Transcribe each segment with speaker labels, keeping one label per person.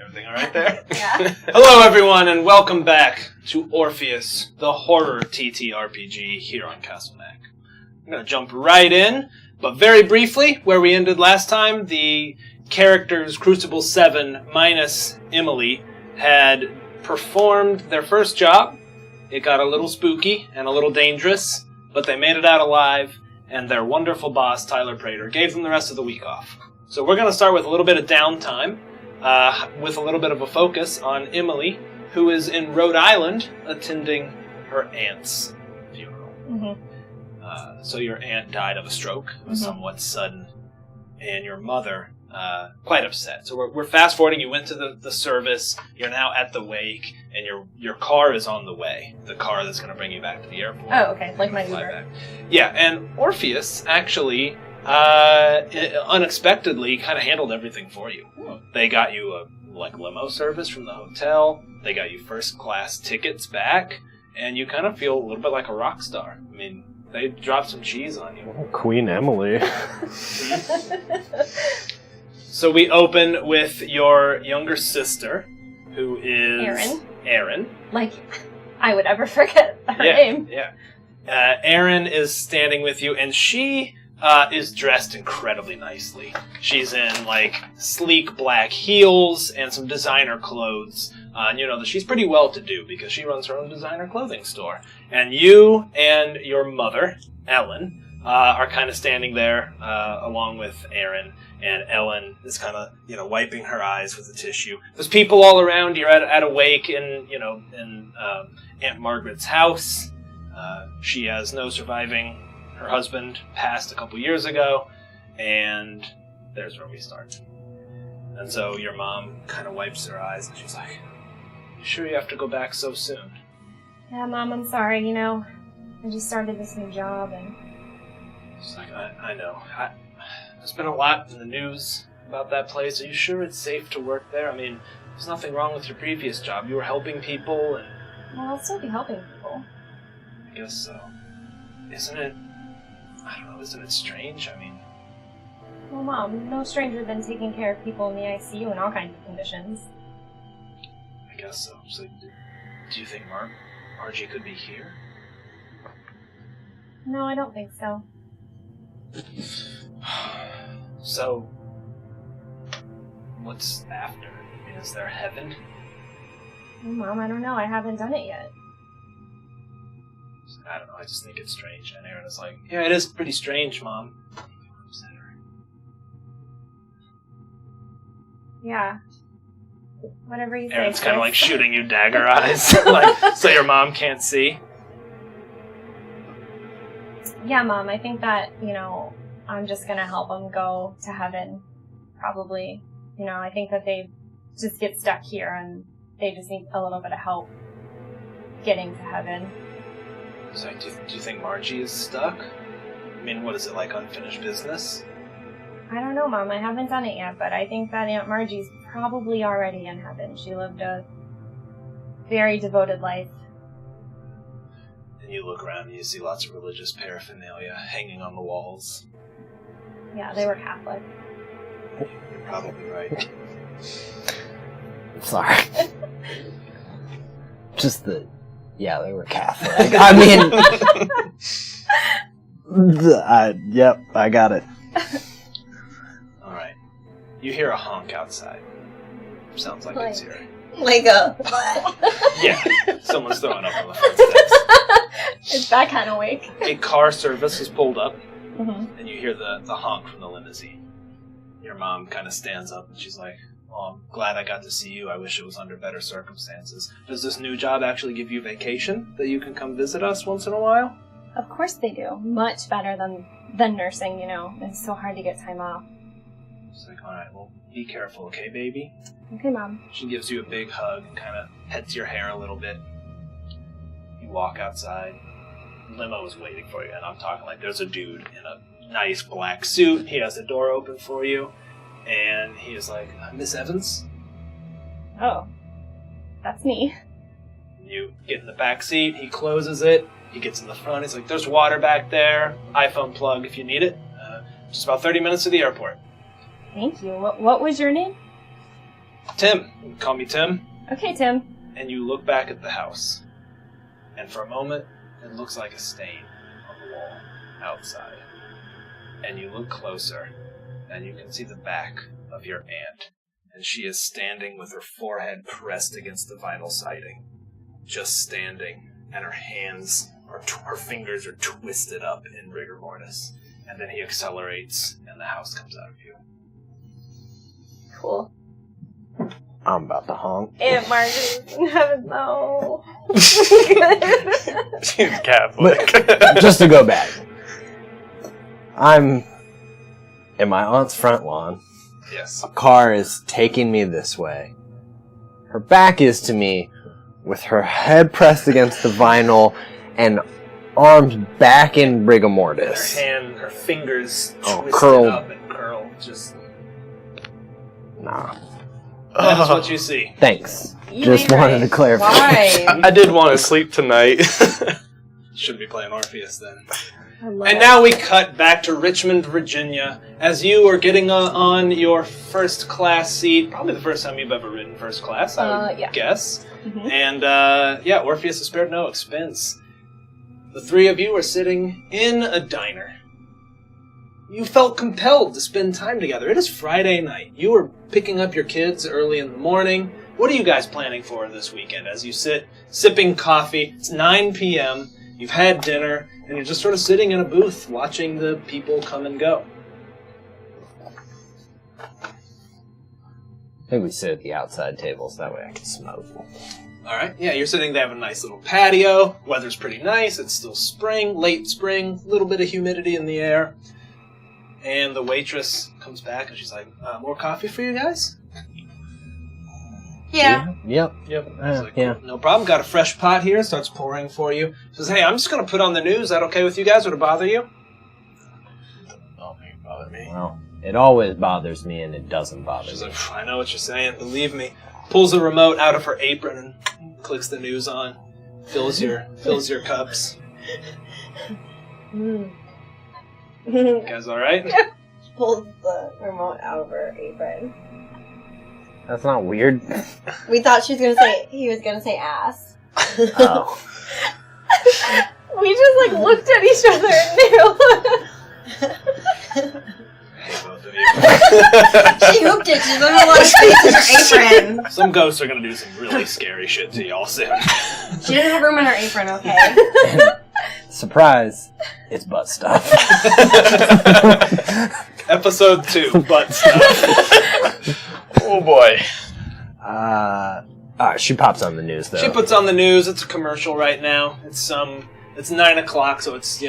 Speaker 1: Everything all right there?
Speaker 2: Yeah.
Speaker 1: Hello, everyone, and welcome back to Orpheus, the horror TTRPG here on Castle Mac. I'm going to jump right in, but very briefly, where we ended last time, the characters Crucible 7 minus Emily had performed their first job. It got a little spooky and a little dangerous, but they made it out alive, and their wonderful boss, Tyler Prater, gave them the rest of the week off. So we're going to start with a little bit of downtime, with a little bit of a focus on Emily, who is in Rhode Island attending her aunt's funeral.
Speaker 2: Mm-hmm.
Speaker 1: So your aunt died of a stroke. It was somewhat sudden, and your mother quite upset. So we're fast forwarding. You went to the service. You're now at the wake, and your car is on the way. The car that's going to bring you back to the airport.
Speaker 2: Oh, okay, like my Uber.
Speaker 1: Back. Yeah, and Orpheus actually unexpectedly kind of handled everything for you. They got you a limo service from the hotel. They got you first class tickets back, and you kind of feel a little bit like a rock star. I mean, they dropped some cheese on you.
Speaker 3: Queen Emily.
Speaker 1: So we open with your younger sister, who is Erin.
Speaker 2: Like, I would ever forget her name.
Speaker 1: Yeah. Erin is standing with you, and she is dressed incredibly nicely. She's in, sleek black heels and some designer clothes. And you know that she's pretty well-to-do because she runs her own designer clothing store. And you and your mother, Ellen, are kind of standing there along with Erin. And Ellen is kind of, wiping her eyes with a tissue. There's people all around. You're at a wake in Aunt Margaret's house. She has no surviving. Her husband passed a couple years ago, and there's where we start. And so your mom kind of wipes her eyes, and she's like, "You sure you have to go back so soon?"
Speaker 2: Yeah, Mom, I'm sorry, I just started this new job, and...
Speaker 1: She's like, I know. There's been a lot in the news about that place. Are you sure it's safe to work there? I mean, there's nothing wrong with your previous job. You were helping people, and...
Speaker 2: Well, I'll still be helping people.
Speaker 1: I guess so. Isn't it... I don't know, isn't it strange? I mean...
Speaker 2: Well, Mom, no stranger than taking care of people in the ICU in all kinds of conditions.
Speaker 1: I guess so. So, do you think Margie could be here?
Speaker 2: No, I don't think so.
Speaker 1: So, what's after? I mean, is there heaven?
Speaker 2: Well, Mom, I don't know. I haven't done it yet.
Speaker 1: I don't know. I just think it's strange. And Aaron is like, yeah, it is pretty strange, Mom.
Speaker 2: Yeah. Whatever you say.
Speaker 1: Aaron's kind of like shooting you dagger eyes, so your mom can't see.
Speaker 2: Yeah, Mom, I think that, I'm just going to help them go to heaven. Probably. I think that they just get stuck here and they just need a little bit of help getting to heaven.
Speaker 1: So, do you think Margie is stuck? I mean, what is it, like unfinished business?
Speaker 2: I don't know, Mom. I haven't done it yet, but I think that Aunt Margie's probably already in heaven. She lived a very devoted life.
Speaker 1: And you look around and you see lots of religious paraphernalia hanging on the walls.
Speaker 2: Yeah, they were Catholic.
Speaker 1: You're probably right.
Speaker 3: Sorry. Just yeah, they were Catholic. I mean, yep, I got it.
Speaker 1: All right. You hear a honk outside. Sounds like it's here.
Speaker 4: Like a...
Speaker 1: Yeah, someone's throwing up on the front steps.
Speaker 2: It's that kind of wake.
Speaker 1: A car service is pulled up,
Speaker 2: Mm-hmm.
Speaker 1: and you hear the honk from the limousine. Your mom kind of stands up, and she's like, "Well, I'm glad I got to see you. I wish it was under better circumstances. Does this new job actually give you vacation that you can come visit us once in a while?"
Speaker 2: Of course they do. Much better than nursing, It's so hard to get time off.
Speaker 1: She's like, "All right, well, be careful, okay, baby?"
Speaker 2: Okay, Mom.
Speaker 1: She gives you a big hug and kind of pets your hair a little bit. You walk outside. The limo is waiting for you, and I'm talking like there's a dude in a nice black suit. He has the door open for you, and he is like, "Miss Evans?"
Speaker 2: Oh, that's me.
Speaker 1: You get in the back seat. He closes it. He gets in the front. He's like, "There's water back there. iPhone plug if you need it. Just about 30 minutes to the airport."
Speaker 2: Thank you. What was your name?
Speaker 1: Tim. You can call me Tim.
Speaker 2: Okay, Tim.
Speaker 1: And you look back at the house. And for a moment, it looks like a stain on the wall outside. And you look closer, and you can see the back of your aunt. And she is standing with her forehead pressed against the vinyl siding. Just standing, and her fingers are twisted up in rigor mortis. And then he accelerates, and the house comes out of view.
Speaker 2: Cool.
Speaker 3: I'm about to honk.
Speaker 2: Aunt Margaret in heaven, no.
Speaker 4: She's Catholic.
Speaker 3: But just to go back, I'm in my aunt's front lawn.
Speaker 1: Yes.
Speaker 3: A car is taking me this way. Her back is to me, with her head pressed against the vinyl and arms back in rigor mortis.
Speaker 1: Her fingers twisted
Speaker 3: curled.
Speaker 1: up and curled. Just
Speaker 3: Nah.
Speaker 1: that's what you see.
Speaker 3: Thanks.
Speaker 2: You
Speaker 3: Just
Speaker 2: ain't
Speaker 3: wanted
Speaker 2: right.
Speaker 3: to clarify.
Speaker 2: Why?
Speaker 4: I did want to sleep tonight.
Speaker 1: Shouldn't be playing Orpheus then.
Speaker 2: I love
Speaker 1: And
Speaker 2: it.
Speaker 1: now we cut back to Richmond, Virginia, as you are getting on your first class seat. Probably the first time you've ever ridden first class, I would
Speaker 2: yeah.
Speaker 1: guess.
Speaker 2: Mhm.
Speaker 1: And Orpheus has spared no expense. The three of you are sitting in a diner. You felt compelled to spend time together. It is Friday night. You are picking up your kids early in the morning. What are you guys planning for this weekend as you sit sipping coffee? It's 9 p.m. You've had dinner, and you're just sort of sitting in a booth watching the people come and go.
Speaker 3: I think we sit at the outside tables, that way I can smoke.
Speaker 1: All right. Yeah, you're sitting. They have a nice little patio. Weather's pretty nice. It's still spring, late spring. A little bit of humidity in the air. And the waitress comes back and she's like, more coffee for you guys?
Speaker 2: Yeah.
Speaker 3: Yep.
Speaker 1: Yep.
Speaker 3: Yeah,
Speaker 1: Like,
Speaker 3: yeah.
Speaker 1: No problem. Got a fresh pot here. Starts pouring for you. Says, hey, I'm just going to put on the news. Is that okay with you guys? Would it bother you?
Speaker 4: Don't think it bothered me.
Speaker 3: Well, it always bothers me and it doesn't bother
Speaker 1: She's
Speaker 3: me.
Speaker 1: like, I know what you're saying. Believe me. Pulls a remote out of her apron and clicks the news on. Fills your cups.
Speaker 2: Mm.
Speaker 1: You guys all right?
Speaker 5: Pulls the remote out of her apron.
Speaker 3: That's not weird.
Speaker 5: We thought he was gonna say ass.
Speaker 3: Oh.
Speaker 2: We just looked at each other and knew.
Speaker 1: Hey, both of you.
Speaker 5: She hooped it. She's gonna let space in her apron.
Speaker 1: Some ghosts are going to do some really scary shit to y'all soon.
Speaker 5: She didn't have room in her apron, okay?
Speaker 3: And surprise, it's butt stuff.
Speaker 1: Episode 2, butt stuff.
Speaker 4: Oh boy.
Speaker 3: She pops on the news though.
Speaker 1: She puts on the news. It's a commercial right now. It's 9 o'clock, so it's,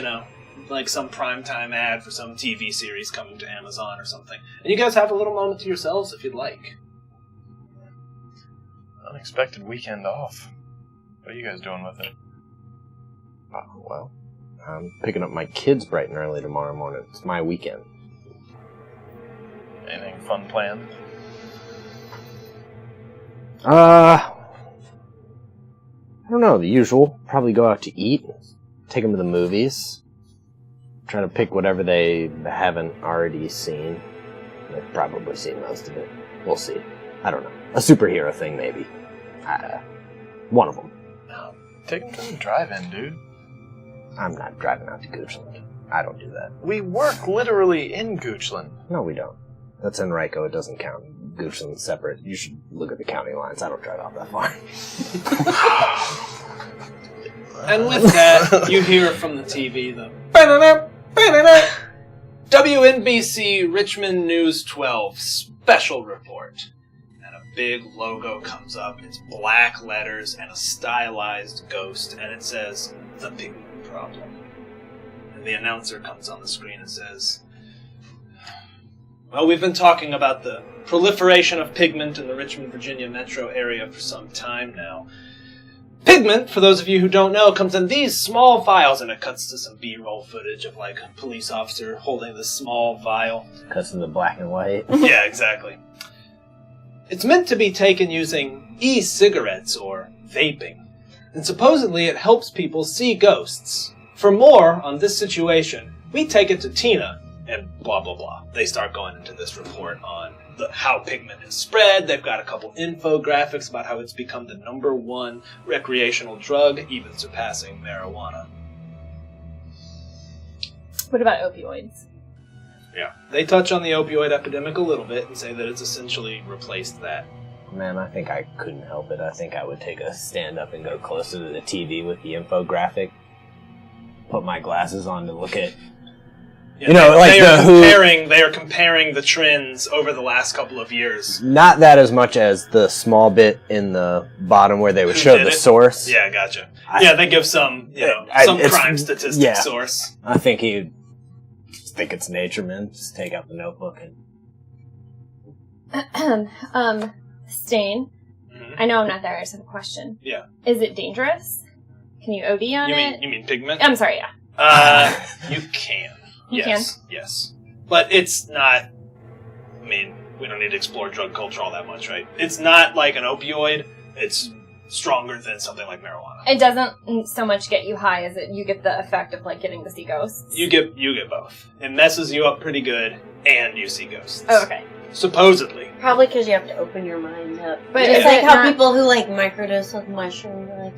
Speaker 1: like some primetime ad for some TV series coming to Amazon or something. And you guys have a little moment to yourselves if you'd like.
Speaker 4: Unexpected weekend off. What are you guys doing with it?
Speaker 3: Well, I'm picking up my kids bright and early tomorrow morning. It's my weekend.
Speaker 4: Anything fun planned?
Speaker 3: I don't know, the usual. Probably go out to eat, take them to the movies, try to pick whatever they haven't already seen. They've probably seen most of it. We'll see. I don't know. A superhero thing, maybe. One of them.
Speaker 4: Take them to the drive-in, dude.
Speaker 3: I'm not driving out to Goochland. I don't do that.
Speaker 4: We work literally in Goochland.
Speaker 3: No, we don't. That's in Enrico. It doesn't count. Goochland's separate. You should look at the county lines. I don't drive out that far.
Speaker 1: And with that, you hear from the TV the WNBC Richmond News 12 special report. And a big logo comes up. It's black letters and a stylized ghost, and it says, The Pigment Problem. And the announcer comes on the screen and says, well, we've been talking about the proliferation of pigment in the Richmond, Virginia metro area for some time now. Pigment, for those of you who don't know, comes in these small vials, and it cuts to some B-roll footage of, like, a police officer holding this small vial.
Speaker 3: Cuts to the black and white.
Speaker 1: Yeah, exactly. It's meant to be taken using e-cigarettes or vaping, and supposedly it helps people see ghosts. For more on this situation, we take it to Tina, and blah, blah, blah. They start going into this report on how pigment is spread. They've got a couple infographics about how it's become the #1 recreational drug, even surpassing marijuana.
Speaker 2: What about opioids?
Speaker 1: Yeah. They touch on the opioid epidemic a little bit and say that it's essentially replaced that.
Speaker 3: Man, I think I couldn't help it. I think I would take a stand up and go closer to the TV with the infographic. Put my glasses on to look at...
Speaker 1: Yeah, they are comparing the trends over the last couple of years.
Speaker 3: Not that as much as the small bit in the bottom where they would show the source.
Speaker 1: Yeah, gotcha. They give some, crime statistic source.
Speaker 3: I think he'd think it's nature, man. Just take out the notebook
Speaker 2: and... Stain. Mm-hmm. I know I'm not there, I just have a question.
Speaker 1: Yeah.
Speaker 2: Is it dangerous? Can you OD on it?
Speaker 1: You mean pigment?
Speaker 2: I'm sorry, yeah.
Speaker 1: You can.
Speaker 2: You
Speaker 1: yes,
Speaker 2: can?
Speaker 1: Yes. But it's not... I mean, we don't need to explore drug culture all that much, right? It's not like an opioid. It's stronger than something like marijuana.
Speaker 2: It doesn't so much get you high as you get the effect of, like, getting to see ghosts.
Speaker 1: You get both. It messes you up pretty good, and you see ghosts.
Speaker 2: Oh, okay.
Speaker 1: Supposedly.
Speaker 5: Probably because you have to open your mind up.
Speaker 2: But
Speaker 5: it's
Speaker 2: is
Speaker 5: like
Speaker 2: it
Speaker 5: how
Speaker 2: not...
Speaker 5: people who like microdose with mushrooms are like,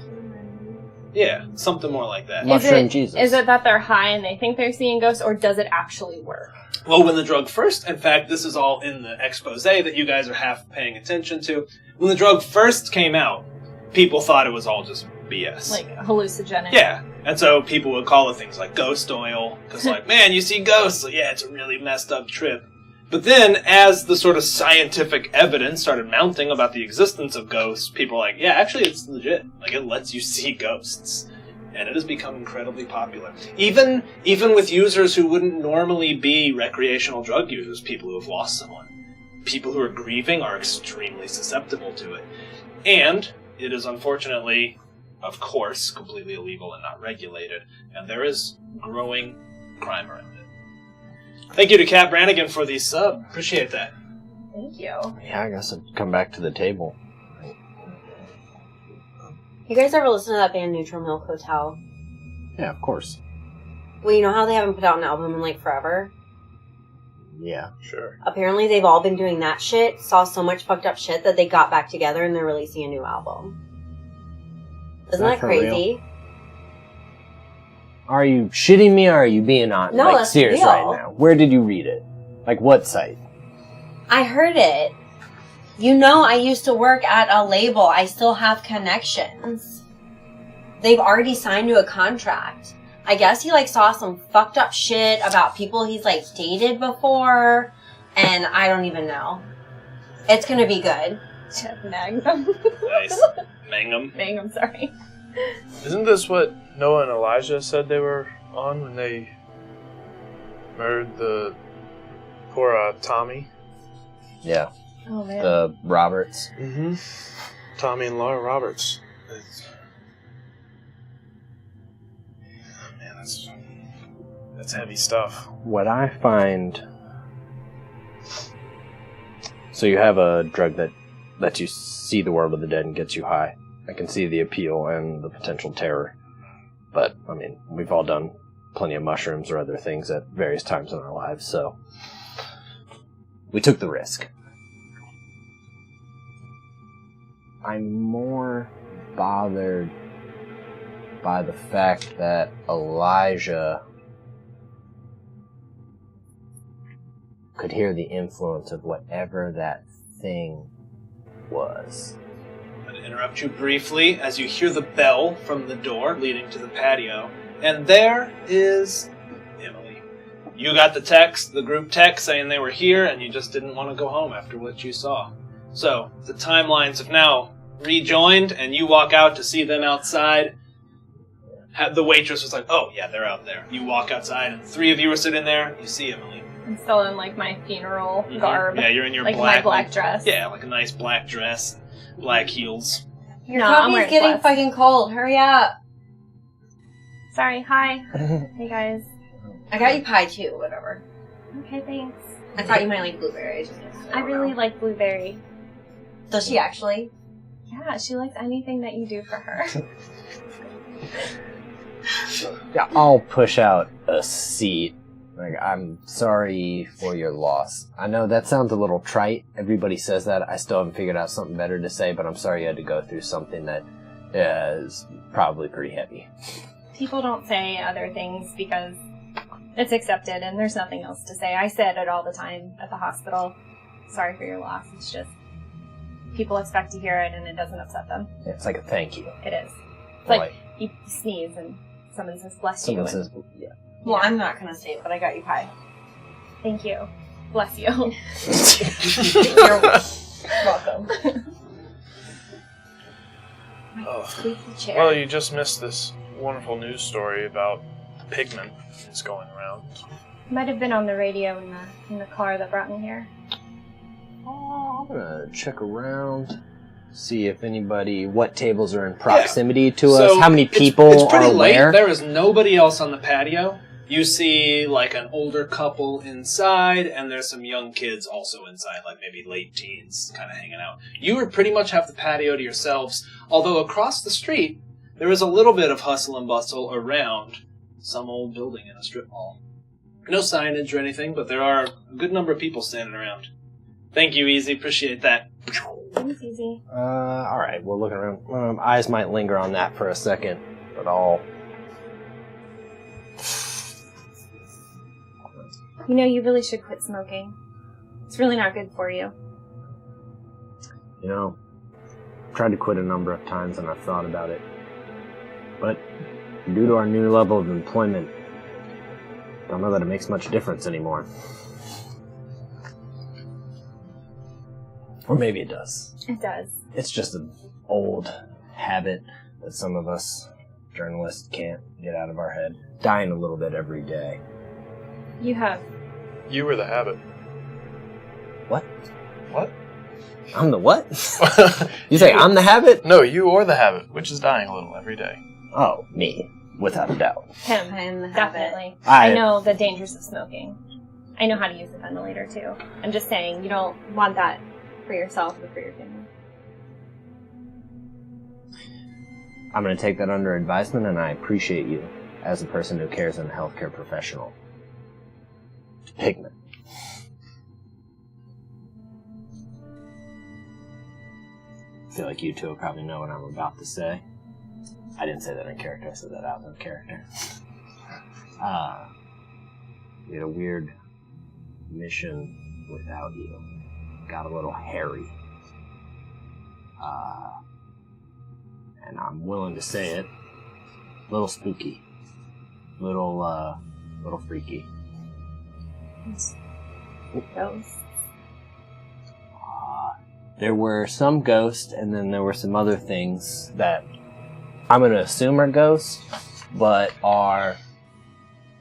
Speaker 1: yeah, something more like that.
Speaker 3: Mushroom Jesus.
Speaker 2: Is it that they're high and they think they're seeing ghosts, or does it actually work?
Speaker 1: Well, when the drug first, in fact, this is all in the expose that you guys are half paying attention to. When the drug first came out, people thought it was all just BS.
Speaker 2: Like hallucinogenic.
Speaker 1: Yeah. And so people would call it things like ghost oil, because like, man, you see ghosts. So yeah, it's a really messed up trip. But then, as the sort of scientific evidence started mounting about the existence of ghosts, people were like, yeah, actually it's legit. Like, it lets you see ghosts. And it has become incredibly popular. Even with users who wouldn't normally be recreational drug users, people who have lost someone. People who are grieving are extremely susceptible to it. And it is unfortunately, of course, completely illegal and not regulated. And there is growing crime around it. Thank you to Kat Brannigan for the sub. Appreciate that.
Speaker 2: Thank you.
Speaker 3: Yeah, I guess I'd come back to the table.
Speaker 5: you guys ever listen to that band Neutral Milk Hotel?
Speaker 3: Yeah, of course.
Speaker 5: Well, you know how they haven't put out an album in like forever?
Speaker 3: Yeah.
Speaker 1: Sure.
Speaker 5: Apparently they've all been doing that shit, saw so much fucked up shit that they got back together and they're releasing a new album. Isn't that crazy?
Speaker 3: Are you shitting me or are you being
Speaker 5: No,
Speaker 3: like
Speaker 5: that's
Speaker 3: serious
Speaker 5: real.
Speaker 3: right now? Where did you read it? Like what site?
Speaker 5: I heard it. You know, I used to work at a label. I still have connections. They've already signed to a contract. I guess he like saw some fucked up shit about people he's like dated before, and I don't even know. It's gonna be good.
Speaker 2: Magnum.
Speaker 1: Nice. Mangum.
Speaker 2: Mangum, sorry.
Speaker 4: Isn't this what Noah and Elijah said they were on when they murdered the poor Tommy?
Speaker 3: Yeah.
Speaker 2: Oh, man.
Speaker 3: The Roberts.
Speaker 4: Mm-hmm. Tommy and Laura Roberts. Man, that's heavy stuff.
Speaker 3: What I find... So you have a drug that lets you see the world of the dead and gets you high. I can see the appeal and the potential terror. But, I mean, we've all done plenty of mushrooms or other things at various times in our lives, so... we took the risk. I'm more bothered by the fact that Elijah could hear the influence of whatever that thing was.
Speaker 1: I'm going to interrupt you briefly as you hear the bell from the door leading to the patio, and there is Emily. You got the text, the group text, saying they were here, and you just didn't want to go home after what you saw. So, the timelines have now rejoined, and you walk out to see them outside. The waitress was like, oh, yeah, they're out there. You walk outside, and 3 of you are sitting there. You see Emily.
Speaker 2: I'm still in, like, my funeral garb.
Speaker 1: Yeah, you're in your
Speaker 2: like
Speaker 1: black...
Speaker 2: my black dress.
Speaker 1: Yeah, like a nice black dress, black heels.
Speaker 5: Your
Speaker 2: No, I'm
Speaker 5: coffee's
Speaker 2: wearing
Speaker 5: getting
Speaker 2: flats.
Speaker 5: fucking cold. Hurry up.
Speaker 2: Sorry, hi. Hey, guys.
Speaker 5: I got you pie too, whatever.
Speaker 2: Okay, thanks.
Speaker 5: I thought you might like blueberries.
Speaker 2: I really like blueberry.
Speaker 5: Does she actually?
Speaker 2: Yeah, she likes anything that you do for her.
Speaker 3: Yeah, I'll push out a seat Like, I'm sorry for your loss. I know that sounds a little trite. Everybody says that. I still haven't figured out something better to say, but I'm sorry you had to go through something that is probably pretty heavy.
Speaker 2: People don't say other things because it's accepted and there's nothing else to say. I said it all the time at the hospital. Sorry for your loss. It's just people expect to hear it and it doesn't upset them.
Speaker 3: It's like a thank you.
Speaker 2: It is. It's like you sneeze and somebody says bless you.
Speaker 3: Someone says, yeah.
Speaker 5: Well, I'm not going to say it, but I got you pie.
Speaker 2: Thank you. Bless you.
Speaker 5: You're welcome.
Speaker 4: Oh.
Speaker 5: Chair.
Speaker 4: Well, you just missed this wonderful news story about the pigment that's going around.
Speaker 2: Might have been on the radio in the car that brought me here.
Speaker 3: Oh, I'm gonna check around, see if what tables are in proximity to us,
Speaker 1: So
Speaker 3: how many people
Speaker 1: it's pretty
Speaker 3: are
Speaker 1: late.
Speaker 3: where.
Speaker 1: There is nobody else on the patio. You see, like, an older couple inside, and there's some young kids also inside, like maybe late teens, kind of hanging out. You would pretty much have the patio to yourselves, although across the street, there is a little bit of hustle and bustle around some old building in a strip mall. No signage or anything, but there are a good number of people standing around. Thank you, Easy. Appreciate that.
Speaker 2: Thanks, Easy.
Speaker 3: Alright, we're looking around. Eyes might linger on that for a second, but I'll...
Speaker 2: You know, you really should quit smoking. It's really not good for you.
Speaker 3: You know, I've tried to quit a number of times and I've thought about it. But due to our new level of employment, I don't know that it makes much difference anymore. Or maybe it does.
Speaker 2: It does.
Speaker 3: It's just an old habit that some of us journalists can't get out of our head. Dying a little bit every day.
Speaker 2: You have.
Speaker 4: You were the habit.
Speaker 3: What?
Speaker 4: What?
Speaker 3: I'm the what? You say I'm the habit?
Speaker 4: No, you or the habit, which is dying a little every day.
Speaker 3: Oh, me. Without a doubt.
Speaker 2: Him.
Speaker 5: I'm the habit.
Speaker 2: Definitely.
Speaker 3: I
Speaker 2: I know the dangers of smoking. I know how to use the ventilator, too. I'm just saying, you don't want that for yourself or for your family.
Speaker 3: I'm going to take that under advisement, and I appreciate you as a person who cares and a healthcare professional. Pigment. I feel like you two will probably know what I'm about to say. I didn't say that in character, I said that out of character. We had a weird mission without you. Got a little hairy. And I'm willing to say it. A little spooky. Little freaky.
Speaker 2: Ghosts.
Speaker 3: There were some ghosts, and then there were some other things that I'm going to assume are ghosts, but are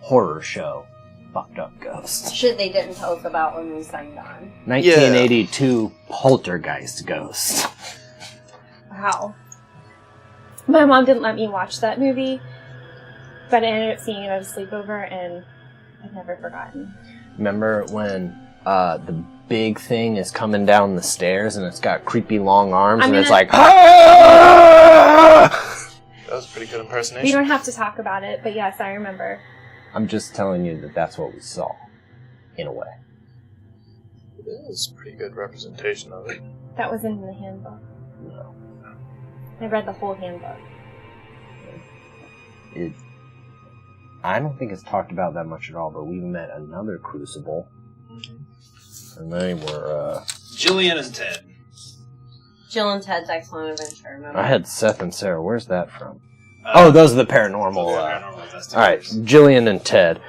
Speaker 3: horror show fucked up ghosts.
Speaker 5: Shit they didn't tell us about when we signed on.
Speaker 3: 1982 poltergeist ghost.
Speaker 2: Wow. My mom didn't let me watch that movie, but I ended up seeing it at a sleepover, and I've never forgotten.
Speaker 3: Remember when the big thing is coming down the stairs and it's got creepy long arms and it's like,
Speaker 4: That was a pretty good impersonation.
Speaker 2: We don't have to talk about it, but yes, I remember.
Speaker 3: I'm just telling you that that's what we saw, in a way.
Speaker 4: It is a pretty good representation of it.
Speaker 2: That was in the handbook.
Speaker 3: No.
Speaker 2: I read the whole handbook.
Speaker 3: I don't think it's talked about that much at all, but we met another Crucible. And they were,
Speaker 1: Jillian and Ted.
Speaker 5: Jill and Ted's Excellent Adventure, remember?
Speaker 3: I had Seth and Sarah. Where's that from? Those are the paranormal. Alright, Jillian and Ted.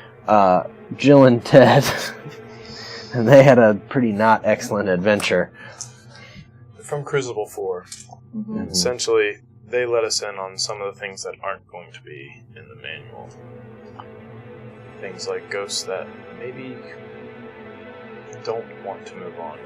Speaker 3: Jill and Ted. And they had a pretty not excellent adventure.
Speaker 4: From Crucible 4.
Speaker 5: Mm-hmm.
Speaker 4: Essentially, they let us in on some of the things that aren't going to be in the manual. Things like ghosts that maybe don't want to move on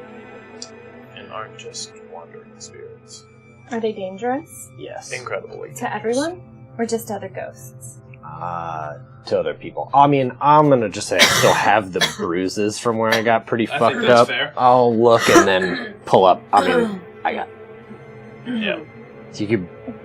Speaker 4: and aren't just wandering spirits.
Speaker 2: Are they dangerous?
Speaker 3: Yes.
Speaker 4: Incredibly.
Speaker 2: To everyone? Or just to other ghosts?
Speaker 3: To other people. I mean, I'm gonna just say I still have the bruises from where I got pretty fucked
Speaker 1: think that's
Speaker 3: up.
Speaker 1: fair.
Speaker 3: I'll look and then pull up. I mean, I got.
Speaker 1: Yeah.
Speaker 3: So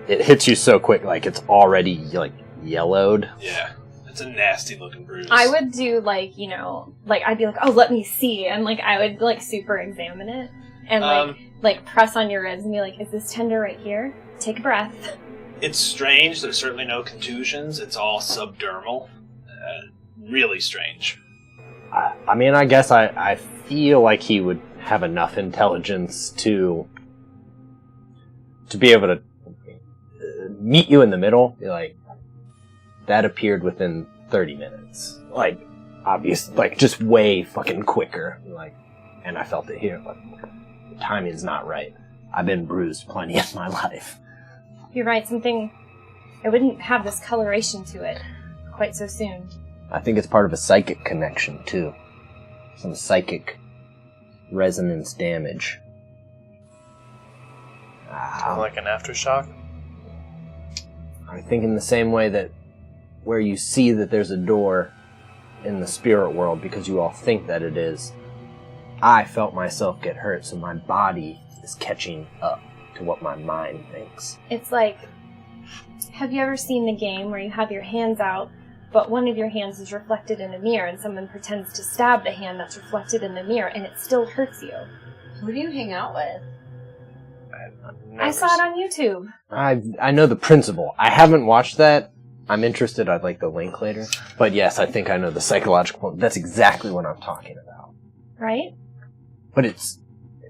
Speaker 3: it hits you so quick, like it's already like yellowed.
Speaker 1: Yeah. It's a nasty looking bruise.
Speaker 2: I would do, like, you know, like, I'd be like, oh, let me see. And, like, I would, like, super examine it. And, like, press on your ribs and be like, is this tender right here? Take a breath.
Speaker 1: It's strange. There's certainly no contusions. It's all subdermal. Really strange.
Speaker 3: I mean, I guess I feel like he would have enough intelligence to be able to meet you in the middle. Be like, that appeared within 30 minutes. Like, obvious, like, just way fucking quicker. Like, and I felt it here, but the timing's not right. I've been bruised plenty in my life.
Speaker 2: You're right, something... It wouldn't have this coloration to it quite so soon.
Speaker 3: I think it's part of a psychic connection, too. Some psychic resonance damage.
Speaker 4: Like an aftershock?
Speaker 3: I think in the same way that where you see that there's a door in the spirit world because you all think that it is, I felt myself get hurt, so my body is catching up to what my mind thinks.
Speaker 2: It's like... Have you ever seen the game where you have your hands out, but one of your hands is reflected in a mirror, and someone pretends to stab the hand that's reflected in the mirror, and it still hurts you?
Speaker 5: Who do you hang out with?
Speaker 2: I saw it on YouTube.
Speaker 3: I know the principle. I haven't watched that. I'm interested. I'd like the link later. But yes, I think I know the psychological... That's exactly what I'm talking about.
Speaker 2: Right?
Speaker 3: But it's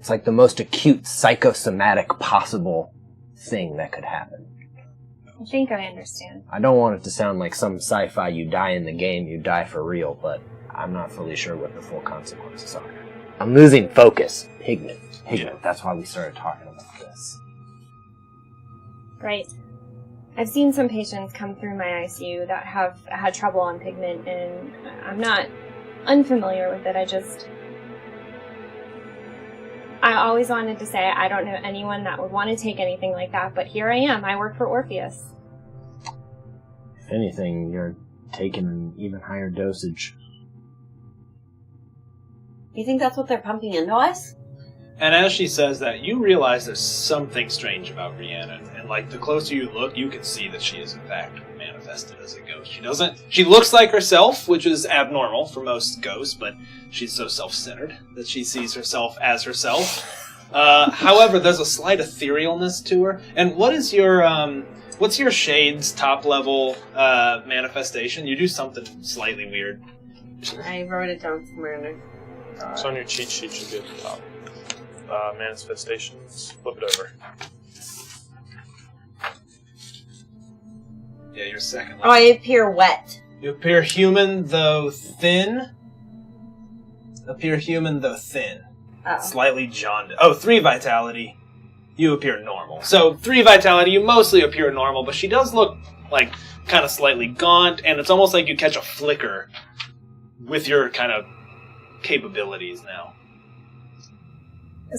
Speaker 3: like the most acute psychosomatic possible thing that could happen.
Speaker 2: I think I understand.
Speaker 3: I don't want it to sound like some sci-fi, you die in the game, you die for real, but I'm not fully sure what the full consequences are. I'm losing focus. Pigment.
Speaker 1: Yeah.
Speaker 3: That's why we started talking about this.
Speaker 2: Right. I've seen some patients come through my ICU that have had trouble on pigment, and I'm not unfamiliar with it. I always wanted to say I don't know anyone that would want to take anything like that, but here I am. I work for Orpheus.
Speaker 3: If anything, you're taking an even higher dosage.
Speaker 5: You think that's what they're pumping into us?
Speaker 1: And as she says that, you realize there's something strange about Rhiannon. And, like, the closer you look, you can see that she is, in fact, manifested as a ghost. She looks like herself, which is abnormal for most ghosts, but she's so self-centered that she sees herself as herself. However, there's a slight etherealness to her. And what is your, what's your Shade's top-level manifestation? You do something slightly weird.
Speaker 5: I wrote it down somewhere.
Speaker 4: It's on your cheat sheet, should be at the top. Manifestations, flip it over.
Speaker 1: Yeah, your second.
Speaker 5: Oh, I appear wet.
Speaker 1: You appear human, though thin. Slightly jaundiced. Oh, 3 vitality. You appear normal. So, 3 vitality, you mostly appear normal, but she does look, like, kind of slightly gaunt, and it's almost like you catch a flicker with your kind of capabilities now.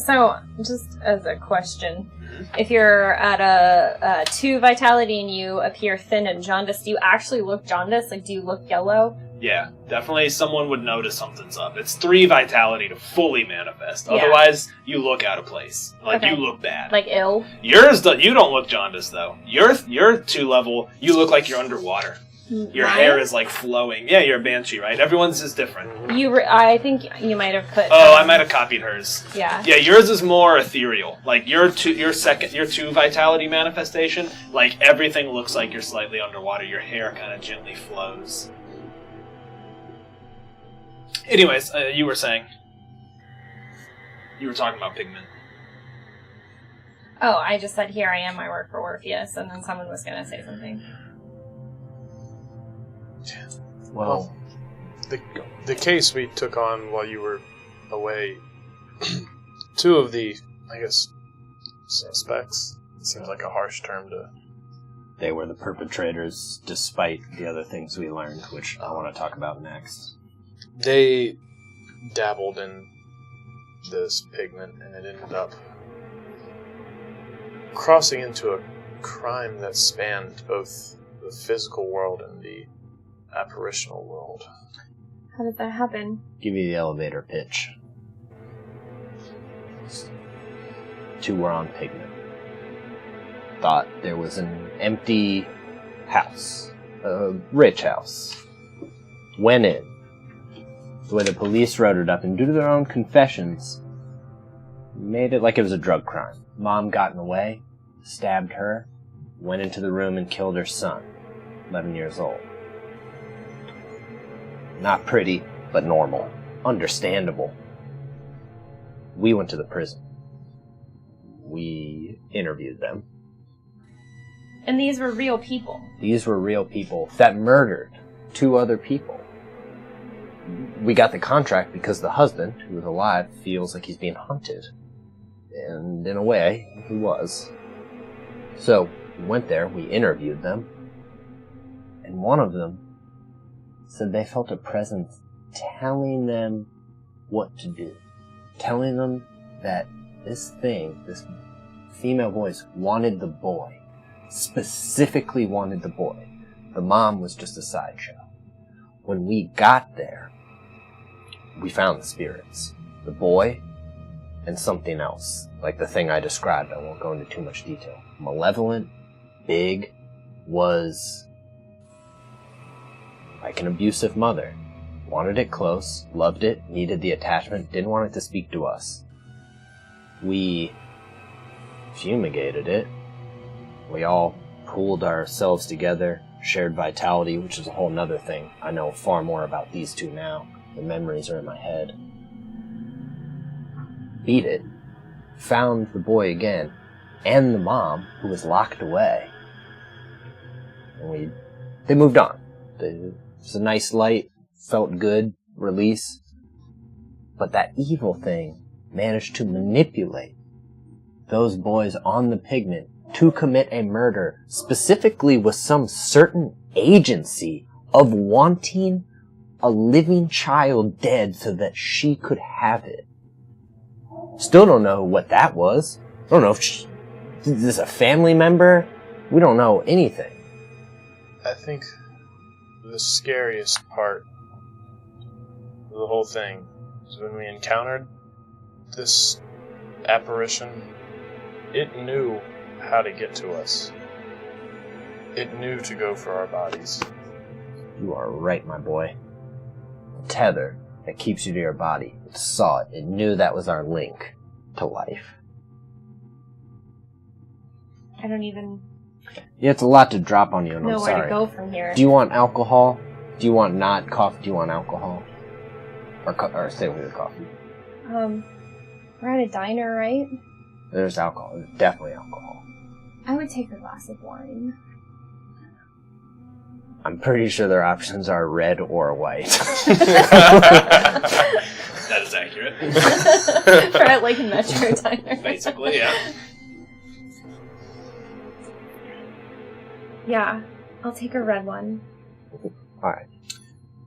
Speaker 2: So, just as a question, if you're at a 2 vitality and you appear thin and jaundiced, do you actually look jaundiced? Like, do you look yellow?
Speaker 1: Yeah, definitely someone would notice something's up. It's 3 vitality to fully manifest.
Speaker 2: Yeah.
Speaker 1: Otherwise, you look out of place. Like,
Speaker 2: Okay.
Speaker 1: you look bad.
Speaker 2: Like ill?
Speaker 1: Yours, you don't look jaundiced, though. Your 2 level, you look like you're underwater. Your hair is, like, flowing. Yeah, you're a banshee, right? Everyone's is different.
Speaker 2: I think you might have put...
Speaker 1: Oh, I might have copied hers.
Speaker 2: Yeah.
Speaker 1: Yeah, yours is more ethereal. Like, your 2 vitality manifestation, like, everything looks like you're slightly underwater. Your hair kind of gently flows. Anyways, you were saying... You were talking about pigment.
Speaker 2: Oh, I just said, here I am, I work for Orpheus, and then someone was going to say something.
Speaker 3: Well,
Speaker 4: the case we took on while you were away, 2 of the, I guess, suspects, it seems like a harsh term to...
Speaker 3: they were the perpetrators, despite the other things we learned, which I want to talk about next.
Speaker 4: They dabbled in this pigment, and it ended up crossing into a crime that spanned both the physical world and the apparitional world.
Speaker 2: How did that happen?
Speaker 3: Give you the elevator pitch. 2 were on pigment. Thought there was an empty house. A rich house. went in, the way the police wrote it up, and due to their own confessions, made it like it was a drug crime. Mom got in the way, stabbed her, went into the room and killed her son, 11 years old. Not pretty, but normal. Understandable. We went to the prison. We interviewed them.
Speaker 2: And these were real people.
Speaker 3: These were real people that murdered 2 other people. We got the contract because the husband, who was alive, feels like he's being hunted. And in a way, he was. So, we went there, we interviewed them, and one of them said they felt a presence telling them what to do. Telling them that this thing, this female voice, wanted the boy. Specifically wanted the boy. The mom was just a sideshow. When we got there, we found the spirits. The boy and something else. Like the thing I described. I won't go into too much detail. Malevolent, big, was like an abusive mother. Wanted it close, loved it, needed the attachment, didn't want it to speak to us. We fumigated it. We all pooled ourselves together, shared vitality, which is a whole nother thing. I know far more about these 2 now. The memories are in my head. Beat it. Found the boy again, and the mom, who was locked away. And they moved on. It was a nice light, felt good, release. But that evil thing managed to manipulate those boys on the pigment to commit a murder, specifically with some certain agency of wanting a living child dead so that she could have it. Still don't know what that was. Don't know if is this a family member? We don't know anything.
Speaker 4: I think the scariest part of the whole thing is when we encountered this apparition. It knew how to get to us. It knew to go for our bodies.
Speaker 3: You are right, my boy. The tether that keeps you to your body. It saw it. It knew that was our link to life.
Speaker 2: I don't even
Speaker 3: Yeah, it's a lot to drop on you, and
Speaker 2: know
Speaker 3: I'm
Speaker 2: where
Speaker 3: sorry.
Speaker 2: to go from here.
Speaker 3: Do you want alcohol? Do you want not coffee? Do you want alcohol? Or stay with your coffee?
Speaker 2: We're at a diner, right?
Speaker 3: There's alcohol. There's definitely alcohol.
Speaker 2: I would take a glass of wine.
Speaker 3: I'm pretty sure their options are red or white.
Speaker 1: That is accurate.
Speaker 2: We're at like a Metro diner.
Speaker 1: Basically, yeah.
Speaker 2: Yeah, I'll take a red one.
Speaker 3: Alright.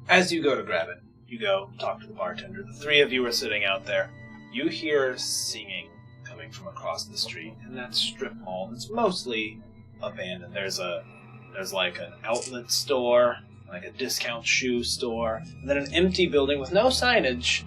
Speaker 1: As you go to grab it, you go talk to the bartender. The 3 of you are sitting out there. You hear singing coming from across the street in that strip mall that's mostly abandoned. There's like an outlet store, like a discount shoe store, and then an empty building with no signage,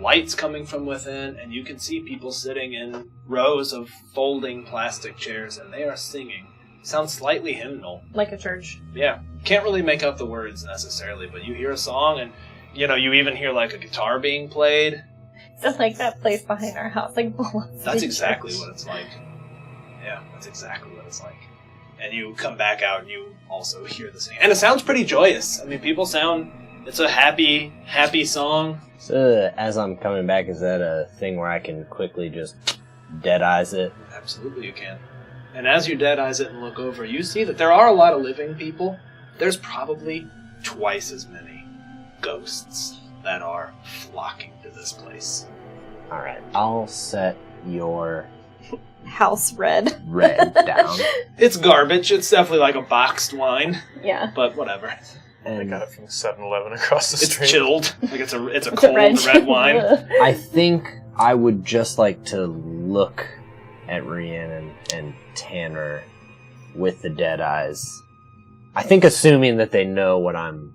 Speaker 1: lights coming from within, and you can see people sitting in rows of folding plastic chairs, and they are singing. Sounds slightly hymnal.
Speaker 2: Like a church.
Speaker 1: Yeah. Can't really make out the words necessarily, but you hear a song, and, you even hear, like, a guitar being played.
Speaker 2: So like that place behind our house, like
Speaker 1: That's exactly what it's like. Yeah, that's exactly what it's like. And you come back out, and you also hear the singing. And it sounds pretty joyous. I mean, people sound... It's a happy, happy song.
Speaker 3: So, as I'm coming back, is that a thing where I can quickly just dead eyes it?
Speaker 1: Absolutely you can. And as you dead eyes it and look over, you see that there are a lot of living people. There's probably twice as many ghosts that are flocking to this place.
Speaker 3: Alright, I'll set your
Speaker 2: house red.
Speaker 3: red down.
Speaker 1: It's garbage. It's definitely like a boxed wine,
Speaker 2: Yeah.
Speaker 1: but whatever.
Speaker 4: I
Speaker 3: And
Speaker 4: got it from 7-Eleven across the
Speaker 1: It's
Speaker 4: street.
Speaker 1: chilled. Like it's a
Speaker 2: It's
Speaker 1: cold red wine.
Speaker 3: I think I would just like to look at Rhiannon and Tanner with the dead eyes. I think assuming that they know what I'm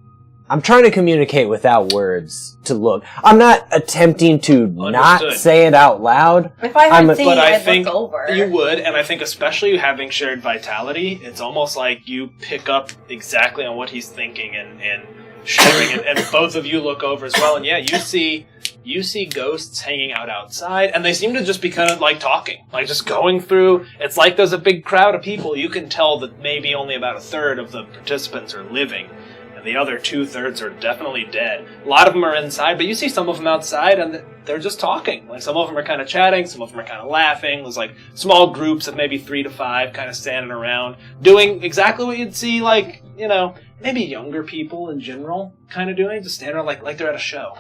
Speaker 3: trying to communicate without words to look. I'm not attempting to not
Speaker 1: Understood.
Speaker 3: say it out loud.
Speaker 5: If I
Speaker 3: I'm
Speaker 5: heard
Speaker 3: a-
Speaker 5: singing,
Speaker 1: But I
Speaker 5: I'd
Speaker 1: think
Speaker 5: look over.
Speaker 1: you would, and I think especially having shared vitality, it's almost like you pick up exactly on what he's thinking and shivering, and both of you look over as well, and yeah, you see ghosts hanging out outside, and they seem to just be kind of like talking, like just going through. It's like there's a big crowd of people. You can tell that maybe only about a third of the participants are living, and the other 2/3 are definitely dead. A lot of them are inside, but you see some of them outside, and they're just talking. Like some of them are kind of chatting, some of them are kind of laughing. There's like small groups of maybe 3 to 5 kind of standing around, doing exactly what you'd see, like, you know, maybe younger people in general kind of doing, just standing around like they're at a show.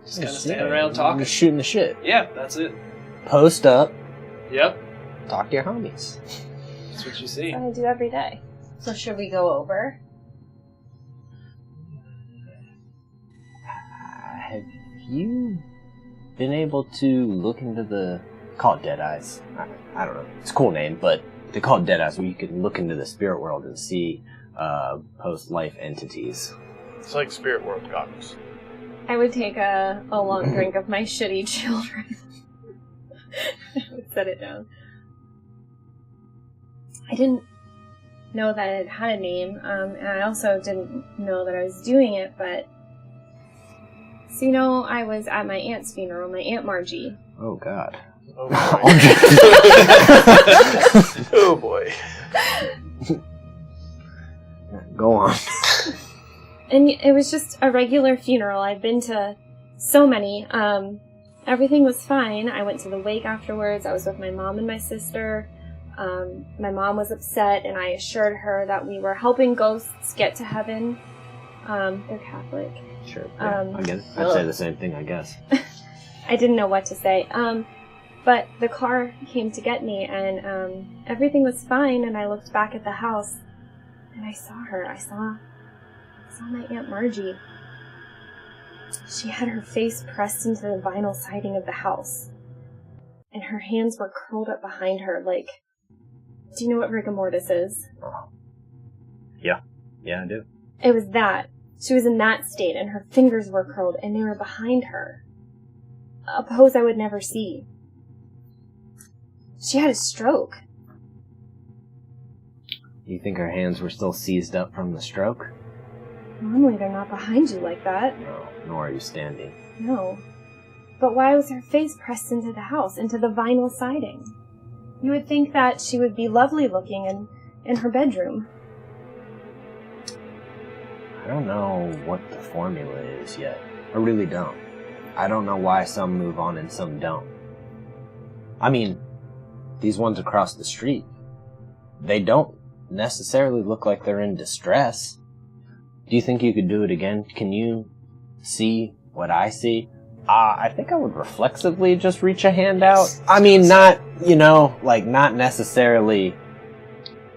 Speaker 1: Just kind of standing around talking.
Speaker 3: Just shooting the shit.
Speaker 1: Yeah, that's it.
Speaker 3: Post up.
Speaker 1: Yep.
Speaker 3: Talk to your homies.
Speaker 1: That's what you see.
Speaker 2: That's what I do every day.
Speaker 5: So should we go over?
Speaker 3: Have you been able to look into the... Call it Dead Eyes. I don't know. It's a cool name, but they call it Dead Eyes, where you can look into the spirit world and see post-life entities.
Speaker 4: It's like Spirit World goggles.
Speaker 2: I would take a long drink of my shitty children. I would set it down. I didn't know that it had a name, and I also didn't know that I was doing it, but... So, you know, I was at my aunt's funeral, my Aunt Margie.
Speaker 3: Oh, God.
Speaker 4: Oh boy. Oh boy.
Speaker 3: Go on.
Speaker 2: And it was just a regular funeral. I've been to so many. Everything was fine. I went to the wake afterwards. I was with my mom and my sister. My mom was upset, and I assured her that we were helping ghosts get to heaven. They're Catholic.
Speaker 3: Sure. Yeah, I guess. I'd say the same thing, I guess.
Speaker 2: I didn't know what to say. But the car came to get me, and everything was fine, and I looked back at the house, and I saw her. I saw my Aunt Margie. She had her face pressed into the vinyl siding of the house, and her hands were curled up behind her, like... Do you know what rigor mortis is?
Speaker 3: Yeah. Yeah, I do.
Speaker 2: It was that. She was in that state, and her fingers were curled, and they were behind her. A pose I would never see. She had a stroke.
Speaker 3: You think her hands were still seized up from the stroke?
Speaker 2: Normally they're not behind you like that.
Speaker 3: No, nor are you standing.
Speaker 2: No. But why was her face pressed into the house, into the vinyl siding? You would think that she would be lovely looking in her bedroom.
Speaker 3: I don't know what the formula is yet. I really don't. I don't know why some move on and some don't. I mean, these ones across the street, they don't necessarily look like they're in distress. Do you think you could do it again? Can you see what I see? I think I would reflexively just reach a hand out. I mean, not, not necessarily,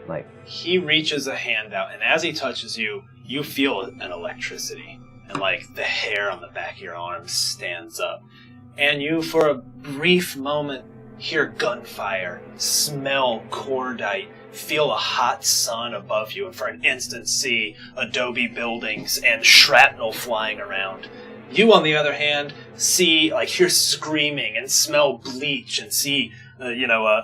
Speaker 3: like...
Speaker 1: He reaches a hand out, and as he touches you, you feel an electricity. And, like, the hair on the back of your arm stands up. And you, for a brief moment, hear gunfire, smell cordite, feel a hot sun above you, and for an instant see adobe buildings and shrapnel flying around. You, on the other hand, hear screaming and smell bleach and see, a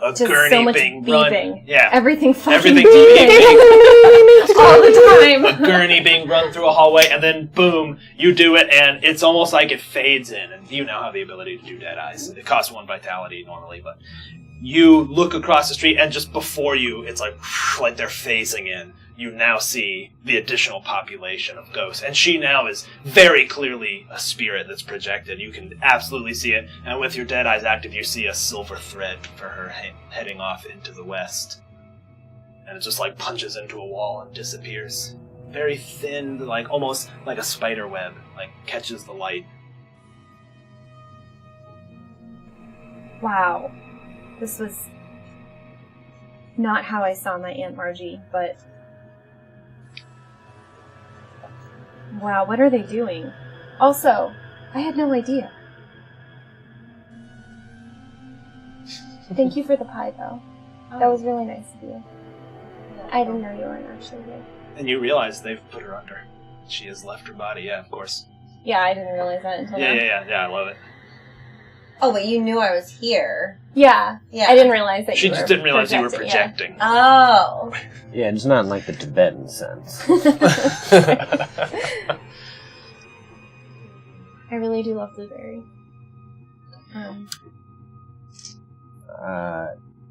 Speaker 2: just
Speaker 1: gurney
Speaker 2: so much
Speaker 1: being
Speaker 2: beeping.
Speaker 1: run. Yeah.
Speaker 2: Everything fucking
Speaker 1: Everything
Speaker 2: beeping all the time.
Speaker 1: A gurney being run through a hallway, and then boom, you do it, and it's almost like it fades in. And you now have the ability to do Dead Eyes. It costs 1 vitality normally, but you look across the street, and just before you, it's like they're phasing in. You now see the additional population of ghosts. And she now is very clearly a spirit that's projected. You can absolutely see it. And with your Dead Eyes active, you see a silver thread for her heading off into the west. And it just punches into a wall and disappears. Very thin, almost like a spider web, catches the light.
Speaker 2: Wow. This was not how I saw my Aunt Margie, but... Wow, what are they doing? Also, I had no idea. Thank you for the pie, though. That was really nice of you. I didn't know you weren't actually here.
Speaker 1: And you realize they've put her under. She has left her body, yeah, of course.
Speaker 2: Yeah, I didn't realize that until now.
Speaker 1: Yeah, I love it.
Speaker 5: Oh, but you knew I was here.
Speaker 2: Yeah. I didn't realize that
Speaker 1: She
Speaker 2: you were
Speaker 1: just didn't realize you were
Speaker 2: projecting.
Speaker 1: projecting.
Speaker 5: Oh.
Speaker 3: Yeah, just not in the Tibetan sense.
Speaker 2: I really do love blueberry.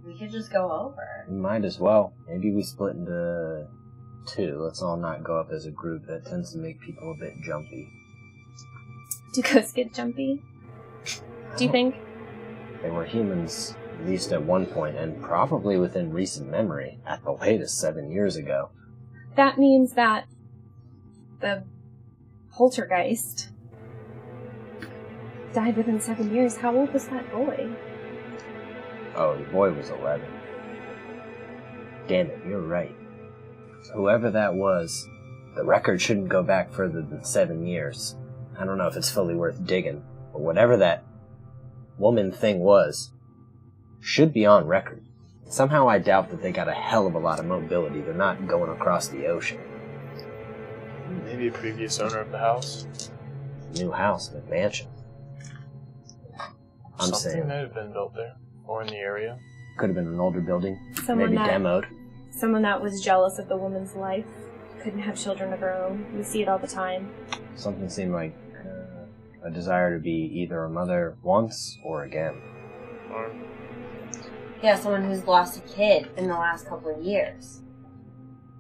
Speaker 5: We could just go over.
Speaker 3: Might as well. Maybe we split into two. Let's all not go up as a group. That tends to make people a bit jumpy.
Speaker 2: Do ghosts get jumpy? Do you think?
Speaker 3: They were humans, at least at one point, and probably within recent memory, at the latest 7 years ago.
Speaker 2: That means that the poltergeist died within 7 years. How old was that boy?
Speaker 3: Oh, the boy was 11. Damn it, you're right. Whoever that was, the record shouldn't go back further than 7 years. I don't know if it's fully worth digging, but whatever that woman thing was, should be on record. Somehow I doubt that they got a hell of a lot of mobility. They're not going across the ocean.
Speaker 4: Maybe a previous owner of the house.
Speaker 3: New house, but mansion. I'm
Speaker 4: Something
Speaker 3: saying
Speaker 4: might have been built there, or in the area.
Speaker 3: could have been an older building,
Speaker 2: Someone
Speaker 3: maybe
Speaker 2: that
Speaker 3: demoed.
Speaker 2: someone that was jealous of the woman's life, couldn't have children of her own. We see it all the time.
Speaker 3: Something seemed like a desire to be either a mother once or again.
Speaker 4: Or
Speaker 5: Yeah, someone who's lost a kid in the last couple of years.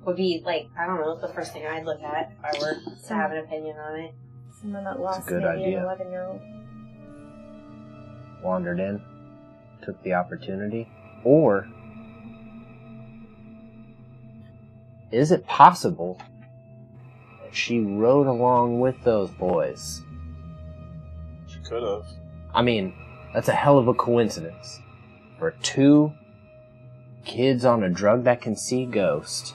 Speaker 5: Would be, like, I don't know, the first thing I'd look at if I were to have an opinion on it.
Speaker 2: Someone that lost
Speaker 3: good
Speaker 2: maybe
Speaker 3: idea.
Speaker 2: an 11-year-old.
Speaker 3: Wandered in, took the opportunity, or is it possible that she rode along with those boys?
Speaker 4: she could have.
Speaker 3: I mean, that's a hell of a coincidence. For two kids on a drug that can see ghosts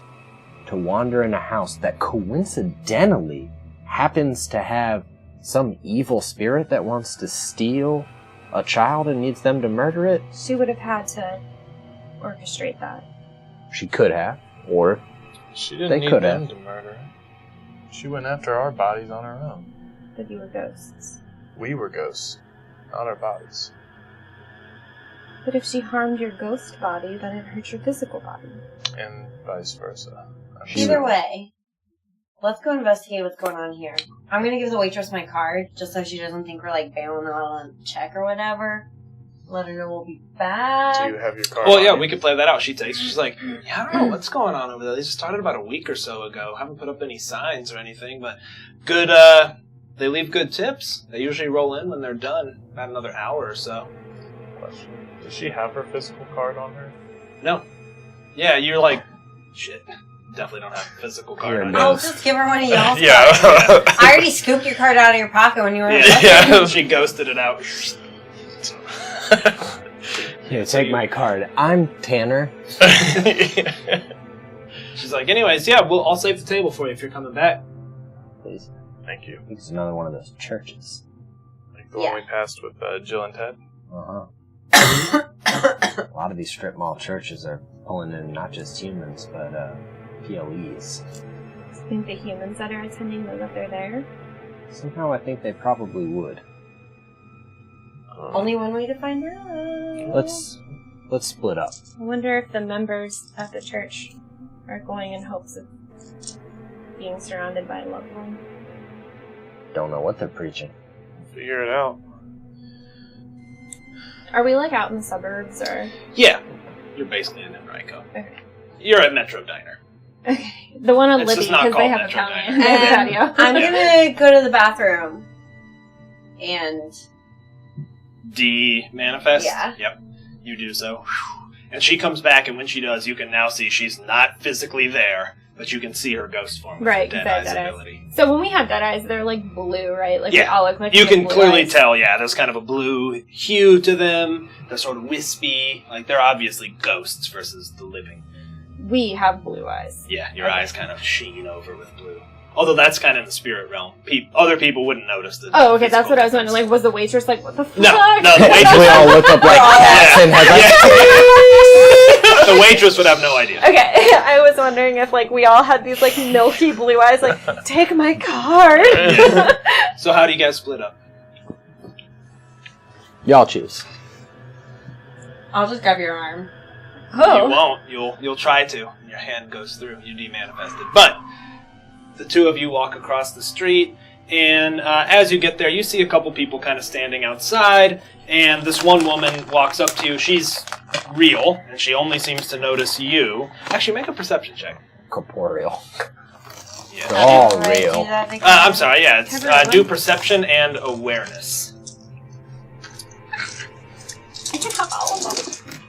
Speaker 3: to wander in a house that coincidentally happens to have some evil spirit that wants to steal a child and needs them to murder it.
Speaker 2: She would have had to orchestrate that.
Speaker 3: She could have, or
Speaker 4: She didn't
Speaker 3: They
Speaker 4: need
Speaker 3: could
Speaker 4: them
Speaker 3: have.
Speaker 4: to murder her. She went after our bodies on her own.
Speaker 2: But you were ghosts.
Speaker 4: We were ghosts, not our bodies.
Speaker 2: But if she harmed your ghost body, then it hurt your physical body.
Speaker 4: And vice versa.
Speaker 5: Either way, let's go investigate what's going on here. I'm gonna give the waitress my card, just so she doesn't think we're, like, bailing out on a check or whatever. Let her know we'll be back.
Speaker 4: Do you have your card?
Speaker 1: Well,
Speaker 4: on
Speaker 1: yeah,
Speaker 4: you?
Speaker 1: we could play that out. She's like, yeah, I don't know what's going on over there. They just started about a week or so ago. Haven't put up any signs or anything, but good, they leave good tips. They usually roll in when they're done, about another hour or so.
Speaker 4: Question. Does she have her physical card on her?
Speaker 1: No. Yeah, you're like, shit, definitely don't have a physical card
Speaker 3: You're
Speaker 1: on
Speaker 3: a
Speaker 5: I'll
Speaker 1: you.
Speaker 3: ghost.
Speaker 5: just give her one of y'all's cards.
Speaker 4: Yeah.
Speaker 5: I already scooped your card out of your pocket when you were
Speaker 1: Yeah, she ghosted it out.
Speaker 3: here, take my card. I'm Tanner.
Speaker 1: She's like, anyways, yeah, I'll save the table for you if you're coming back.
Speaker 3: Please.
Speaker 4: Thank you.
Speaker 3: I think it's another one of those churches.
Speaker 4: Like the
Speaker 5: Yeah.
Speaker 4: one we passed with Jill and Ted?
Speaker 3: Uh-huh. A lot of these strip mall churches are pulling in not just humans, but PLEs.
Speaker 2: Do you think the humans that are attending know that they're there?
Speaker 3: Somehow I think they probably would.
Speaker 5: Only one way to find out.
Speaker 3: Let's split up.
Speaker 2: I wonder if the members at the church are going in hopes of being surrounded by a loved one.
Speaker 3: Don't know what they're preaching.
Speaker 4: Figure it out.
Speaker 2: Are we, like, out in the suburbs, or...?
Speaker 1: Yeah, you're basically in Enrico.
Speaker 2: Okay.
Speaker 1: You're at Metro Diner.
Speaker 2: Okay. The one on
Speaker 1: It's
Speaker 2: Libby,
Speaker 1: just not
Speaker 2: because they
Speaker 1: called
Speaker 2: have
Speaker 1: Metro
Speaker 2: Italian.
Speaker 1: Diner.
Speaker 2: They have patio.
Speaker 5: I'm gonna go to the bathroom. And...
Speaker 1: De-manifest?
Speaker 5: Yeah.
Speaker 1: Yep. You do so. And she comes back, and when she does, you can now see she's not physically there, but you can see her ghost form with
Speaker 2: Right,
Speaker 1: the Dead
Speaker 2: 'cause I
Speaker 1: Eyes
Speaker 2: have dead eyes.
Speaker 1: ability.
Speaker 2: So when we have dead eyes, they're, like, blue, right? Like,
Speaker 1: Yeah.
Speaker 2: they all look like
Speaker 1: You
Speaker 2: they have
Speaker 1: can
Speaker 2: blue
Speaker 1: clearly
Speaker 2: eyes.
Speaker 1: tell, yeah, there's kind of a blue hue to them. They're sort of wispy. Like, they're obviously ghosts versus the living.
Speaker 2: We have blue eyes.
Speaker 1: Yeah, your
Speaker 2: Okay.
Speaker 1: eyes kind of sheen over with blue. Although that's kind of in the spirit realm. Other people wouldn't notice the
Speaker 2: Oh, okay, that's
Speaker 1: physical
Speaker 2: what I was
Speaker 1: difference.
Speaker 2: wondering. Like, was the waitress like, what the fuck?
Speaker 1: No, the waitress...
Speaker 3: We all look up like cats and have like,
Speaker 1: The waitress would have no idea.
Speaker 2: Okay, I was wondering if, like, we all had these, like, milky blue eyes, like, take my card.
Speaker 1: Yeah. So how do you guys split up?
Speaker 3: y'all choose.
Speaker 5: I'll just grab your arm.
Speaker 1: You
Speaker 2: Oh.
Speaker 1: won't. You'll try to. And your hand goes through. You demanifested. But the two of you walk across the street, And as you get there, you see a couple people kind of standing outside, and this one woman walks up to you. She's real, and she only seems to notice you. Actually, make a perception check.
Speaker 3: Corporeal.
Speaker 1: Yeah.
Speaker 3: They're all
Speaker 5: Right, do
Speaker 3: real.
Speaker 5: that again.
Speaker 1: I'm sorry, yeah, it's
Speaker 2: Everyone.
Speaker 1: do perception and awareness.
Speaker 5: I can have all of them.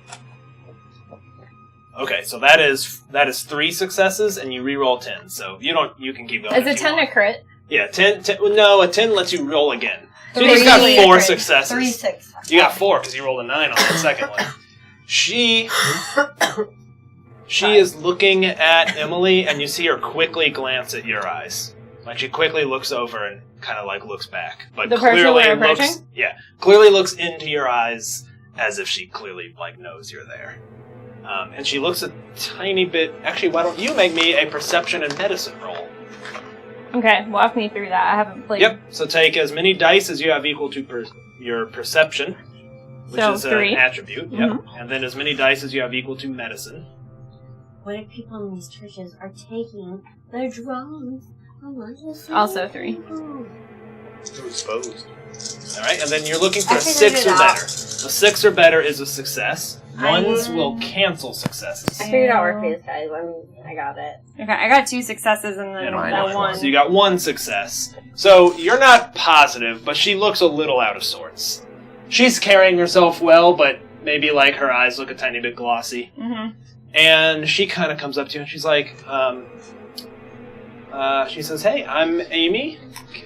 Speaker 1: Okay, so that is 3 successes, and you reroll 10. So you can keep going.
Speaker 2: Is
Speaker 1: if
Speaker 2: a
Speaker 1: you
Speaker 2: 10
Speaker 1: want.
Speaker 2: a crit?
Speaker 1: Yeah, 10. No, a 10 lets you roll again. So you just
Speaker 5: Three.
Speaker 1: got 4
Speaker 2: Three.
Speaker 1: successes.
Speaker 5: 3 6.
Speaker 1: You got 4 because you rolled a 9 on that second one. She is looking at Emily, and you see her quickly glance at your eyes. Like she quickly looks over and kind of like looks back, but
Speaker 2: The person
Speaker 1: clearly
Speaker 2: we're
Speaker 1: looks.
Speaker 2: approaching?
Speaker 1: Yeah, clearly looks into your eyes as if she clearly like knows you're there. And she looks a tiny bit. Actually, why don't you make me a perception and medicine roll?
Speaker 2: Okay, walk me through that. I haven't played.
Speaker 1: Yep. So take as many dice as you have equal to your perception, which
Speaker 2: So,
Speaker 1: is
Speaker 2: 3.
Speaker 1: an attribute. Yep. And then as many dice as you have equal to medicine.
Speaker 5: What if people in these churches are taking their drugs? I want to see
Speaker 2: Also 3.
Speaker 4: Too exposed.
Speaker 1: All right, and then you're looking for
Speaker 5: I
Speaker 1: a
Speaker 5: figured
Speaker 1: 6
Speaker 5: it
Speaker 1: or
Speaker 5: out.
Speaker 1: better. A 6 or better is a success. Ones will cancel successes.
Speaker 5: I figured out Orpheus, guys. I got it.
Speaker 2: Okay, I got 2 successes and then
Speaker 1: And
Speaker 3: mine
Speaker 2: that
Speaker 3: is
Speaker 2: 1.
Speaker 1: So you got 1 success. So you're not positive, but she looks a little out of sorts. She's carrying herself well, but maybe like her eyes look a tiny bit glossy.
Speaker 2: Mm-hmm.
Speaker 1: And she kind of comes up to you and she's like, she says, "Hey, I'm Amy.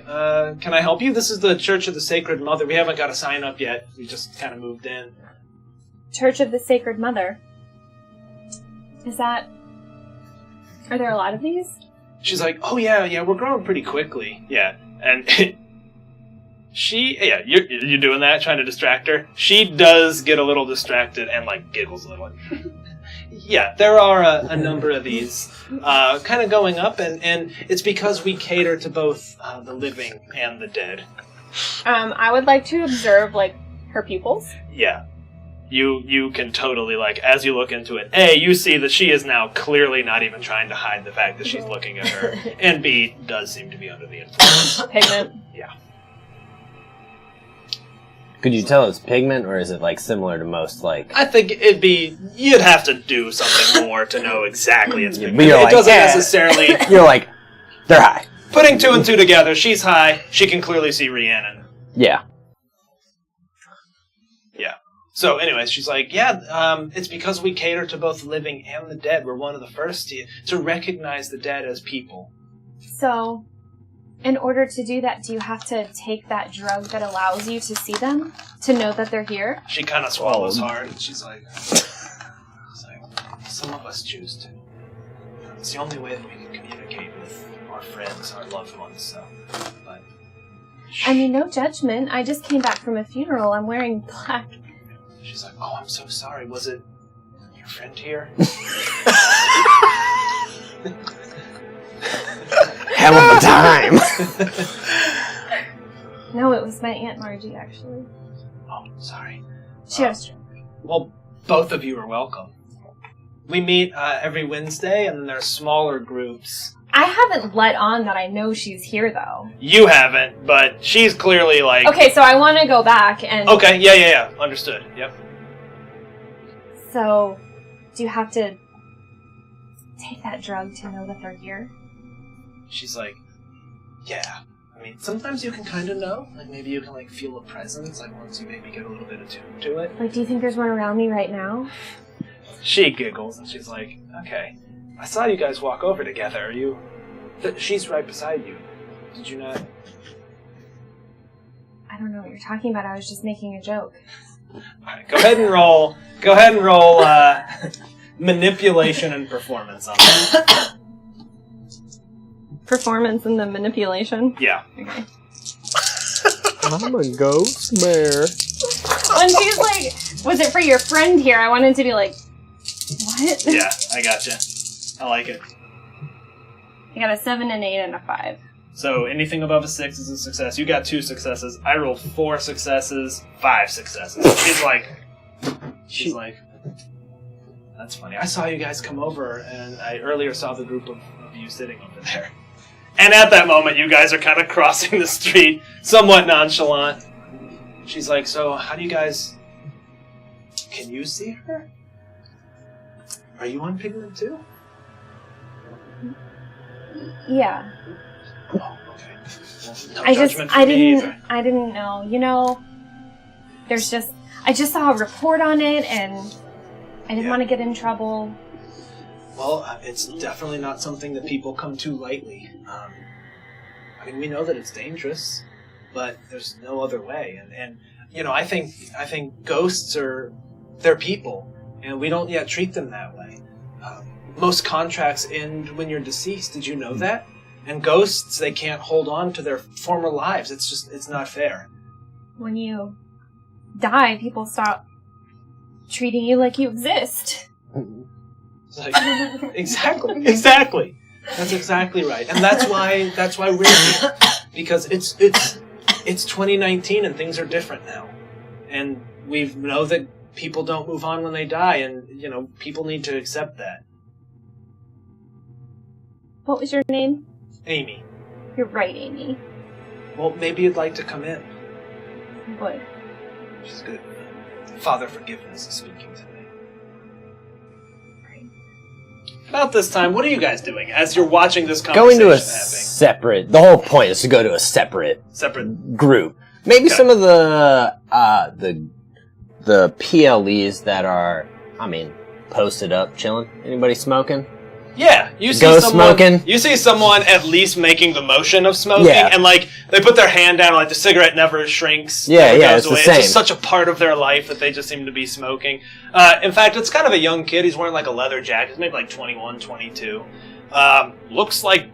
Speaker 1: Can I help you? This is the Church of the Sacred Mother. We haven't got a sign up yet. We just kind of moved in."
Speaker 2: Church of the Sacred Mother. Is that... Are there a lot of these?
Speaker 1: She's like, "Oh yeah, we're growing pretty quickly." Yeah, and you're doing that, trying to distract her. She does get a little distracted and like giggles a little. Yeah, there are a number of these kind of going up, and it's because we cater to both the living and the dead.
Speaker 2: I would like to observe, like, her pupils.
Speaker 1: Yeah. You can totally, like, as you look into it, A, you see that she is now clearly not even trying to hide the fact that she's looking at her, and B, does seem to be under the influence.
Speaker 2: Pigment.
Speaker 1: Yeah.
Speaker 3: Could you tell it's pigment, or is it like similar to most like?
Speaker 1: I think you'd have to do something more to know exactly it's
Speaker 3: Yeah,
Speaker 1: pigment.
Speaker 3: but you're
Speaker 1: It
Speaker 3: like,
Speaker 1: doesn't
Speaker 3: yeah.
Speaker 1: necessarily...
Speaker 3: You're like, they're high.
Speaker 1: Putting 2 and 2 together, she's high, she can clearly see Rhiannon.
Speaker 3: Yeah.
Speaker 1: Yeah. So anyways, she's like, it's because we cater to both the living and the dead. We're one of the first to recognize the dead as people.
Speaker 2: So, in order to do that, do you have to take that drug that allows you to see them? To know that they're here?
Speaker 1: She kind of swallows hard, and she's like, some of us choose to. It's the only way that we can communicate with our friends, our loved ones, so. But
Speaker 2: I mean, no judgment. I just came back from a funeral. I'm wearing black.
Speaker 1: she's like, "Oh, I'm so sorry. Was it your friend here?"
Speaker 3: Hell of a time.
Speaker 2: No, it was my Aunt Margie, actually.
Speaker 1: Oh, sorry.
Speaker 2: She had a stroke.
Speaker 1: Well, both of you are welcome. We meet every Wednesday, and then there are smaller groups.
Speaker 2: I haven't let on that I know she's here, though.
Speaker 1: You haven't, but she's clearly like...
Speaker 2: Okay, so I want to go back and...
Speaker 1: Okay, yeah. Understood. Yep.
Speaker 2: So, do you have to take that drug to know that they're here?
Speaker 1: She's like, yeah. I mean, sometimes you can kind of know. Like, maybe you can, like, feel a presence, like, once you maybe get a little bit attuned to it.
Speaker 2: Like, do you think there's one around me right now?
Speaker 1: She giggles, and she's like, okay. I saw you guys walk over together. Are you... She's right beside you. Did you not...
Speaker 2: I don't know what you're talking about. I was just making a joke.
Speaker 1: Alright, go ahead and roll... manipulation and performance on that.
Speaker 2: Performance and the manipulation?
Speaker 1: Yeah.
Speaker 2: Okay.
Speaker 3: I'm a ghost bear.
Speaker 2: When she's like, was it for your friend here? I wanted to be like, what?
Speaker 1: Yeah, I gotcha. I like it.
Speaker 2: I got a 7, an 8, and a 5.
Speaker 1: So anything above a 6 is a success. You got 2 successes. I rolled 4 successes, 5 successes. She's like, that's funny. I saw you guys come over, and I earlier saw the group of you sitting over there. And at that moment, you guys are kind of crossing the street, somewhat nonchalant. She's like, so how do you guys... Can you see her? Are you on Pigment too?
Speaker 2: Yeah.
Speaker 1: Oh, okay. Well, no judgment from me either.
Speaker 2: I didn't know. You know, I just saw a report on it, and I didn't want to get in trouble.
Speaker 1: Well, it's definitely not something that people come to lightly. I mean, we know that it's dangerous, but there's no other way. And you know, I think ghosts they're people, and we don't yet treat them that way. Most contracts end when you're deceased. Did you know that? And ghosts, they can't hold on to their former lives. It's not fair.
Speaker 2: When you die, people stop treating you like you exist.
Speaker 1: It's like, exactly. That's exactly right. And that's why we're here. Because it's 2019 and things are different now. And we know that people don't move on when they die, and you know, people need to accept that.
Speaker 2: What was your name?
Speaker 1: Amy.
Speaker 2: You're right, Amy.
Speaker 1: Well, maybe you'd like to come in.
Speaker 2: Would.
Speaker 1: She's good. Father Forgiveness is speaking to me. About this time, what are you guys doing as you're watching this conversation
Speaker 3: Going to a
Speaker 1: happening?
Speaker 3: separate... The whole point is to go to a separate group. Maybe
Speaker 1: Okay.
Speaker 3: some of the PLEs that are, posted up, chilling. Anybody smoking?
Speaker 1: Yeah, you see
Speaker 3: Go
Speaker 1: someone.
Speaker 3: smoking?
Speaker 1: You see someone at least making the motion of smoking,
Speaker 3: Yeah.
Speaker 1: and like they put their hand down, like the cigarette never shrinks.
Speaker 3: Yeah,
Speaker 1: never
Speaker 3: yeah,
Speaker 1: goes
Speaker 3: it's the
Speaker 1: away.
Speaker 3: same.
Speaker 1: It's just such a part of their life that they just seem to be smoking. In fact, it's kind of a young kid. He's wearing like a leather jacket. He's maybe like 21, 22. Looks like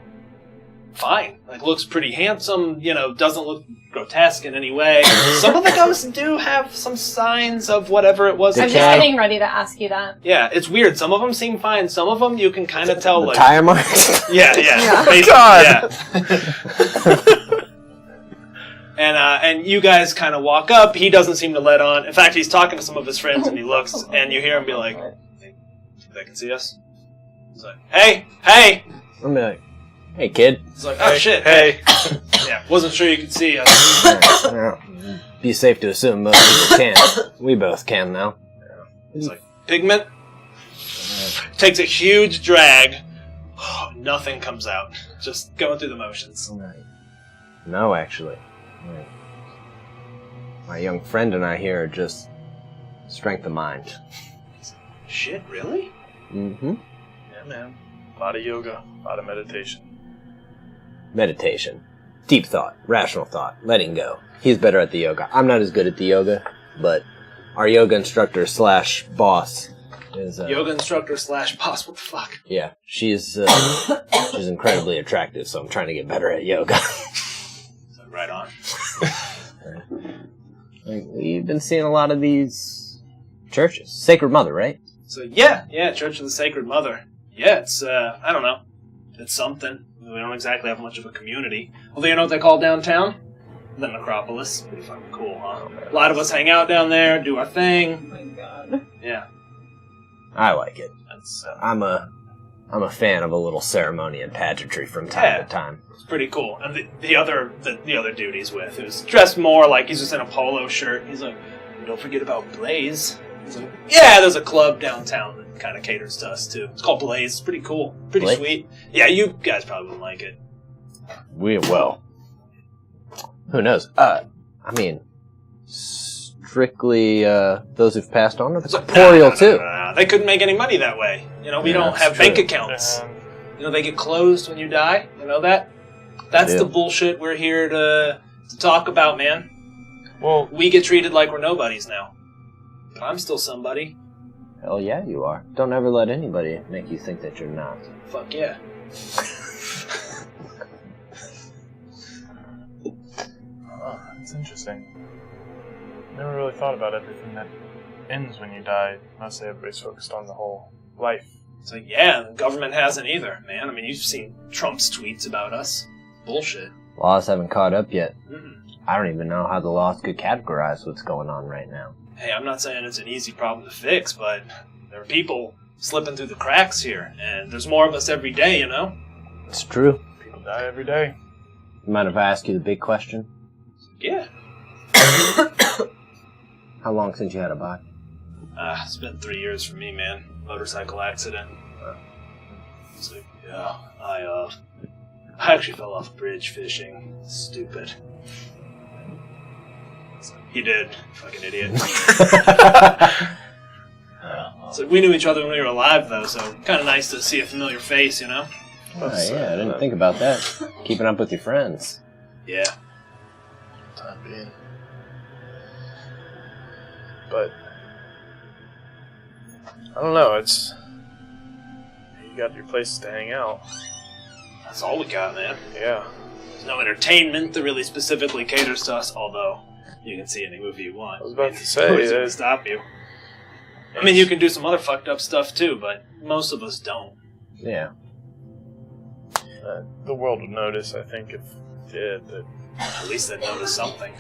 Speaker 1: fine. Like looks pretty handsome. You know, doesn't look grotesque in any way. Some of the ghosts do have some signs of whatever it was.
Speaker 2: I'm
Speaker 1: they
Speaker 2: just
Speaker 1: had.
Speaker 2: getting ready to ask you that.
Speaker 1: Yeah, it's weird. Some of them seem fine. Some of them you can kind of tell.
Speaker 3: The
Speaker 1: Like,
Speaker 3: tire marks?
Speaker 1: yeah. Basically,
Speaker 3: God.
Speaker 1: Yeah. And you guys kind of walk up. He doesn't seem to let on. In fact, he's talking to some of his friends, and he looks, and you hear him be like, "Hey, they can see us." He's like, "Hey!"
Speaker 3: I'm like, hey, kid.
Speaker 1: He's like, "Oh shit,
Speaker 4: Hey.
Speaker 1: yeah, wasn't sure you could see us."
Speaker 3: Be safe to assume most people can. We both can now.
Speaker 1: He's like, "Pigment." Takes a huge drag. Nothing comes out. Just going through the motions.
Speaker 3: No, actually. My young friend and I here are just strength of mind.
Speaker 1: Shit, really?
Speaker 3: Mm-hmm.
Speaker 4: Yeah, man. A lot of yoga, a lot of meditation.
Speaker 3: Meditation. Deep thought. Rational thought. Letting go. He's better at the yoga. I'm not as good at the yoga, but our yoga instructor / boss is...
Speaker 1: Yoga instructor / boss, what the fuck?
Speaker 3: Yeah, she's incredibly attractive, so I'm trying to get better at yoga.
Speaker 1: Right on.
Speaker 3: We've been seeing a lot of these churches. Sacred Mother, right?
Speaker 1: So yeah, Church of the Sacred Mother. Yeah, it's, I don't know. It's something. We don't exactly have much of a community. Although you know what they call downtown? The Necropolis. Pretty fucking cool, huh? A lot of us hang out down there, do our thing.
Speaker 2: Oh my god.
Speaker 1: Yeah.
Speaker 3: I like it.
Speaker 1: That's,
Speaker 3: I'm a fan of a little ceremony and pageantry from time to time.
Speaker 1: it's pretty cool. And the other dude he's with, who's dressed more like he's just in a polo shirt, he's like, don't forget about Blaze. He's like, yeah, there's a club downtown that kind of caters to us, too. It's called Blaze. It's pretty cool. Pretty
Speaker 3: Blaze?
Speaker 1: sweet. Yeah, you guys probably wouldn't like it.
Speaker 3: Who knows? Strictly those who've passed on, or the
Speaker 1: It's like,
Speaker 3: corporeal
Speaker 1: no.
Speaker 3: too.
Speaker 1: They couldn't make any money that way. You know, we
Speaker 3: Yeah,
Speaker 1: don't
Speaker 3: that's
Speaker 1: have
Speaker 3: true.
Speaker 1: bank accounts. You know, they get closed when you die. You know that? That's
Speaker 3: Yeah.
Speaker 1: the bullshit we're here to talk about, man.
Speaker 4: Well,
Speaker 1: We get treated like we're nobodies now. But I'm still somebody.
Speaker 3: Hell yeah, you are. Don't ever let anybody make you think that you're not.
Speaker 1: Fuck yeah.
Speaker 4: it's interesting. Never really thought about everything that ends when you die. Mostly everybody's focused on the whole life.
Speaker 1: It's like, yeah, the government hasn't either, man. I mean, you've seen Trump's tweets about us. Bullshit.
Speaker 3: Laws haven't caught up yet.
Speaker 1: Mm-mm.
Speaker 3: I don't even know how the laws could categorize what's going on right now.
Speaker 1: Hey, I'm not saying it's an easy problem to fix, but there are people slipping through the cracks here, and there's more of us every day, you know?
Speaker 3: It's true.
Speaker 4: People die every day.
Speaker 3: Mind if I ask you the big question?
Speaker 1: Yeah.
Speaker 3: How long since you had a body?
Speaker 1: It's been 3 years for me, man. Motorcycle accident. So, yeah, I actually fell off a bridge fishing. Stupid. He did. Fucking idiot. So we knew each other when we were alive, though, so kind of nice to see a familiar face, you know?
Speaker 3: Oh, yeah, I didn't think about that. Keeping up with your friends.
Speaker 1: Yeah.
Speaker 4: Time being. But I don't know, it's you got your places to hang out.
Speaker 1: That's all we got, man.
Speaker 4: Yeah.
Speaker 1: There's no entertainment that really specifically caters to us, although you can see any movie you want.
Speaker 4: I was about to say,
Speaker 1: Nobody's gonna stop you. I mean, you can do some other fucked up stuff too, but most of us don't.
Speaker 3: Yeah.
Speaker 4: The world would notice, I think, if it did. That
Speaker 1: At least they'd notice something.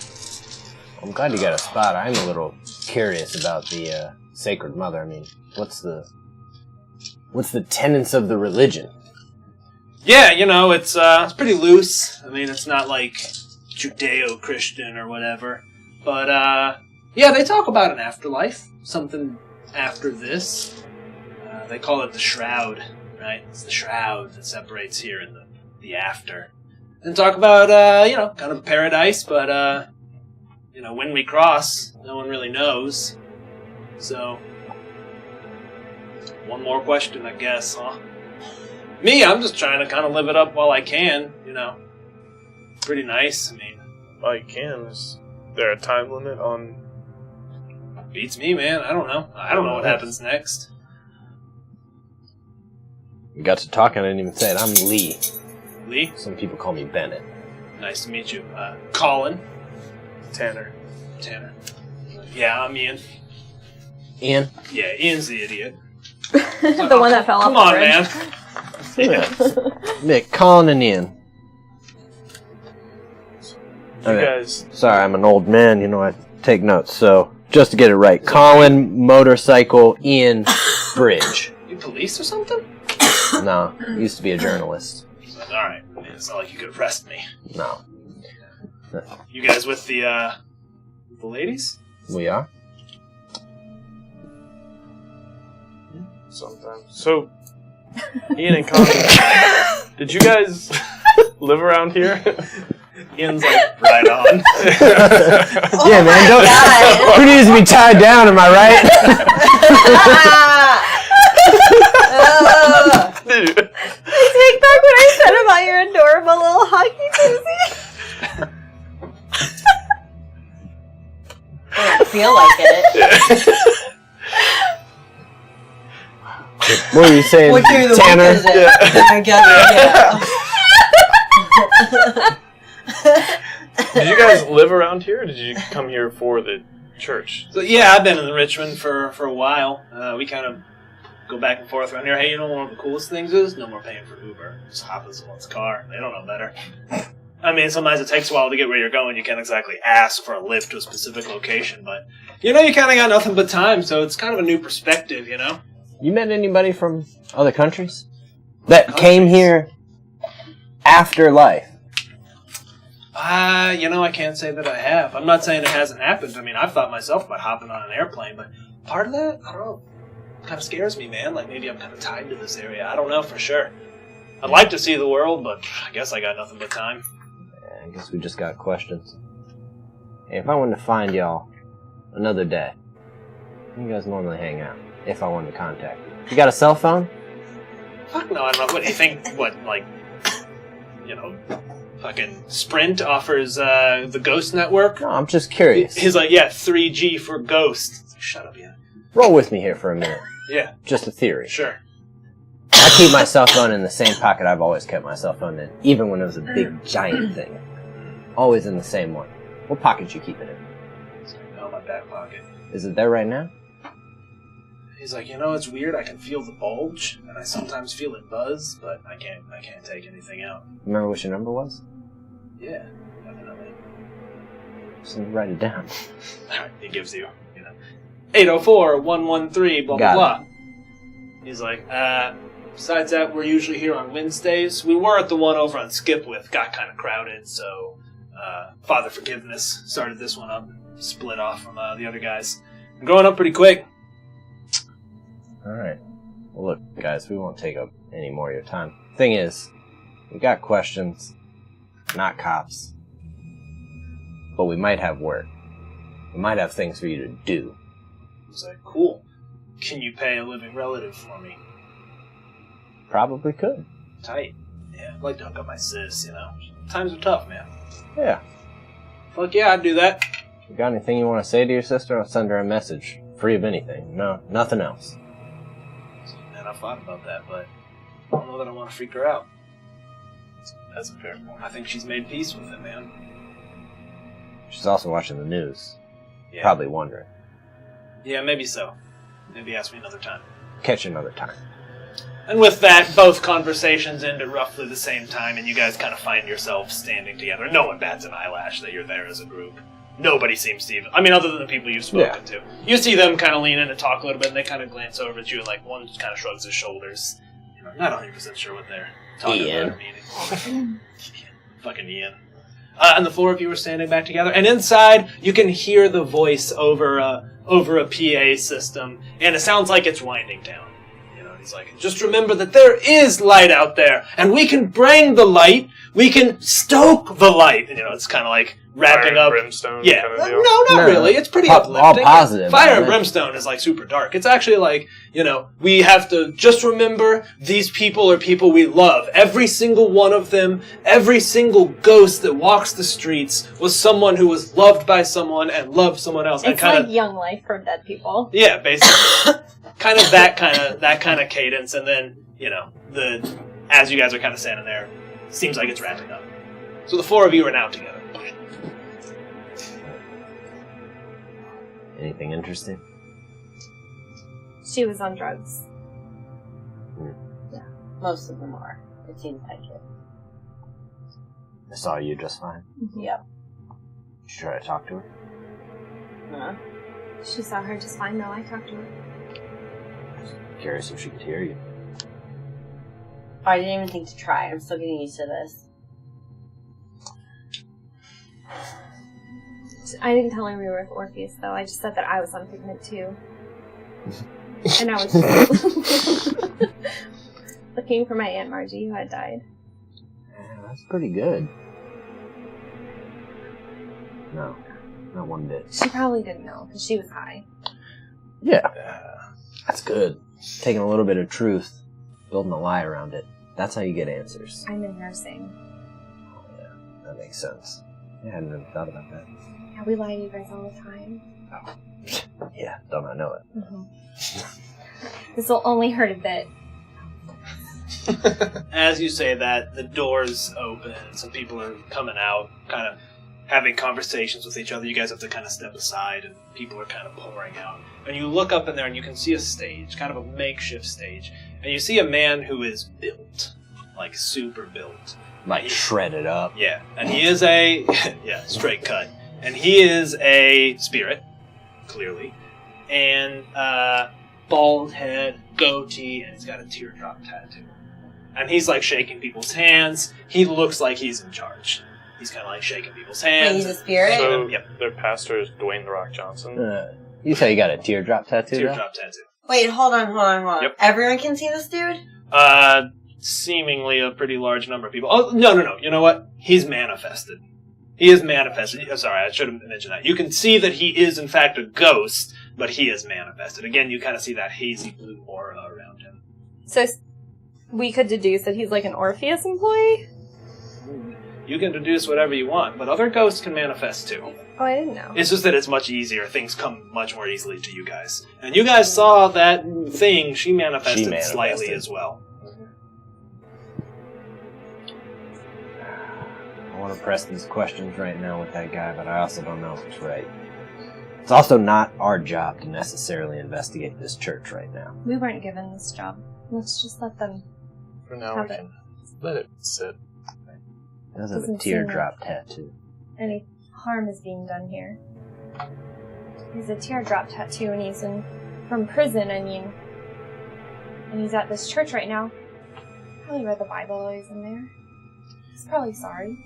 Speaker 3: I'm glad you got a spot. I'm a little curious about the Sacred Mother. I mean, what's the tenets of the religion?
Speaker 1: Yeah, you know, it's pretty loose. I mean, it's not like Judeo-Christian or whatever. But, yeah, they talk about an afterlife. Something after this. They call it the Shroud, right? It's the Shroud that separates here and the after. And talk about, kind of paradise, but, when we cross, no one really knows. So, one more question, I guess, huh? Me, I'm just trying to kind of live it up while I can, you know. Pretty nice, I mean.
Speaker 4: well, you can. Is there a time limit on?
Speaker 1: Beats me, man. I don't know. I don't know what happens next.
Speaker 3: We got to talking, I didn't even say it. I'm Lee.
Speaker 1: Lee?
Speaker 3: Some people call me Bennett.
Speaker 1: Nice to meet you. Colin.
Speaker 4: Tanner.
Speaker 1: Tanner. Yeah, I'm Ian.
Speaker 3: Ian?
Speaker 1: Yeah, Ian's the idiot.
Speaker 2: The one that fell off
Speaker 1: Come
Speaker 2: the
Speaker 1: on,
Speaker 2: bridge.
Speaker 1: man.
Speaker 3: Nick, Colin and Ian.
Speaker 4: You
Speaker 3: Okay.
Speaker 4: guys.
Speaker 3: Sorry, I'm an old man, I take notes, so just to get it right. Colin, motorcycle, Ian, bridge.
Speaker 1: You police or something?
Speaker 3: No, used to be a journalist.
Speaker 1: Alright. It's not like you could arrest me.
Speaker 3: No.
Speaker 1: You guys with the ladies?
Speaker 3: We are?
Speaker 4: Sometimes. So, Ian and Colin, did you guys live around here?
Speaker 1: Ian's like, right on.
Speaker 3: Yeah, man,
Speaker 5: God.
Speaker 3: who needs to be tied down, am I right?
Speaker 4: Dude.
Speaker 2: I take back what I said about your adorable little hockey koozie.
Speaker 5: I don't feel like it.
Speaker 3: What were you saying,
Speaker 5: What day of the
Speaker 3: Tanner?
Speaker 5: week is it? I guess,
Speaker 4: Did you guys live around here, or did you come here for the church?
Speaker 1: So yeah, I've been in Richmond for a while. We kind of go back and forth around here. Hey, you know one of the coolest things is? No more paying for Uber. Just hop in someone's car. They don't know better. I mean, sometimes it takes a while to get where you're going. You can't exactly ask for a lift to a specific location, but, you kind of got nothing but time, so it's kind of a new perspective,
Speaker 3: You met anybody from other countries? That came here after life?
Speaker 1: I can't say that I have. I'm not saying it hasn't happened. I mean, I've thought myself about hopping on an airplane, but part of that, I don't know, kind of scares me, man. Like, maybe I'm kind of tied to this area. I don't know for sure. I'd like to see the world, but I guess I got nothing but time.
Speaker 3: I guess we just got questions. Hey, if I wanted to find y'all another day, you guys normally hang out, if I wanted to contact you. You got a cell phone?
Speaker 1: Fuck no, I don't know. What do you think? Fucking Sprint offers the Ghost Network?
Speaker 3: No, I'm just curious.
Speaker 1: He's like, yeah, 3G for Ghost. Shut up, yeah.
Speaker 3: Roll with me here for a minute.
Speaker 1: Yeah,
Speaker 3: Just a theory.
Speaker 1: sure.
Speaker 3: I keep my cell phone in the same pocket I've always kept my cell phone in, even when it was a big, giant thing. Always in the same one. What pocket you keep it in?
Speaker 1: It's like, oh, my back pocket.
Speaker 3: Is it there right now?
Speaker 1: He's like, it's weird. I can feel the bulge, and I sometimes feel it buzz, but I can't take anything out.
Speaker 3: Remember what your number was?
Speaker 1: Yeah, definitely.
Speaker 3: Just write it down.
Speaker 1: Alright, he gives you, 804-113, blah, blah,
Speaker 3: Got
Speaker 1: blah. He's like, Besides that, we're usually here on Wednesdays. We were at the one over on Skipwith, got kind of crowded, so Father Forgiveness started this one up, split off from the other guys. I'm growing up pretty quick.
Speaker 3: Alright. Well, look, guys, we won't take up any more of your time. Thing is, we got questions, not cops. But we might have work. We might have things for you to do.
Speaker 1: I was like, cool. Can you pay a living relative for me?
Speaker 3: Probably could.
Speaker 1: Tight. Yeah, I'd like to hook up my sis, you know. Times are tough, man.
Speaker 3: Yeah.
Speaker 1: Fuck yeah, I'd do that.
Speaker 3: You got anything you want to say to your sister? I'll send her a message. Free of anything. No, nothing else.
Speaker 1: Man, I thought about that, but I don't know that I want to freak her out.
Speaker 4: That's a fair point.
Speaker 1: I think she's made peace with it, man.
Speaker 3: She's also watching the news.
Speaker 1: Yeah.
Speaker 3: Probably wondering.
Speaker 1: Yeah, maybe so. Maybe ask me another time.
Speaker 3: Catch you another time.
Speaker 1: And with that, both conversations end at roughly the same time, and you guys kind of find yourselves standing together. No one bats an eyelash that you're there as a group. Nobody seems to even... I mean, other than the people you've spoken to. You see them kind of lean in and talk a little bit, and they kind of glance over at you, and like one kind of shrugs his shoulders. You know, not 100% sure what they're talking about or meaning. Fucking Ian. And the four of you are standing back together, and inside you can hear the voice over a PA system, and it sounds like it's winding down. You know, he's like, just remember that there is light out there, and we can bring the light, we can stoke the light. And, you know, it's kind of like wrapping
Speaker 4: Fire
Speaker 1: up.
Speaker 4: and brimstone
Speaker 1: Yeah,
Speaker 4: kind of deal?
Speaker 1: no, not really. It's pretty uplifting.
Speaker 3: All positive.
Speaker 1: Fire and brimstone is like super dark. It's actually like, you know, we have to just remember these people are people we love. Every single one of them, every single ghost that walks the streets was someone who was loved by someone and loved someone else.
Speaker 2: It's
Speaker 1: and
Speaker 2: like Young Life for dead people.
Speaker 1: yeah, basically, kind of that kind of cadence, and then you know as you guys are kind of standing there, seems like it's wrapping up. So the four of you are now together.
Speaker 3: Anything interesting?
Speaker 2: She was on drugs.
Speaker 5: Most of them are. It seems like it.
Speaker 3: I saw you just fine.
Speaker 5: Yep.
Speaker 3: Did you try to talk to her?
Speaker 5: Huh?
Speaker 2: She saw her just fine, though. I talked to her.
Speaker 3: Curious if she could hear you.
Speaker 5: I didn't even think to try. I'm still getting used to this.
Speaker 2: I didn't tell her we were with Orpheus, though. I just said that I was on pigment, too. And I was just looking for my Aunt Margie, who had died.
Speaker 3: Yeah, that's pretty good. No, not one bit.
Speaker 2: She probably didn't know, because she was high.
Speaker 3: Yeah, that's good. Taking a little bit of truth, building a lie around it. That's how you get answers.
Speaker 2: I'm in nursing.
Speaker 3: Oh, yeah, that makes sense. I hadn't really thought about that.
Speaker 2: Yeah, we lie to you guys all the time.
Speaker 3: Oh. Yeah, don't I know it.
Speaker 2: Mm-hmm. This will only hurt a bit.
Speaker 1: As you say that, the doors open, some people are coming out, kind of having conversations with each other. You guys have to kind of step aside, and people are kind of pouring out. And you look up in there, and you can see a stage, kind of a makeshift stage. And you see a man who is built, like super built.
Speaker 3: Like shredded up.
Speaker 1: Yeah, and he is a... yeah, straight cut. And he is a spirit, clearly. And bald head, goatee, and he's got a teardrop tattoo. And he's like shaking people's hands. He looks like he's in charge. He's kind of like shaking people's hands.
Speaker 5: Wait, he's a spirit?
Speaker 4: So
Speaker 1: Yep.
Speaker 4: their pastor is Dwayne The Rock Johnson.
Speaker 3: You say you got a teardrop tattoo?
Speaker 1: Teardrop tattoo.
Speaker 5: Wait, hold on.
Speaker 1: Yep.
Speaker 5: Everyone can see this dude?
Speaker 1: Seemingly a pretty large number of people. Oh, no. You know what? He's manifested. He is manifested. Sorry, I should have mentioned that. You can see that he is, in fact, a ghost, but he is manifested. Again, you kind of see that hazy blue aura around him.
Speaker 2: So we could deduce that he's like an Orpheus employee?
Speaker 1: You can deduce whatever you want, but other ghosts can manifest too.
Speaker 2: Oh, I didn't know.
Speaker 1: It's just that it's much easier. Things come much more easily to you guys. And you guys saw that thing. She manifested slightly as well.
Speaker 3: I want to press these questions right now with that guy, but I also don't know if it's right. It's also not our job to necessarily investigate this church right now.
Speaker 2: We weren't given this job. Let's just let them...
Speaker 4: For now,
Speaker 2: Have
Speaker 4: we
Speaker 2: it.
Speaker 4: can let it sit.
Speaker 3: He does have a
Speaker 2: Doesn't
Speaker 3: teardrop tattoo.
Speaker 2: Any harm is being done here. He's a teardrop tattoo and he's from prison, I mean. And he's at this church right now. Probably read the Bible while he's in there. He's probably sorry.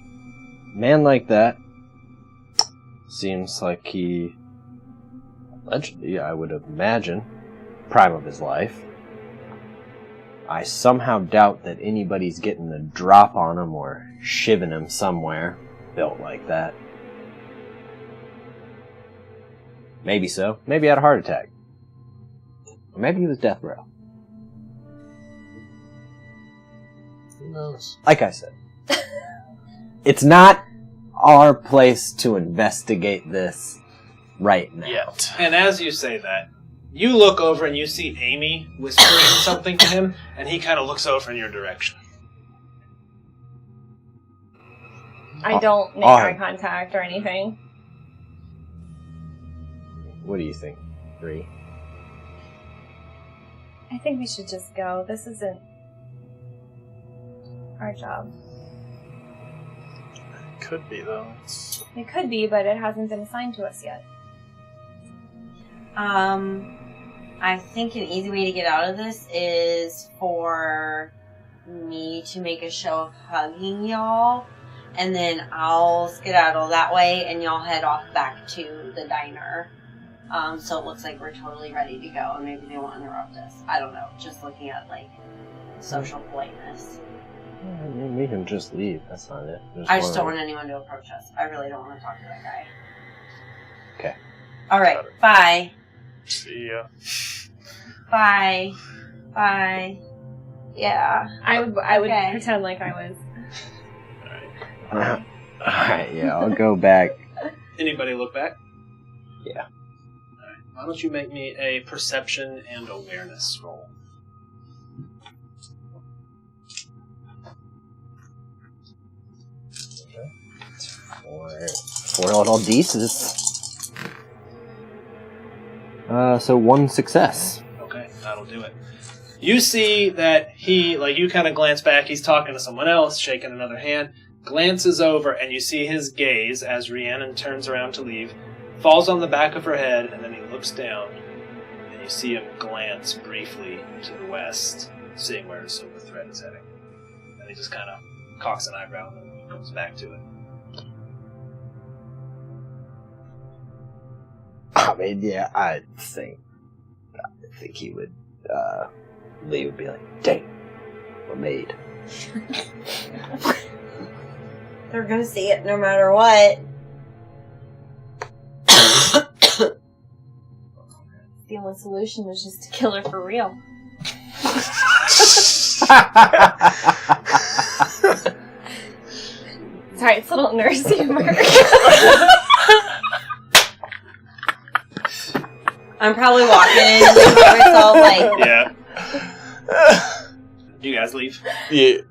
Speaker 3: Man like that seems like he, allegedly, I would imagine, prime of his life. I somehow doubt that anybody's getting the drop on him or shivving him somewhere built like that. Maybe so. Maybe he had a heart attack. Or maybe he was death row.
Speaker 4: Who knows?
Speaker 3: Like I said, it's not our place to investigate this right now.
Speaker 4: Yet.
Speaker 1: And as you say that, you look over and you see Amy whispering something to him, and he kind of looks over in your direction.
Speaker 2: I don't make
Speaker 3: Oh.
Speaker 2: eye contact or anything.
Speaker 3: What do you think? 3?
Speaker 2: I think we should just go. This isn't our job.
Speaker 4: Could be, though.
Speaker 2: It could be, but it hasn't been assigned to us yet.
Speaker 5: I think an easy way to get out of this is for me to make a show of hugging y'all, and then I'll skedaddle that way, and y'all head off back to the diner. So it looks like we're totally ready to go, and maybe they won't interrupt us. I don't know. Just looking at, like, social politeness.
Speaker 3: I mean, we can just leave. That's not it.
Speaker 5: I just don't want anyone to approach us. I really don't want to talk to that guy.
Speaker 3: Okay.
Speaker 5: Alright,
Speaker 4: Got it.
Speaker 5: bye.
Speaker 4: See ya.
Speaker 5: Bye. Bye. Yeah.
Speaker 2: I would
Speaker 5: Okay.
Speaker 2: pretend like I was.
Speaker 3: Alright, yeah, I'll go back.
Speaker 1: Anybody look back?
Speaker 3: Yeah.
Speaker 1: Alright. Why don't you make me a perception and awareness roll?
Speaker 3: Four little deuces. So 1 success.
Speaker 1: Okay, that'll do it. You see that he, like, you kind of glance back, he's talking to someone else, shaking another hand, glances over, and you see his gaze as Rhiannon turns around to leave, falls on the back of her head, and then he looks down, and you see him glance briefly to the west, seeing where his silver thread is heading. And he just kind of cocks an eyebrow and then comes back to it.
Speaker 3: I mean, yeah, I think he would, Lee would be like, dang, we're made.
Speaker 5: They're gonna see it no matter what.
Speaker 2: The only solution is just to kill her for real. Sorry, it's a little nurse humor.
Speaker 5: I'm probably walking in and looking at myself like,
Speaker 1: Yeah. Do you guys leave?
Speaker 4: Yeah.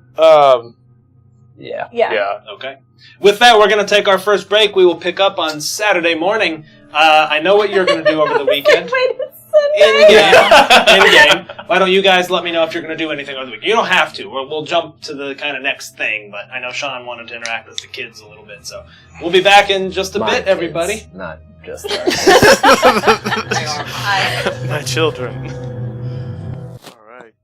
Speaker 3: Yeah.
Speaker 4: Yeah.
Speaker 1: Okay. With that, we're going to take our first break. We will pick up on Saturday morning. I know what you're going to do over the weekend.
Speaker 2: Wait, it's Sunday.
Speaker 1: In-game. Why don't you guys let me know if you're going to do anything over the weekend? You don't have to. We'll jump to the kind of next thing, but I know Sean wanted to interact with the kids a little bit, so we'll be back in just a
Speaker 3: My
Speaker 1: bit,
Speaker 3: kids,
Speaker 1: everybody.
Speaker 3: Not just us.
Speaker 4: My children. All right.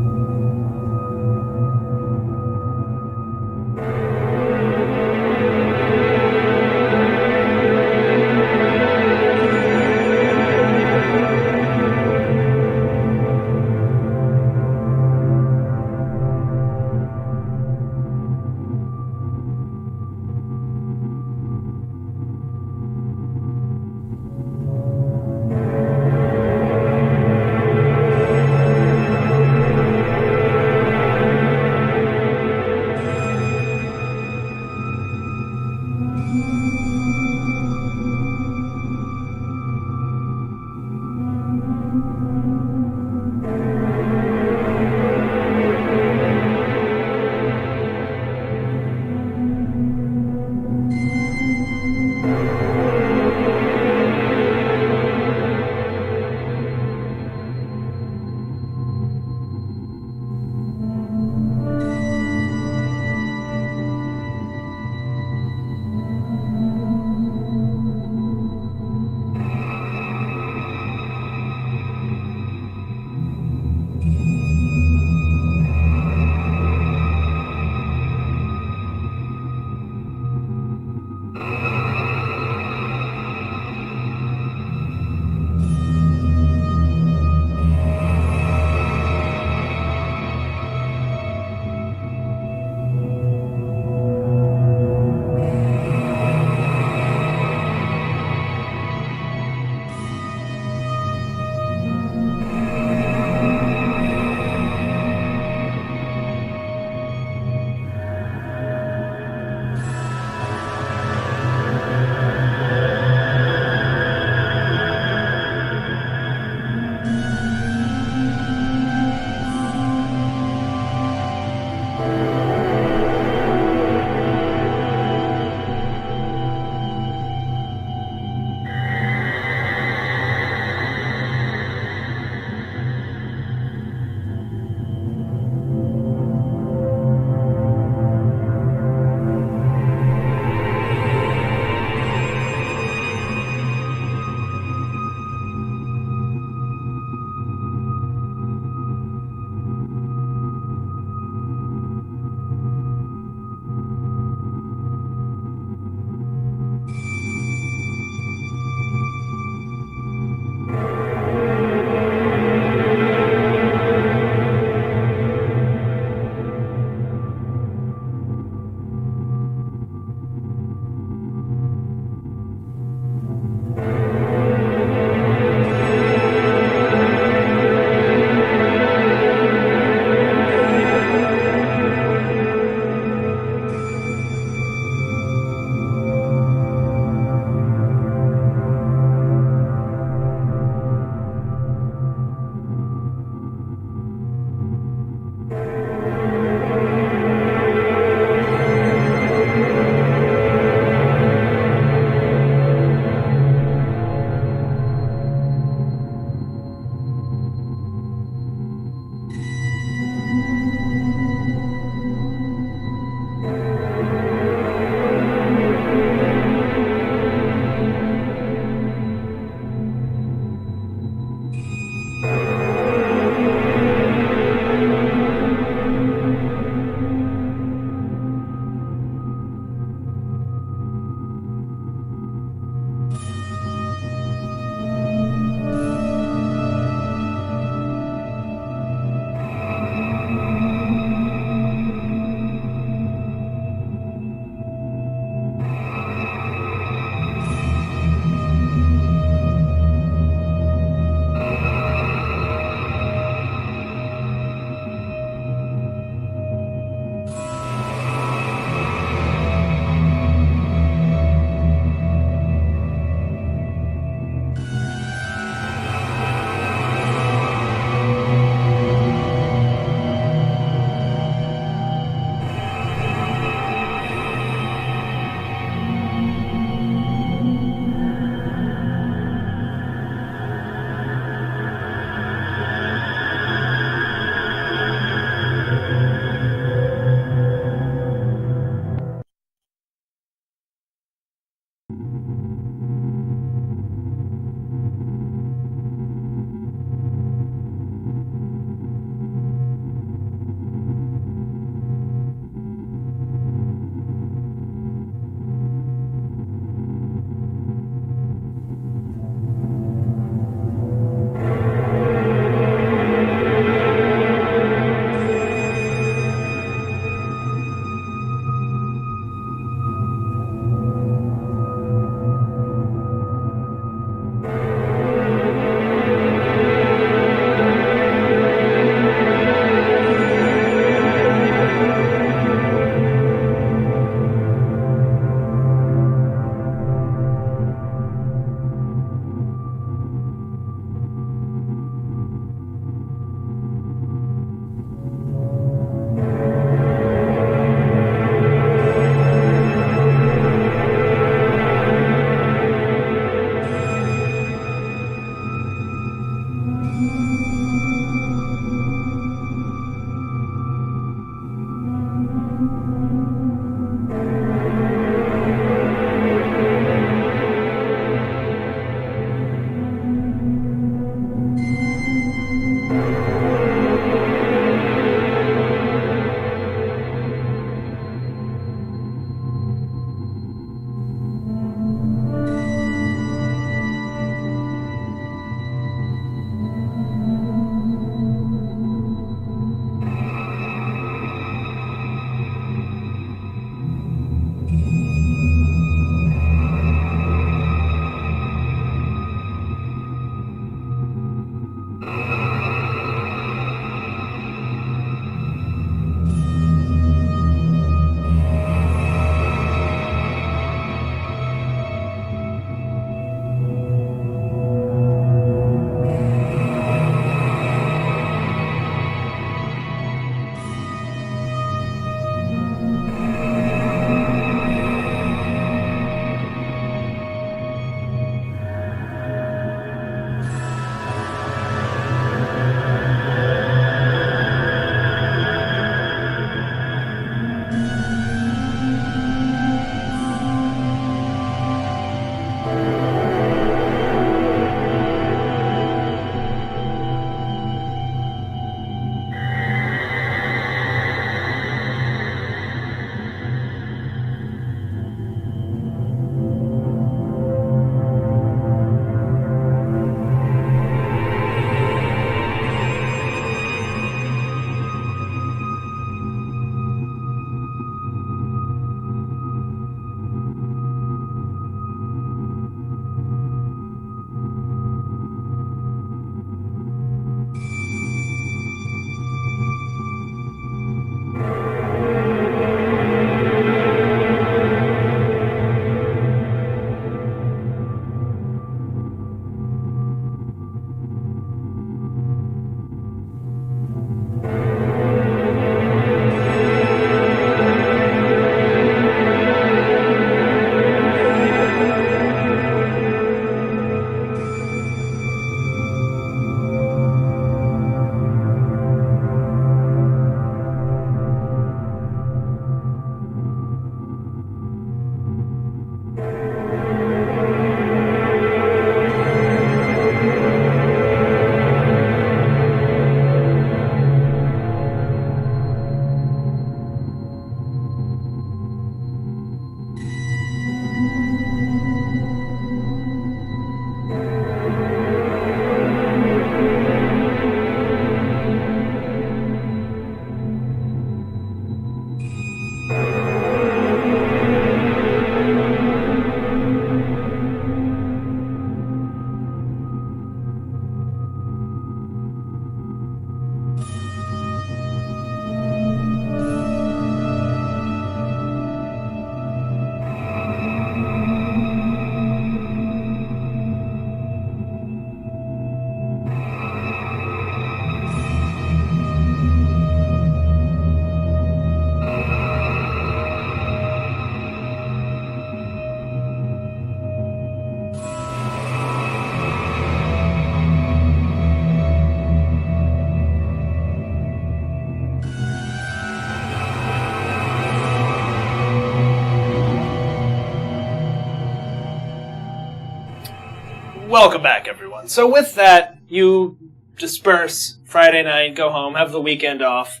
Speaker 1: welcome back, everyone. So with that, you disperse Friday night, go home, have the weekend off.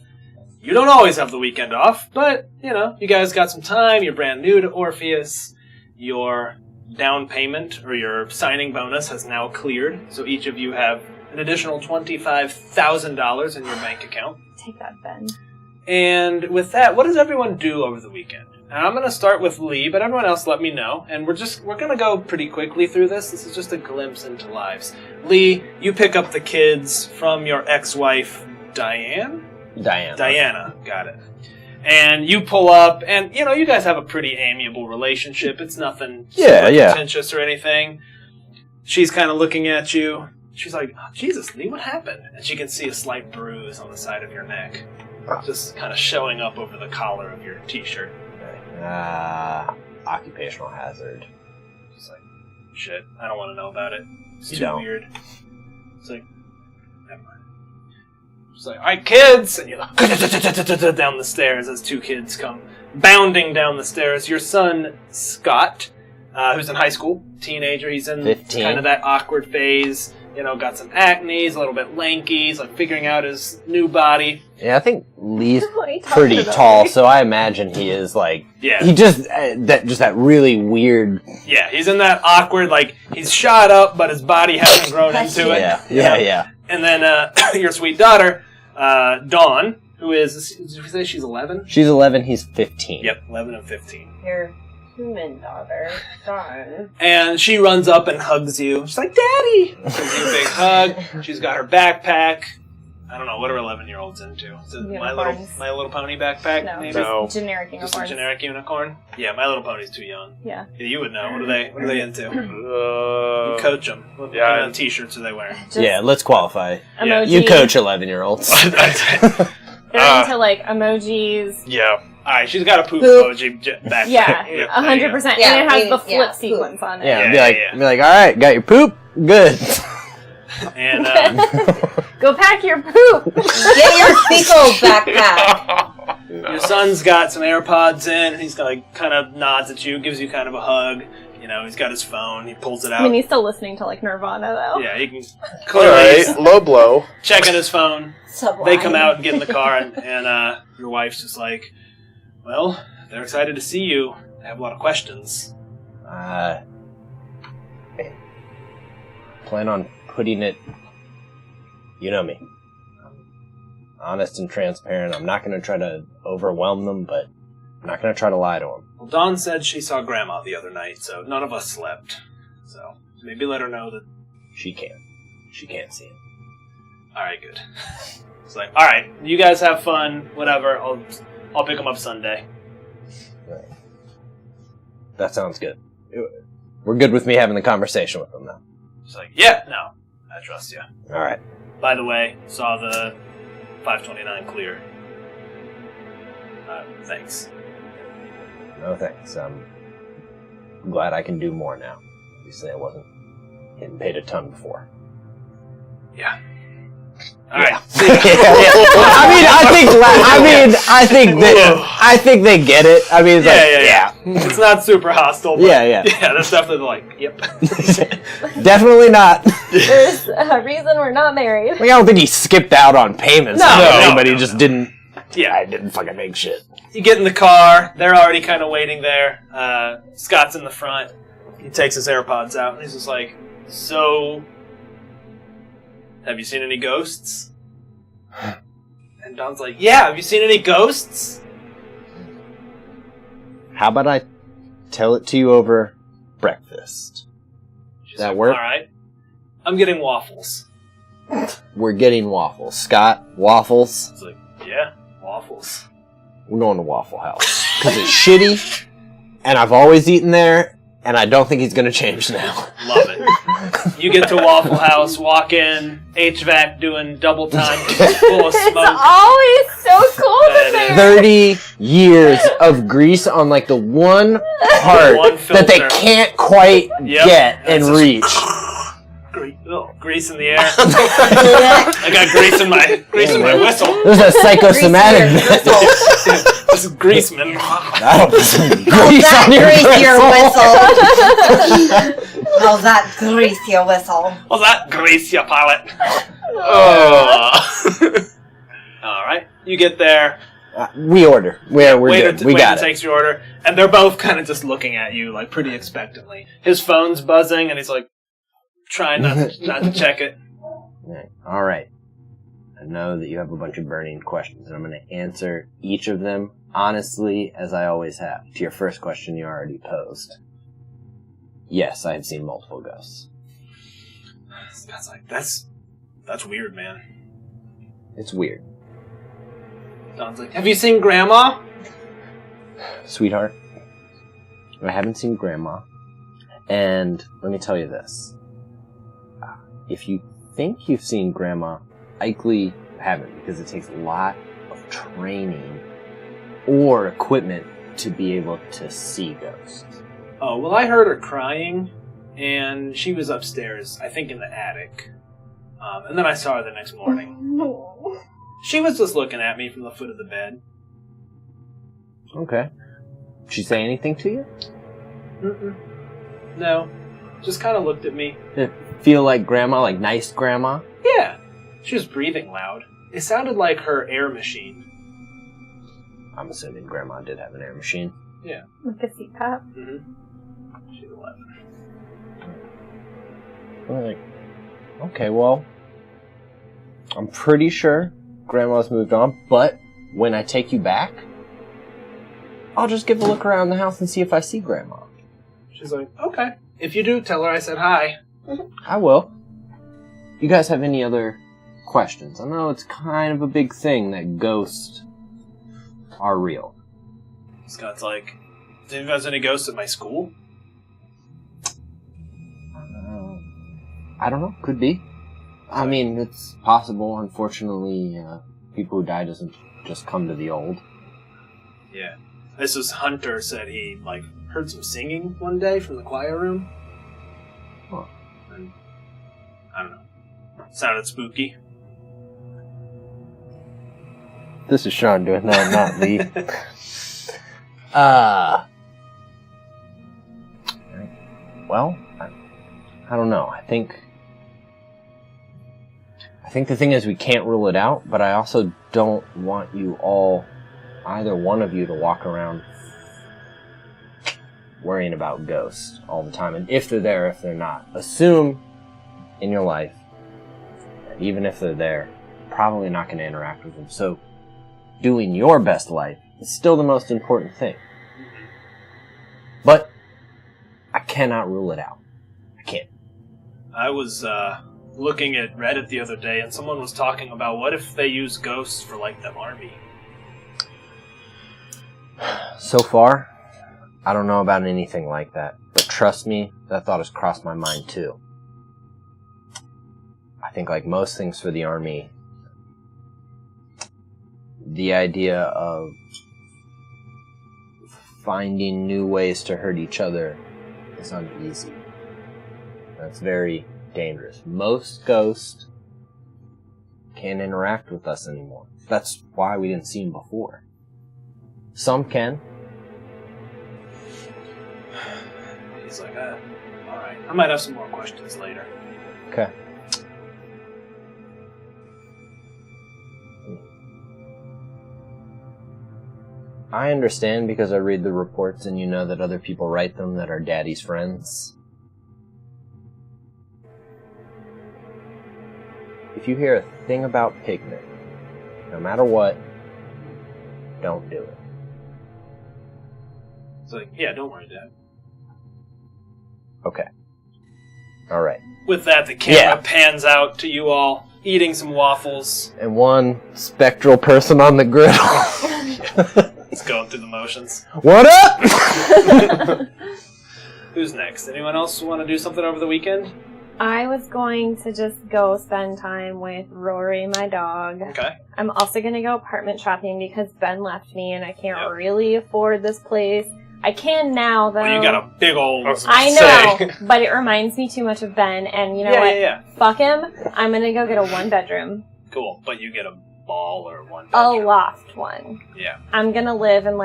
Speaker 1: You don't always have the weekend off, but, you guys got some time. You're brand new to Orpheus. Your down payment, or your signing bonus, has now cleared. So each of you have an additional $25,000 in your bank account.
Speaker 2: Take that, Ben.
Speaker 1: And with that, what does everyone do over the weekend? And I'm going to start with Lee, but everyone else let me know. And we're going to go pretty quickly through this. This is just a glimpse into lives. Lee, you pick up the kids from your ex-wife, Diana, got it. And you pull up, and, you guys have a pretty amiable relationship. It's nothing super contentious or anything. She's kind of looking at you. She's like, oh, Jesus, Lee, what happened? And she can see a slight bruise on the side of your neck. Just kind of showing up over the collar of your t-shirt.
Speaker 3: Occupational hazard.
Speaker 1: Just like, shit, I don't want to know about it. It's
Speaker 3: You
Speaker 1: too
Speaker 3: don't.
Speaker 1: weird. It's like, never mind. She's like, alright, kids! And you're like, down the stairs as two kids come bounding down the stairs. Your son, Scott, who's in high school, teenager, he's in
Speaker 3: 15.
Speaker 1: kind of that awkward phase. Got some acne, he's a little bit lanky, he's like figuring out his new body.
Speaker 3: Yeah, I think Lee's
Speaker 2: What are you talking
Speaker 3: pretty
Speaker 2: about?
Speaker 3: tall, so I imagine he is like...
Speaker 1: Yeah.
Speaker 3: He just... that really weird...
Speaker 1: Yeah, he's in that awkward, like, he's shot up, but his body hasn't grown into it.
Speaker 3: Yeah.
Speaker 1: And then your sweet daughter, Dawn, who is, did you say she's 11?
Speaker 3: She's 11, he's 15.
Speaker 1: Yep, 11 and 15.
Speaker 5: Your human daughter. Darn.
Speaker 1: And she runs up and hugs you. She's like, Daddy! Gives you a big hug. She's got her backpack. I don't know, what are 11-year-olds into? Is it My
Speaker 2: Unicorns.
Speaker 1: Little Pony backpack,
Speaker 2: No,
Speaker 1: maybe?
Speaker 4: No.
Speaker 2: just generic
Speaker 1: Just
Speaker 2: unicorns.
Speaker 1: a generic unicorn? Yeah, My Little Pony's too young.
Speaker 2: Yeah.
Speaker 1: Yeah, you would know. What are they into? You coach them. What kind of t-shirts are they wearing?
Speaker 2: Just
Speaker 3: Yeah, let's qualify.
Speaker 2: emoji.
Speaker 3: You coach 11-year-olds.
Speaker 2: They're into like emojis.
Speaker 4: Yeah.
Speaker 1: Alright, she's got a poop
Speaker 5: Poop.
Speaker 1: emoji backpack.
Speaker 2: Yeah,
Speaker 1: Yep,
Speaker 2: 100%.
Speaker 5: Yeah,
Speaker 2: And it has the flip
Speaker 5: yeah,
Speaker 2: sequence on it.
Speaker 3: Yeah,
Speaker 1: Yeah,
Speaker 3: be like, all right, got your poop? Good.
Speaker 1: And
Speaker 2: Go pack your poop.
Speaker 5: Get your fecal backpack.
Speaker 1: your son's got some AirPods in. He's got, like, kind of nods at you, gives you kind of a hug. He's got his phone. He pulls it out.
Speaker 2: I mean, he's still listening to like Nirvana though.
Speaker 1: Yeah, he can
Speaker 4: All
Speaker 1: clearly
Speaker 4: right, low blow.
Speaker 1: checking his phone.
Speaker 5: Sublime.
Speaker 1: They come out and get in the car, and your wife's just like, well, they're excited to see you. They have a lot of questions.
Speaker 3: Plan on putting it... You know me. Honest and transparent. I'm not going to try to overwhelm them, but I'm not going to try to lie to them.
Speaker 1: Well, Dawn said she saw Grandma the other night, so none of us slept. So maybe let her know that...
Speaker 3: She can't. She can't see him.
Speaker 1: Alright, good. It's like, alright, you guys have fun, whatever. I'll pick them up Sunday.
Speaker 3: Right. That sounds good. We're good with me having the conversation with them now.
Speaker 1: It's like, yeah, no, I trust you.
Speaker 3: All right.
Speaker 1: By the way, saw the 529 clear. Thanks.
Speaker 3: No thanks. I'm glad I can do more now. Obviously, I wasn't getting paid a ton before.
Speaker 1: Yeah. Alright.
Speaker 3: I think they get it. I mean, it's
Speaker 1: Yeah. It's not super hostile. But
Speaker 3: Yeah.
Speaker 1: Yeah, that's definitely like, yep.
Speaker 3: Definitely not.
Speaker 2: There's a reason we're not married.
Speaker 3: I don't think he skipped out on payments. But he just didn't.
Speaker 1: Yeah.
Speaker 3: I didn't fucking make shit.
Speaker 1: You get in the car, they're already kind of waiting there. Scott's in the front. He takes his AirPods out, and he's just like, so, have you seen any ghosts? And Don's like, yeah, have you seen any ghosts?
Speaker 3: How about I tell it to you over breakfast?
Speaker 1: She's
Speaker 3: That
Speaker 1: like,
Speaker 3: work?
Speaker 1: Alright. I'm getting waffles.
Speaker 3: We're getting waffles. Scott, waffles.
Speaker 1: It's like, yeah, waffles.
Speaker 3: We're going to Waffle House. Because it's shitty, and I've always eaten there, and I don't think he's going to change now.
Speaker 1: Love it. You get to Waffle House, walk in, HVAC doing double time, full of
Speaker 2: It's
Speaker 1: smoke.
Speaker 2: always so cold in there.
Speaker 3: 30 years of grease on, like, the one part
Speaker 1: One
Speaker 3: that they
Speaker 1: filter.
Speaker 3: can't quite
Speaker 1: Yep.
Speaker 3: get and
Speaker 1: That's just-
Speaker 3: reach.
Speaker 1: Grease in the air. I got grease in my whistle.
Speaker 3: There's a psychosomatic
Speaker 1: This is grease, man.
Speaker 3: grease
Speaker 5: That
Speaker 3: on your
Speaker 5: grease your
Speaker 3: whistle.
Speaker 5: whistle. How's that grease your whistle?
Speaker 1: Was that grease, you pilot? Oh. All right, you get there.
Speaker 3: We order. We're good. We got it.
Speaker 1: Takes your order, and they're both kind of just looking at you like pretty expectantly. His phone's buzzing, and he's like trying not to check it.
Speaker 3: All right. I know that you have a bunch of burning questions, and I'm going to answer each of them honestly, as I always have. To your first question you already posed. Yes, I have seen multiple ghosts.
Speaker 1: Scott's like, that's weird, man.
Speaker 3: It's weird.
Speaker 1: Don's like, have you seen Grandma?
Speaker 3: Sweetheart, I haven't seen Grandma. And let me tell you this. If you think you've seen Grandma, likely haven't, because it takes a lot of training or equipment to be able to see ghosts.
Speaker 1: Oh, well, I heard her crying, and she was upstairs, I think in the attic. And then I saw her the next morning.
Speaker 2: No.
Speaker 1: She was just looking at me from the foot of the bed.
Speaker 3: Okay. Did she say anything to you?
Speaker 1: Mm-mm. No. Just kind of looked at me.
Speaker 3: Did it feel like Grandma, like nice Grandma?
Speaker 1: Yeah. She was breathing loud. It sounded like her air machine.
Speaker 3: I'm assuming Grandma did have an air machine.
Speaker 1: Yeah.
Speaker 2: Like a CPAP?
Speaker 1: Mm-hmm. She's 11.
Speaker 3: Like, okay, well, I'm pretty sure Grandma's moved on, but when I take you back, I'll just give a look around the house and see if I see Grandma.
Speaker 1: She's like, okay. If you do, tell her I said hi.
Speaker 3: I will. You guys have any other questions? I know it's kind of a big thing that ghosts are real.
Speaker 1: Scott's like, do you guys any ghosts at my school?
Speaker 3: I don't know. Could be. I mean, it's possible. Unfortunately, people who die doesn't just come to the old.
Speaker 1: Yeah. This is Hunter said he, heard some singing one day from the choir room.
Speaker 3: Huh.
Speaker 1: And, I don't know. Sounded spooky.
Speaker 3: This is Sean doing that, not Lee. Well, I don't know. I think the thing is we can't rule it out, but I also don't want you all, either one of you, to walk around worrying about ghosts all the time. And if they're there, if they're not. Assume in your life that even if they're there, you're probably not going to interact with them. So doing your best life is still the most important thing. But I cannot rule it out. I can't.
Speaker 1: I was looking at Reddit the other day, and someone was talking about what if they use ghosts for, the army?
Speaker 3: So far, I don't know about anything like that. But trust me, that thought has crossed my mind too. I think like most things for the army, the idea of finding new ways to hurt each other is uneasy. That's very dangerous. Most ghosts can't interact with us anymore. That's why we didn't see them before. Some can.
Speaker 1: He's like, alright. I might have some more questions later.
Speaker 3: Okay. I understand because I read the reports and you know that other people write them that are Daddy's friends. If you hear a thing about pigment, no matter what, don't do it.
Speaker 1: It's like, yeah, don't worry, Dad.
Speaker 3: Okay. Alright.
Speaker 1: With that, the camera pans out to you all eating some waffles.
Speaker 3: And one spectral person on the griddle.
Speaker 1: It's going through the motions.
Speaker 3: What up?
Speaker 1: Who's next? Anyone else want to do something over the weekend?
Speaker 2: I was going to just go spend time with Rory, my dog.
Speaker 1: Okay.
Speaker 2: I'm also going to go apartment shopping because Ben left me and I can't really afford this place. I can now, though.
Speaker 1: Well, you got a big old...
Speaker 2: I know, but it reminds me too much of Ben, and you know what?
Speaker 1: Yeah.
Speaker 2: Fuck him. I'm going to go get a one-bedroom.
Speaker 1: Cool, but you get a ball or one
Speaker 2: A
Speaker 1: bedroom.
Speaker 2: loft one.
Speaker 1: Yeah.
Speaker 2: I'm going to live in,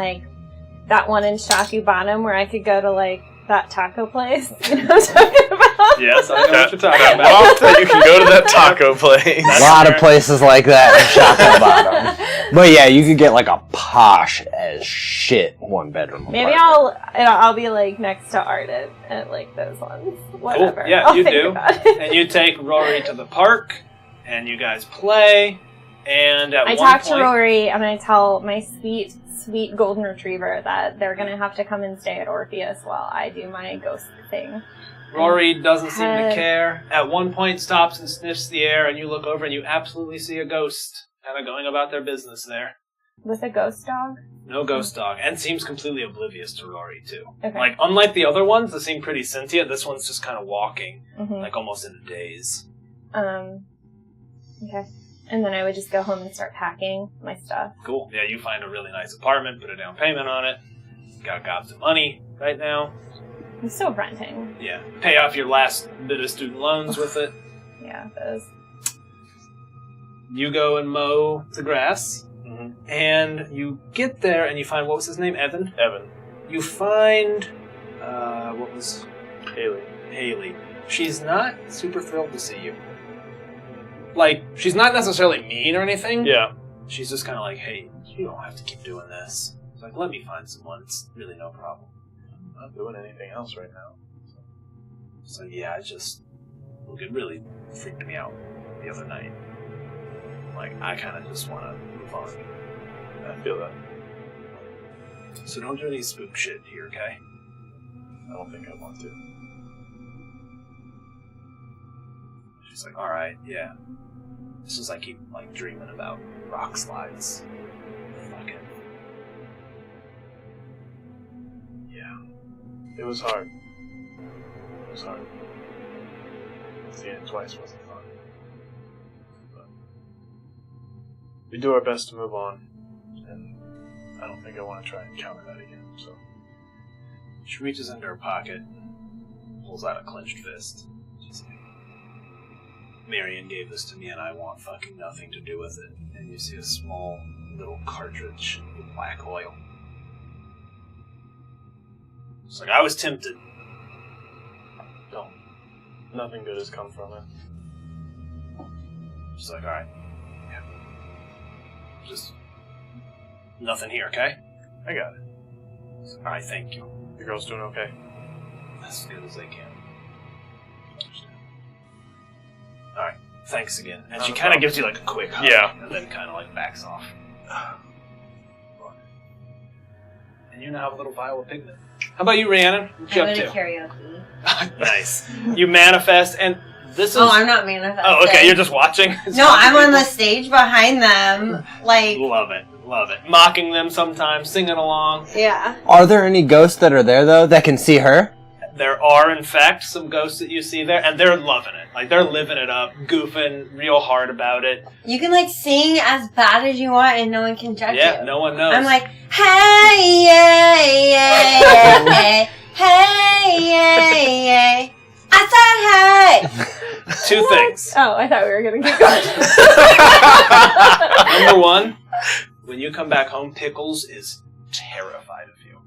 Speaker 2: that one in Shaku Bottom where I could go to, that taco place. You know what I'm talking about?
Speaker 1: Yes, I know what you're talking
Speaker 4: That
Speaker 1: about.
Speaker 4: loft that you can go to that taco place.
Speaker 3: A lot of places like that in Shaka Bottom. But yeah, you could get like a posh as shit 1-bedroom
Speaker 2: Maybe
Speaker 3: apartment.
Speaker 2: I'll be like next to Art at like those ones. Whatever.
Speaker 1: Yeah,
Speaker 2: I'll
Speaker 1: you
Speaker 2: think
Speaker 1: do.
Speaker 2: about it.
Speaker 1: And you take Rory to the park, and you guys play, and at
Speaker 2: I
Speaker 1: one
Speaker 2: talk
Speaker 1: point...
Speaker 2: to Rory and I tell my sweet, sweet golden retriever that they're gonna have to come and stay at Orpheus while I do my ghost thing.
Speaker 1: Rory doesn't seem to
Speaker 2: Head.
Speaker 1: care. At one point stops and sniffs the air, and you look over and you absolutely see a ghost kind of going about their business there.
Speaker 2: With a ghost dog?
Speaker 1: No ghost dog, and seems completely oblivious to Rory, too.
Speaker 2: Okay.
Speaker 1: Like, unlike the other ones that seem pretty sentient, this one's just kind of walking,
Speaker 2: Mhm.
Speaker 1: like almost in a daze.
Speaker 2: Okay. And then I would just go home and start packing my stuff.
Speaker 1: Cool. Yeah, you find a really nice apartment, put a down payment on it. Got gobs of money right now.
Speaker 2: I'm still renting.
Speaker 1: Yeah. Pay off your last bit of student loans with it.
Speaker 2: Yeah, those.
Speaker 1: You go and mow the grass.
Speaker 4: Mhm.
Speaker 1: And you get there and you find, what was his name? Evan?
Speaker 4: Evan.
Speaker 1: You find, what was
Speaker 4: Haley.
Speaker 1: Haley. She's not super thrilled to see you. Like, she's not necessarily mean or anything.
Speaker 4: Yeah.
Speaker 1: She's just kind of like, hey, you don't have to keep doing this. It's like, let me find someone. It's really no problem.
Speaker 4: I'm not doing anything else right now.
Speaker 1: So yeah, it really freaked me out the other night. Like, I kind of just want to move on.
Speaker 4: I feel that.
Speaker 1: So don't do any spook shit here, okay?
Speaker 4: I don't think I want to.
Speaker 1: She's like, alright, yeah. It's just I keep, like, dreaming about rock slides. Fuck it.
Speaker 4: Yeah. It was hard. It was hard. Seeing it twice wasn't fun. But we do our best to move on, and I don't think I want to try and counter that again, so.
Speaker 1: She reaches into her pocket, pulls out a clenched fist. She's like, Marion gave this to me and I want fucking nothing to do with it. And you see a small little cartridge with black oil. It's like, I was tempted.
Speaker 4: Don't. Nothing good has come from it.
Speaker 1: She's like, alright. Yeah. Just nothing here, okay?
Speaker 4: I got it.
Speaker 1: Alright, thank you.
Speaker 4: The girl's doing okay.
Speaker 1: As good as they can. Alright, thanks again. And she kind of gives you like a quick hug.
Speaker 4: Yeah.
Speaker 1: And then kind of like backs off. And you now have a little vial of pigment. How about you, Rhiannon? What you
Speaker 5: I
Speaker 1: up
Speaker 5: go to
Speaker 1: to?
Speaker 5: karaoke.
Speaker 1: Nice. You manifest, and this is...
Speaker 5: Oh, I'm not manifesting.
Speaker 1: Oh, okay, you're just watching?
Speaker 5: No, I'm on the stage behind them. Like,
Speaker 1: Love it, love it. Mocking them sometimes, singing along.
Speaker 5: yeah.
Speaker 3: Are there any ghosts that are there, though, that can see her?
Speaker 1: There are, in fact, some ghosts that you see there, and they're loving it. Like, they're living it up, goofing real hard about it.
Speaker 5: You can, like, sing as bad as you want and no one can judge
Speaker 1: Yeah,
Speaker 5: you.
Speaker 1: no one knows.
Speaker 5: I'm like, hey, yay, yay, yay, hey, yay, yay. I said hey!
Speaker 1: Two things.
Speaker 2: Oh, I thought we were gonna keep going.
Speaker 1: Number one, when you come back home, Pickles is terrified of you.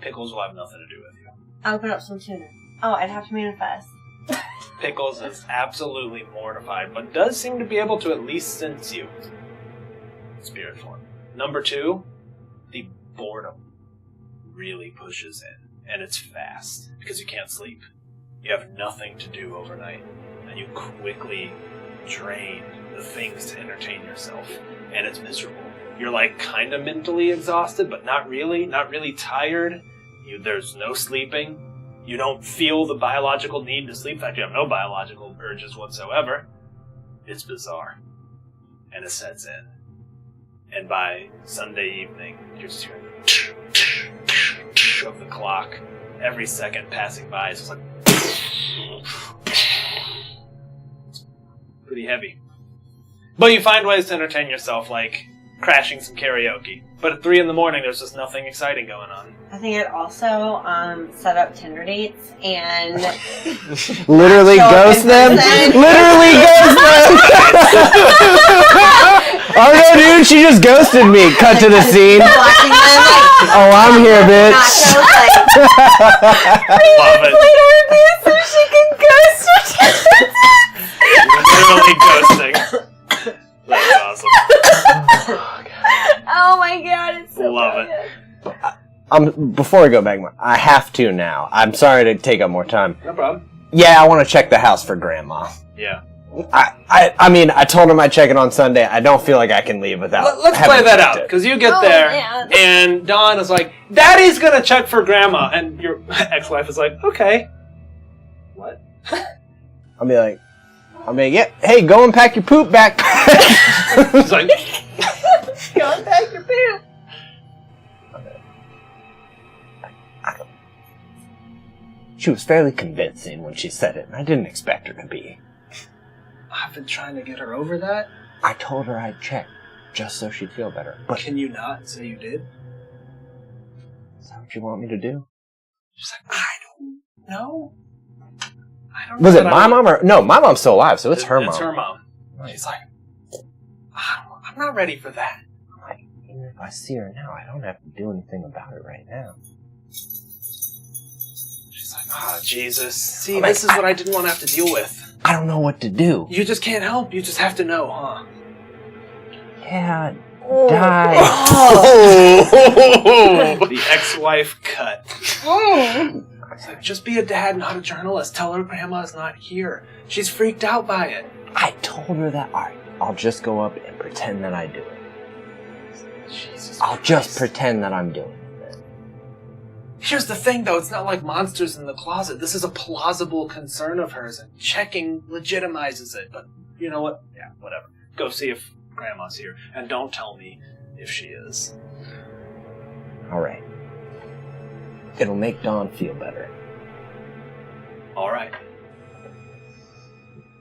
Speaker 1: Pickles will have nothing to do with you.
Speaker 5: I'll open up some tuna. Oh, I'd have to manifest.
Speaker 1: Pickles is absolutely mortified, but does seem to be able to at least sense you. Spirit form. Number two, the boredom really pushes in, and it's fast, because you can't sleep. You have nothing to do overnight, and you quickly drain the things to entertain yourself, and it's miserable. You're like kind of mentally exhausted, but not really tired. There's no sleeping. You don't feel the biological need to sleep. In fact, you have no biological urges whatsoever. It's bizarre. And it sets in. And by Sunday evening, you're just hearing the of the clock. Every second passing by is just like pretty heavy. But you find ways to entertain yourself, like crashing some karaoke. But at 3 a.m, there's just nothing exciting going on.
Speaker 5: I think I'd also set up Tinder dates and
Speaker 3: Literally
Speaker 5: Show up
Speaker 3: ghost
Speaker 5: in
Speaker 3: them?
Speaker 5: person.
Speaker 3: Literally ghost them! Oh no, dude, she just ghosted me. Cut to the scene.
Speaker 5: watching them like
Speaker 3: Oh, I'm here, bitch.
Speaker 5: nachos, like
Speaker 1: Love it.
Speaker 2: Orpheus so she can go.
Speaker 1: definitely ghosting. That's awesome.
Speaker 2: Oh my god, it's so
Speaker 1: Love
Speaker 2: brilliant.
Speaker 3: Before we go back, I have to now. I'm sorry to take up more time.
Speaker 1: No problem.
Speaker 3: Yeah, I want to check the house for Grandma.
Speaker 1: Yeah.
Speaker 3: I mean, I told him I'd check it on Sunday. I don't feel like I can leave without.
Speaker 1: Let's
Speaker 3: having
Speaker 1: play that
Speaker 3: checked
Speaker 1: out,
Speaker 3: it.
Speaker 1: because you get
Speaker 2: Oh,
Speaker 1: there,
Speaker 2: man.
Speaker 1: and Dawn is like, Daddy's gonna check for Grandma, and your ex-wife is like, okay. What?
Speaker 3: I'll be like, yeah, hey, go and pack your poop back.
Speaker 1: She's like,
Speaker 2: Go and pack your poop.
Speaker 3: She was fairly convincing when she said it, and I didn't expect her to be.
Speaker 1: I've been trying to get her over that.
Speaker 3: I told her I'd check, just so she'd feel better. But
Speaker 1: Can you not say you did?
Speaker 3: is that what you want me to do?
Speaker 1: She's like, I don't know. I don't
Speaker 3: Was
Speaker 1: know
Speaker 3: it
Speaker 1: that
Speaker 3: my
Speaker 1: I
Speaker 3: mom or... No, my mom's still alive, so it's her mom.
Speaker 1: It's her mom. She's like, I'm not ready for that.
Speaker 3: I'm like, even if I see her now, I don't have to do anything about it right now.
Speaker 1: She's like, oh, Jesus. See,
Speaker 3: I'm like,
Speaker 1: this is what I didn't want to have to deal with.
Speaker 3: I don't know what to do.
Speaker 1: You just can't help. You just have to know, huh?
Speaker 3: Yeah, die.
Speaker 1: The ex-wife cut.
Speaker 2: Mm.
Speaker 1: It's like, just be a dad, not a journalist. Tell her Grandma's not here. She's freaked out by it.
Speaker 3: I told her that. Alright, I'll just go up and pretend that I do it.
Speaker 1: Jesus
Speaker 3: I'll
Speaker 1: Christ.
Speaker 3: just pretend that I'm doing it.
Speaker 1: Here's the thing, though. It's not like monsters in the closet. This is a plausible concern of hers, and checking legitimizes it. But you know what? Yeah, whatever. Go see if Grandma's here, and don't tell me if she is.
Speaker 3: Alright. It'll make Dawn feel better.
Speaker 1: All right.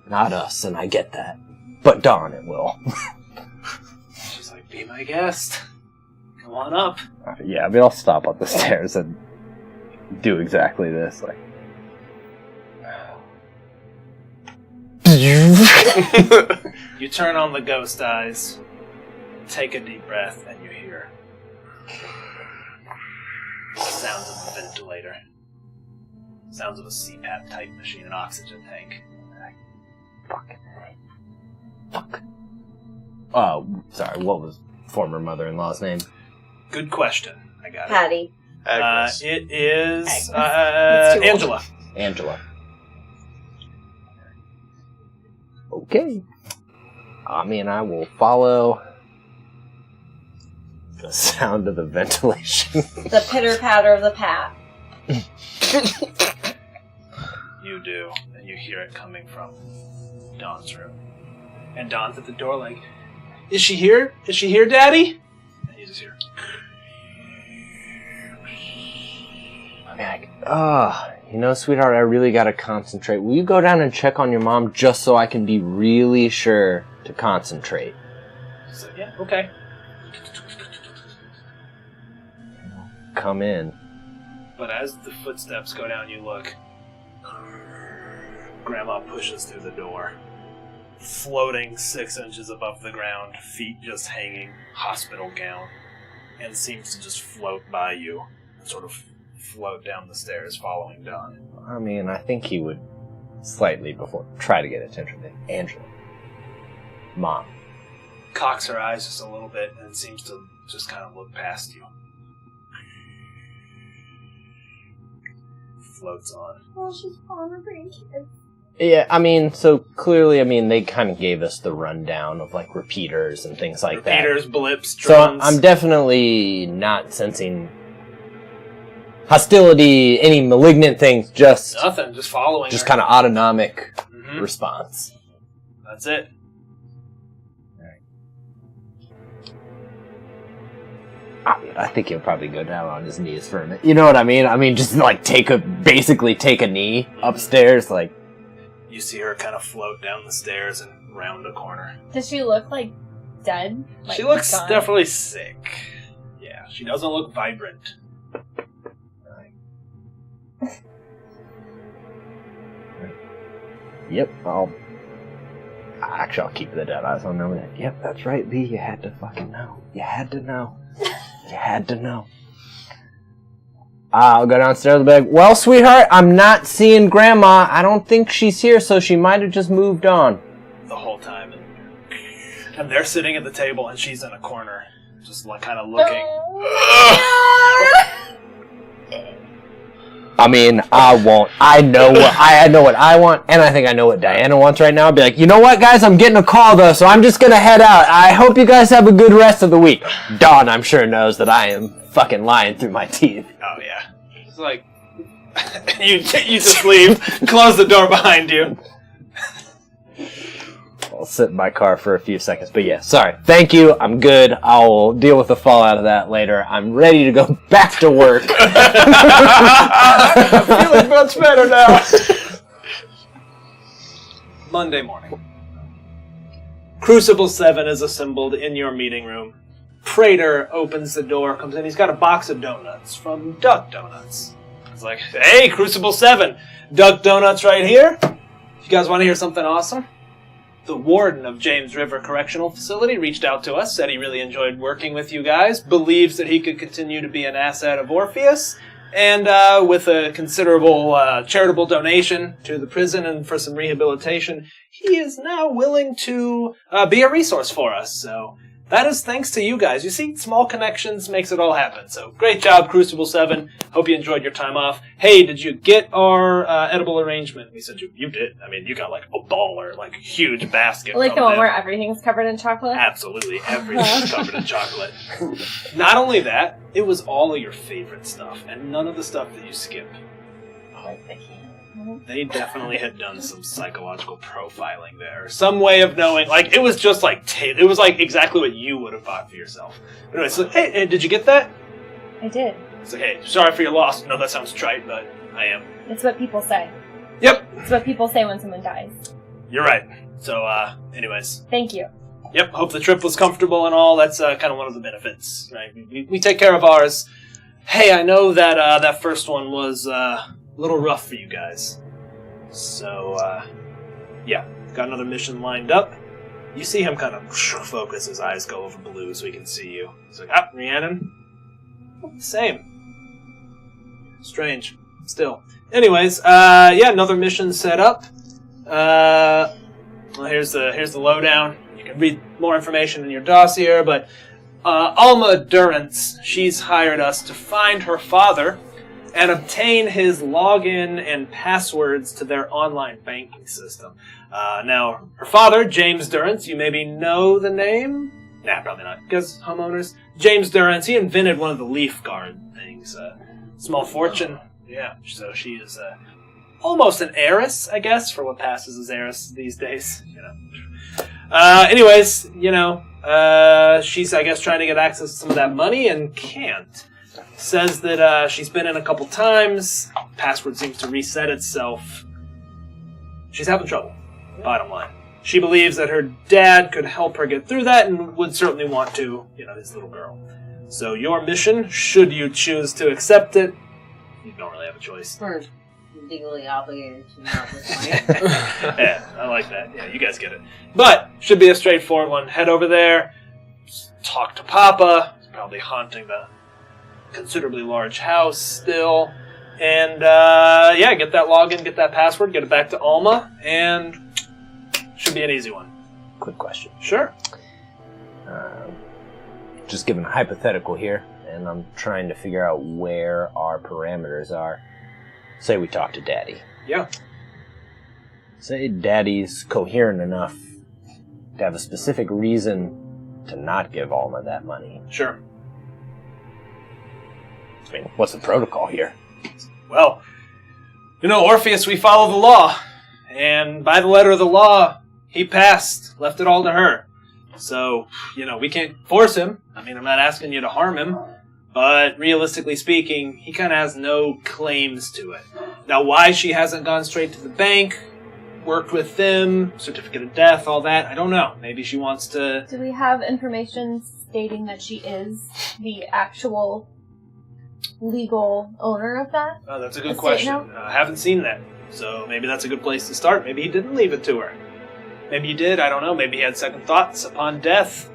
Speaker 3: Not us, and I get that. But Dawn, it will.
Speaker 1: She's like, be my guest. Come on up.
Speaker 3: Yeah, I mean, I'll stop on the stairs and do exactly this. Like,
Speaker 1: You turn on the ghost eyes, take a deep breath, and you hear sounds of a ventilator. Sounds of a CPAP type machine, an oxygen tank.
Speaker 3: fuck. Sorry, what was former mother-in-law's name?
Speaker 1: Good question. I got it.
Speaker 5: Patty.
Speaker 4: Agnes.
Speaker 1: It is
Speaker 2: Agnes. It's too old.
Speaker 1: Angela.
Speaker 3: Angela. Okay. I mean, I will follow the sound of the ventilation.
Speaker 5: The pitter-patter of the pat.
Speaker 1: You do, and you hear it coming from Dawn's room. And Dawn's at the door like, is she here? Is she here, Daddy? And you just hear,
Speaker 3: I'll be like, you know, sweetheart, I really gotta concentrate. Will you go down and check on your mom just so I can be really sure to concentrate?
Speaker 1: so, yeah, okay.
Speaker 3: Come in.
Speaker 1: But as the footsteps go down, you look. Grandma pushes through the door. Floating 6 inches above the ground, feet just hanging, hospital gown, and seems to just float by you, sort of float down the stairs following Dawn.
Speaker 3: I mean, I think he would slightly before try to get attention to Angela. Mom.
Speaker 1: Cocks her eyes just a little bit and seems to just kind of look past you. Floats on.
Speaker 2: Well, she's calling her grandkids.
Speaker 3: Yeah, I mean, so clearly, I mean, they kind of gave us the rundown of, like, repeaters and things like that.
Speaker 1: Repeaters, blips,
Speaker 3: So
Speaker 1: drones.
Speaker 3: I'm definitely not sensing hostility, any malignant things, just
Speaker 1: Nothing, just following her.
Speaker 3: kind of autonomic
Speaker 1: Mhm.
Speaker 3: response.
Speaker 1: That's it.
Speaker 3: I think he'll probably go down on his knees for a minute. You know what I mean? I mean, just like basically take a knee upstairs, like.
Speaker 1: You see her kind of float down the stairs and round a corner.
Speaker 2: Does she look like dead? Like,
Speaker 1: She looks
Speaker 2: gone?
Speaker 1: definitely sick. Yeah, she doesn't look vibrant.
Speaker 3: Yep, I'll keep the dead eyes on them. Yep, that's right, Lee. You had to fucking know. You had to know. You had to know. I'll go downstairs and be like, well, sweetheart, I'm not seeing Grandma. I don't think she's here, so she might have just moved on.
Speaker 1: The whole And they're sitting at the table, and she's in a corner, just like kind of looking.
Speaker 3: I mean, I won't. I know what I want, and I think I know what Diana wants right now. I'll be like, you know what, guys? I'm getting a call, though, so I'm just going to head out. I hope you guys have a good rest of the week. Dawn, I'm sure, knows that I am fucking lying through my teeth.
Speaker 1: Oh, yeah. It's like, you just leave, close the door behind you.
Speaker 3: I'll sit in my car for a few seconds, but yeah, sorry. Thank you, I'm good. I'll deal with the fallout of that later. I'm ready to go back to work.
Speaker 1: I'm feeling much better now. Monday morning. Crucible 7 is assembled in your meeting room. Praetor opens the door, comes in. He's got a box of donuts from Duck Donuts. He's like, hey, Crucible 7, Duck Donuts right here. You guys want to hear something awesome? The warden of James River Correctional Facility reached out to us, said he really enjoyed working with you guys, believes that he could continue to be an asset of Orpheus, and with a considerable charitable donation to the prison and for some rehabilitation, he is now willing to be a resource for us. So that is thanks to you guys. You see, small connections makes it all happen. So great job, Crucible 7. Hope you enjoyed your time off. Hey, did you get our edible arrangement? We said you did. I mean, you got like a baller, like a huge basket.
Speaker 2: Like the one where everything's covered in chocolate?
Speaker 1: Absolutely, everything's covered in chocolate. Not only that, it was all of your favorite stuff, and none of the stuff that you skip. They definitely had done some psychological profiling there. Some way of knowing, like, it was just like, it was like exactly what you would have bought for yourself. But anyway, so, hey, did you get that?
Speaker 2: I did.
Speaker 1: It's like, hey, sorry for your loss. No, that sounds trite, but I am.
Speaker 2: It's what people say.
Speaker 1: Yep.
Speaker 2: It's what people say when someone dies.
Speaker 1: You're right. So, anyways.
Speaker 2: Thank you.
Speaker 1: Yep, hope the trip was comfortable and all. That's kind of one of the benefits, right? We take care of ours. Hey, I know that that first one was a little rough for you guys. So, yeah, got another mission lined up. You see him kind of focus, his eyes go over blue so he can see you. He's like, Rhiannon? Same. Strange. Still. Anyways, yeah, another mission set up. Well, here's the lowdown. You can read more information in your dossier, but Alma Durrance, she's hired us to find her father and obtain his login and passwords to their online banking system. Now, her father, James Durrance, you maybe know the name? Nah, probably not, because homeowners. James Durrance, he invented one of the leaf guard things. Small fortune. Yeah, so she is almost an heiress, I guess, for what passes as heiress these days. You know. Anyways, you know, she's, I guess, trying to get access to some of that money and can't. Says that she's been in a couple times. Password seems to reset itself. She's having trouble, bottom line. She believes that her dad could help her get through that and would certainly want to, you know, his little girl. So your mission, should you choose to accept it, you don't really have a choice.
Speaker 5: We're legally obligated to not this
Speaker 1: Yeah, I like that. Yeah, you guys get it. But, should be a straightforward one. Head over there, talk to Papa. He's probably haunting the considerably large house still. And, yeah, get that login, get that password, get it back to Alma, and should be an easy one.
Speaker 3: Quick question.
Speaker 1: Sure.
Speaker 3: Just given a hypothetical here, and I'm trying to figure out where our parameters are. Say we talk to Daddy.
Speaker 1: Yeah.
Speaker 3: Say Daddy's coherent enough to have a specific reason to not give Alma that money.
Speaker 1: Sure.
Speaker 3: I mean, what's the protocol here?
Speaker 1: Well, you know, Orpheus, we follow the law. And by the letter of the law, he passed, left it all to her. So, you know, we can't force him. I mean, I'm not asking you to harm him. But realistically speaking, he kind of has no claims to it. Now, why she hasn't gone straight to the bank, worked with them, certificate of death, all that, I don't know. Maybe she wants to...
Speaker 2: Do we have information stating that she is the actual legal owner of that?
Speaker 1: Oh, that's a good question. I haven't seen that. So maybe that's a good place to start. Maybe he didn't leave it to her. Maybe he did, I don't know. Maybe he had second thoughts upon death.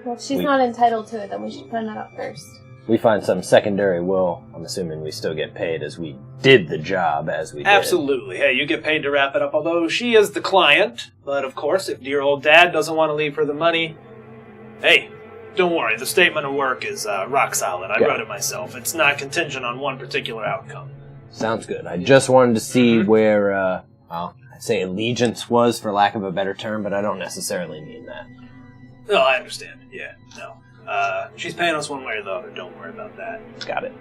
Speaker 2: Well, if she's not entitled to it, then we should find that out first.
Speaker 3: we find some secondary will, I'm assuming we still get paid as we did the job as we did.
Speaker 1: Absolutely. Hey, you get paid to wrap it up, although she is the client. But of course, if dear old dad doesn't want to leave her the money, hey, don't worry. The statement of work is rock solid. I wrote it myself. It's not contingent on one particular outcome.
Speaker 3: Sounds good. I just wanted to see where, I'd say allegiance was, for lack of a better term, but I don't necessarily mean that.
Speaker 1: No, I understand. Yeah, no. She's paying us one way or the other. Don't worry about that.
Speaker 3: Got it.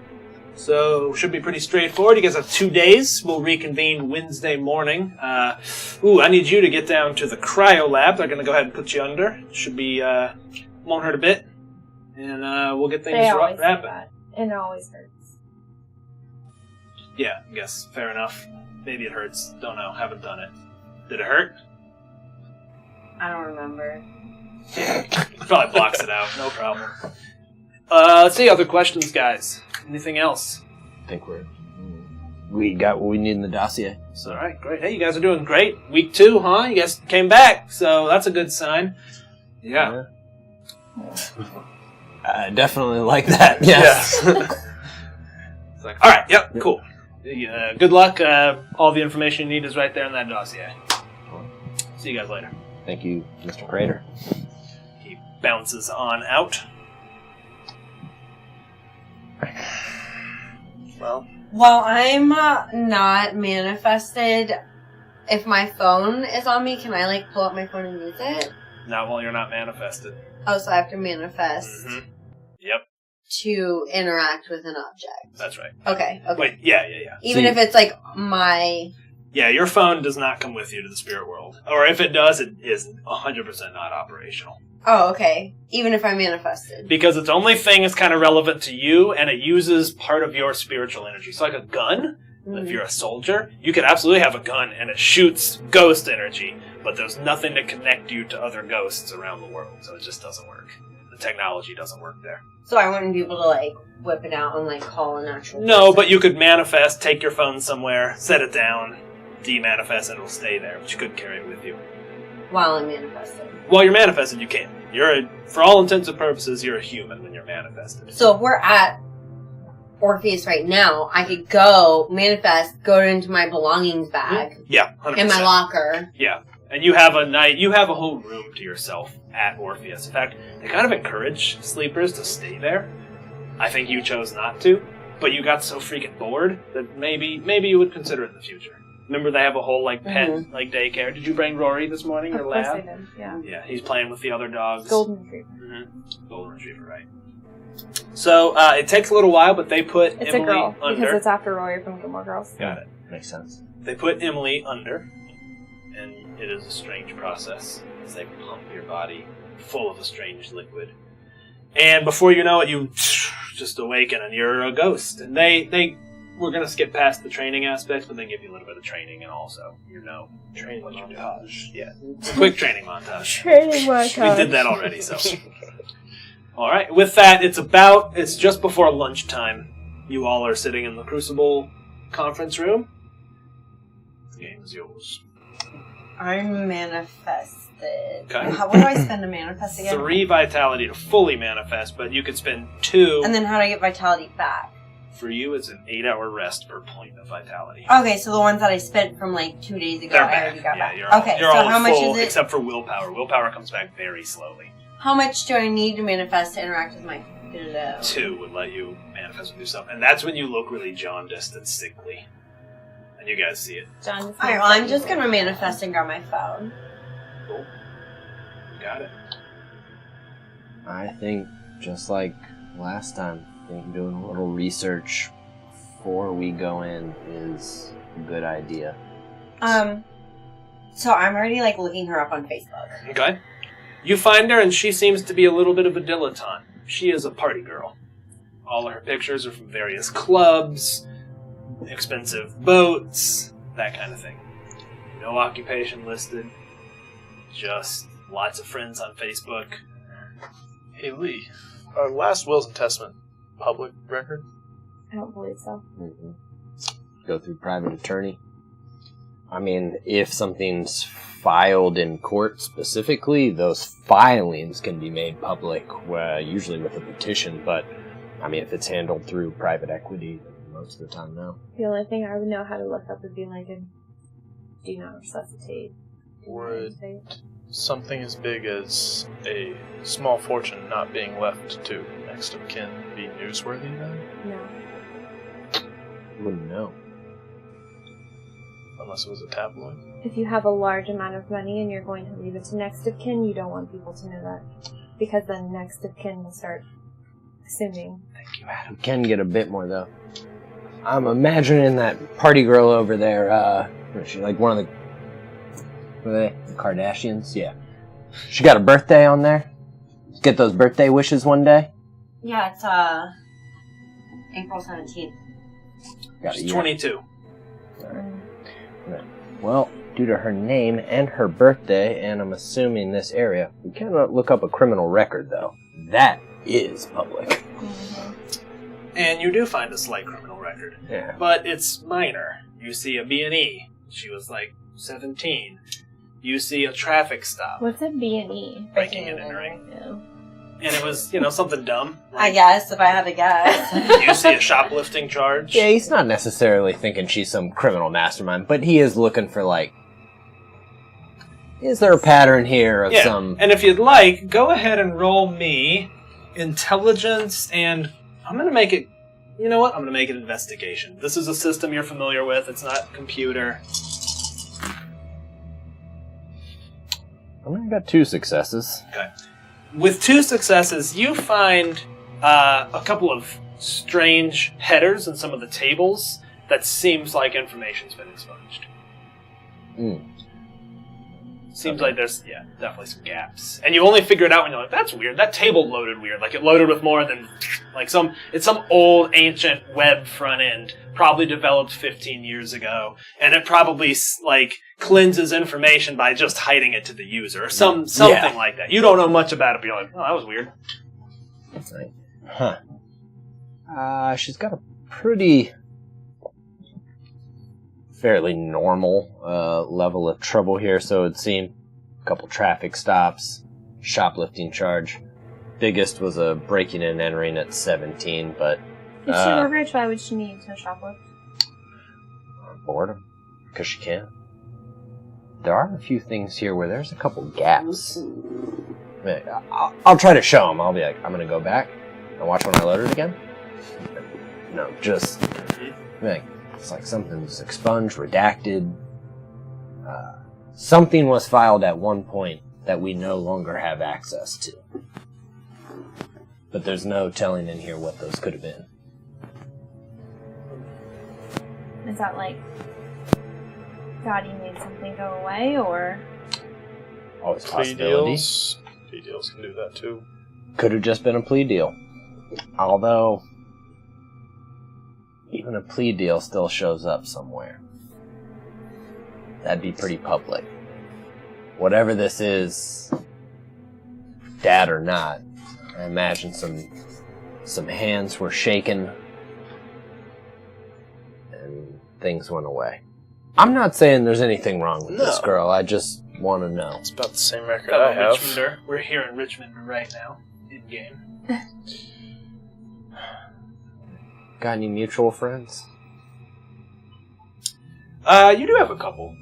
Speaker 1: So, should be pretty straightforward. You guys have 2 days. We'll reconvene Wednesday morning. I need you to get down to the cryo lab. They're going to go ahead and put you under. Should be, won't hurt a bit. And we'll get things
Speaker 2: They always say
Speaker 1: wrapping.
Speaker 2: that. It always hurts.
Speaker 1: Yeah, I guess. Fair enough. Maybe it hurts. Don't know. Haven't done it. Did it hurt?
Speaker 5: I don't remember.
Speaker 1: Probably blocks it out. No problem. Let's see. Other questions, guys? Anything else?
Speaker 3: I think we got what we need in the dossier. So.
Speaker 1: All right, great. Hey, you guys are doing great. Week 2, huh? You guys came back, so that's a good sign. Yeah.
Speaker 3: I definitely like that. Yes.
Speaker 1: It's like, all right. Yep. Cool. Good luck. All the information you need is right there in that dossier. See you guys later.
Speaker 3: Thank you, Mr. Crater.
Speaker 1: He bounces on out. Well,
Speaker 5: I'm not manifested, if my phone is on me, can I, like, pull up my phone and use it?
Speaker 1: not while you're not manifested.
Speaker 5: Oh, so I have to manifest
Speaker 1: Mm-hmm. Yep,
Speaker 5: to interact with an object.
Speaker 1: that's right.
Speaker 5: Okay.
Speaker 1: Wait, yeah.
Speaker 5: Even
Speaker 3: So
Speaker 5: if it's, like, my...
Speaker 1: Yeah, your phone does not come with you to the spirit world. Or if it does, it is 100% not operational.
Speaker 5: Oh, okay. Even if I manifested.
Speaker 1: Because its only thing is kind of relevant to you, and it uses part of your spiritual energy. So like a gun, if you're a soldier, you could absolutely have a gun, and it shoots ghost energy, but there's nothing to connect you to other ghosts around the world, so it just doesn't work. The technology doesn't work there.
Speaker 5: So I wouldn't be able to, like, whip it out and, like, call an actual
Speaker 1: No,
Speaker 5: person.
Speaker 1: but you could manifest, take your phone somewhere, set it down, demanifest, and it'll stay there, but you couldn't carry it with you.
Speaker 5: While I'm manifesting.
Speaker 1: While you're manifested, you can. For all intents and purposes, you're a human when you're manifested.
Speaker 5: So if we're at Orpheus right now, I could go, manifest, go into my belongings bag,
Speaker 1: Yeah, 100%.
Speaker 5: in my locker.
Speaker 1: Yeah, and you have a whole room to yourself at Orpheus. In fact, they kind of encourage sleepers to stay there. I think you chose not to, but you got so freaking bored that maybe you would consider it in the future. Remember, they have a whole pet daycare. Did you bring Rory this morning? Your lab?
Speaker 2: Of course I did, yeah.
Speaker 1: Yeah, he's playing with the other dogs.
Speaker 2: Golden retriever.
Speaker 1: Mm-hmm. Golden retriever, right? So it takes a little while, but they put
Speaker 2: It's
Speaker 1: Emily
Speaker 2: a girl,
Speaker 1: under.
Speaker 2: because it's after Rory from Gilmore Girls.
Speaker 1: Got it.
Speaker 3: Makes sense.
Speaker 1: They put Emily under, and it is a strange process as they pump your body full of a strange liquid. And before you know it, you just awaken, and you're a ghost. And we're going to skip past the training aspects, but they give you a little bit of training, and also, training what you do. Yeah, quick training montage.
Speaker 2: Training montage.
Speaker 1: We did that already, so. All right, with that, it's just before lunchtime. You all are sitting in the Crucible conference room. The game is yours.
Speaker 5: I'm manifested.
Speaker 1: Okay.
Speaker 5: What do I spend to manifest again?
Speaker 1: 3 vitality to fully manifest, but you could spend 2.
Speaker 5: And then how do I get vitality back?
Speaker 1: For you, it's an 8-hour rest per point of vitality.
Speaker 5: Okay, so the ones that I spent from like 2 days ago,
Speaker 1: They're
Speaker 5: I
Speaker 1: back.
Speaker 5: already got back.
Speaker 1: You're all,
Speaker 5: Okay,
Speaker 1: you're
Speaker 5: so
Speaker 1: all
Speaker 5: how much
Speaker 1: full,
Speaker 5: is it?
Speaker 1: except for willpower. Willpower comes back very slowly.
Speaker 5: How much do I need to manifest to interact with my pillow?
Speaker 1: 2 would let you manifest with yourself, and that's when you look really jaundiced and sickly. And you guys see it.
Speaker 2: John,
Speaker 5: Alright, well, I'm just gonna manifest and grab my phone.
Speaker 1: Cool. Got it.
Speaker 3: I think, just like last time, I think doing a little research before we go in is a good idea.
Speaker 5: So I'm already like looking her up on Facebook.
Speaker 1: Okay. You find her, and she seems to be a little bit of a dilettante. She is a party girl. All of her pictures are from various clubs, expensive boats, that kind of thing. No occupation listed. Just lots of friends on Facebook.
Speaker 4: Hey, Lee. Our last wills and testament, public record?
Speaker 2: I don't believe so.
Speaker 3: Mm-hmm. Go through private attorney. I mean, if something's filed in court specifically, those filings can be made public, usually with a petition, but I mean, if it's handled through private equity, most of the time, no.
Speaker 2: The only thing I would know how to look up would be like a do not resuscitate.
Speaker 4: Would something as big as a small fortune not being left to next of kin be newsworthy then?
Speaker 2: No.
Speaker 3: Wouldn't know.
Speaker 4: Unless it was a tabloid.
Speaker 2: If you have a large amount of money and you're going to leave it to next of kin, you don't want people to know that. Because then next of kin will start assuming.
Speaker 3: Thank you, Adam. Can get a bit more, though. I'm imagining that party girl over there, is she like one of the... What are they? The Kardashians? Yeah. She got a birthday on there? Get those birthday wishes one day?
Speaker 5: Yeah, it's April 17th.
Speaker 3: Got a
Speaker 1: She's
Speaker 3: year.
Speaker 1: 22.
Speaker 3: Well, due to her name and her birthday, and I'm assuming this area, we cannot look up a criminal record, though. That is public.
Speaker 1: And you do find a slight criminal record.
Speaker 3: Yeah.
Speaker 1: But it's minor. You see a B&E. She was like 17. You see a traffic stop.
Speaker 2: What's a B&E?
Speaker 1: Breaking and entering.
Speaker 2: Yeah.
Speaker 1: And it was, something dumb.
Speaker 5: I guess, if I had to guess.
Speaker 1: You see a shoplifting charge.
Speaker 3: Yeah, he's not necessarily thinking she's some criminal mastermind, but he is looking for, like, is there a pattern here of some...
Speaker 1: And if you'd like, go ahead and roll me intelligence, and I'm going to make it... You know what? I'm going to make it investigation. This is a system you're familiar with. It's not computer.
Speaker 3: I got 2 successes.
Speaker 1: Okay. With 2 successes, you find a couple of strange headers in some of the tables that seems like information's been expunged. Seems like there's, definitely some gaps. And you only figure it out when you're like, that's weird. That table loaded weird. Like, it loaded with more than, like, it's some old, ancient web front end, probably developed 15 years ago. And it probably, like, cleanses information by just hiding it to the user, or something like that. You don't know much about it, but you're like, oh, that was weird.
Speaker 3: Huh. She's got a pretty... fairly normal level of trouble here, so it'd seem a couple traffic stops, shoplifting charge. Biggest was a breaking and entering at 17, but...
Speaker 2: If she were rich, why would she need to shoplift?
Speaker 3: Boredom. Because she can. There are a few things here where there's a couple gaps. I'll try to show them. I'll be like, I'm going to go back and watch when I load it again. No, just... It's like something's expunged, redacted. Something was filed at one point that we no longer have access to. But there's no telling in here what those could have been.
Speaker 2: Is that like Dottie made something go away, or?
Speaker 3: Always
Speaker 4: Plea
Speaker 3: possibility.
Speaker 4: deals. Plea deals can do that too.
Speaker 3: Could have just been a plea deal. Although... even a plea deal still shows up somewhere. That'd be pretty public. Whatever this is, dad or not, I imagine some hands were shaken and things went away. I'm not saying there's anything wrong with this girl. I just want to know.
Speaker 4: It's about the same record
Speaker 1: Fellow
Speaker 4: I have.
Speaker 1: Richmonder. We're here in Richmond right now, in-game.
Speaker 3: Got any mutual friends?
Speaker 1: You do have a couple.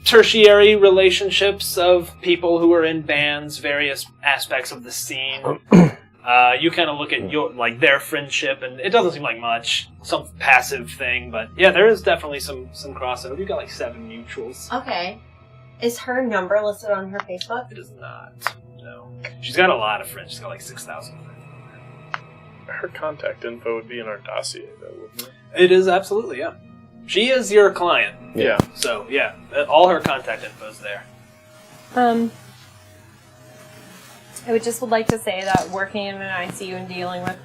Speaker 1: Tertiary relationships of people who are in bands, various aspects of the scene. You kind of look at their friendship, and it doesn't seem like much. Some passive thing, but yeah, there is definitely some crossover. You've got like 7 mutuals.
Speaker 5: Okay. Is her number listed on her Facebook?
Speaker 1: It is not. No. She's got a lot of friends. She's got like 6,000 friends.
Speaker 4: Her contact info would be in our dossier, though, wouldn't it?
Speaker 1: It is, absolutely, yeah. She is your client.
Speaker 4: Yeah.
Speaker 1: So, yeah, all her contact info's there.
Speaker 2: I would just like to say that working in an ICU and dealing with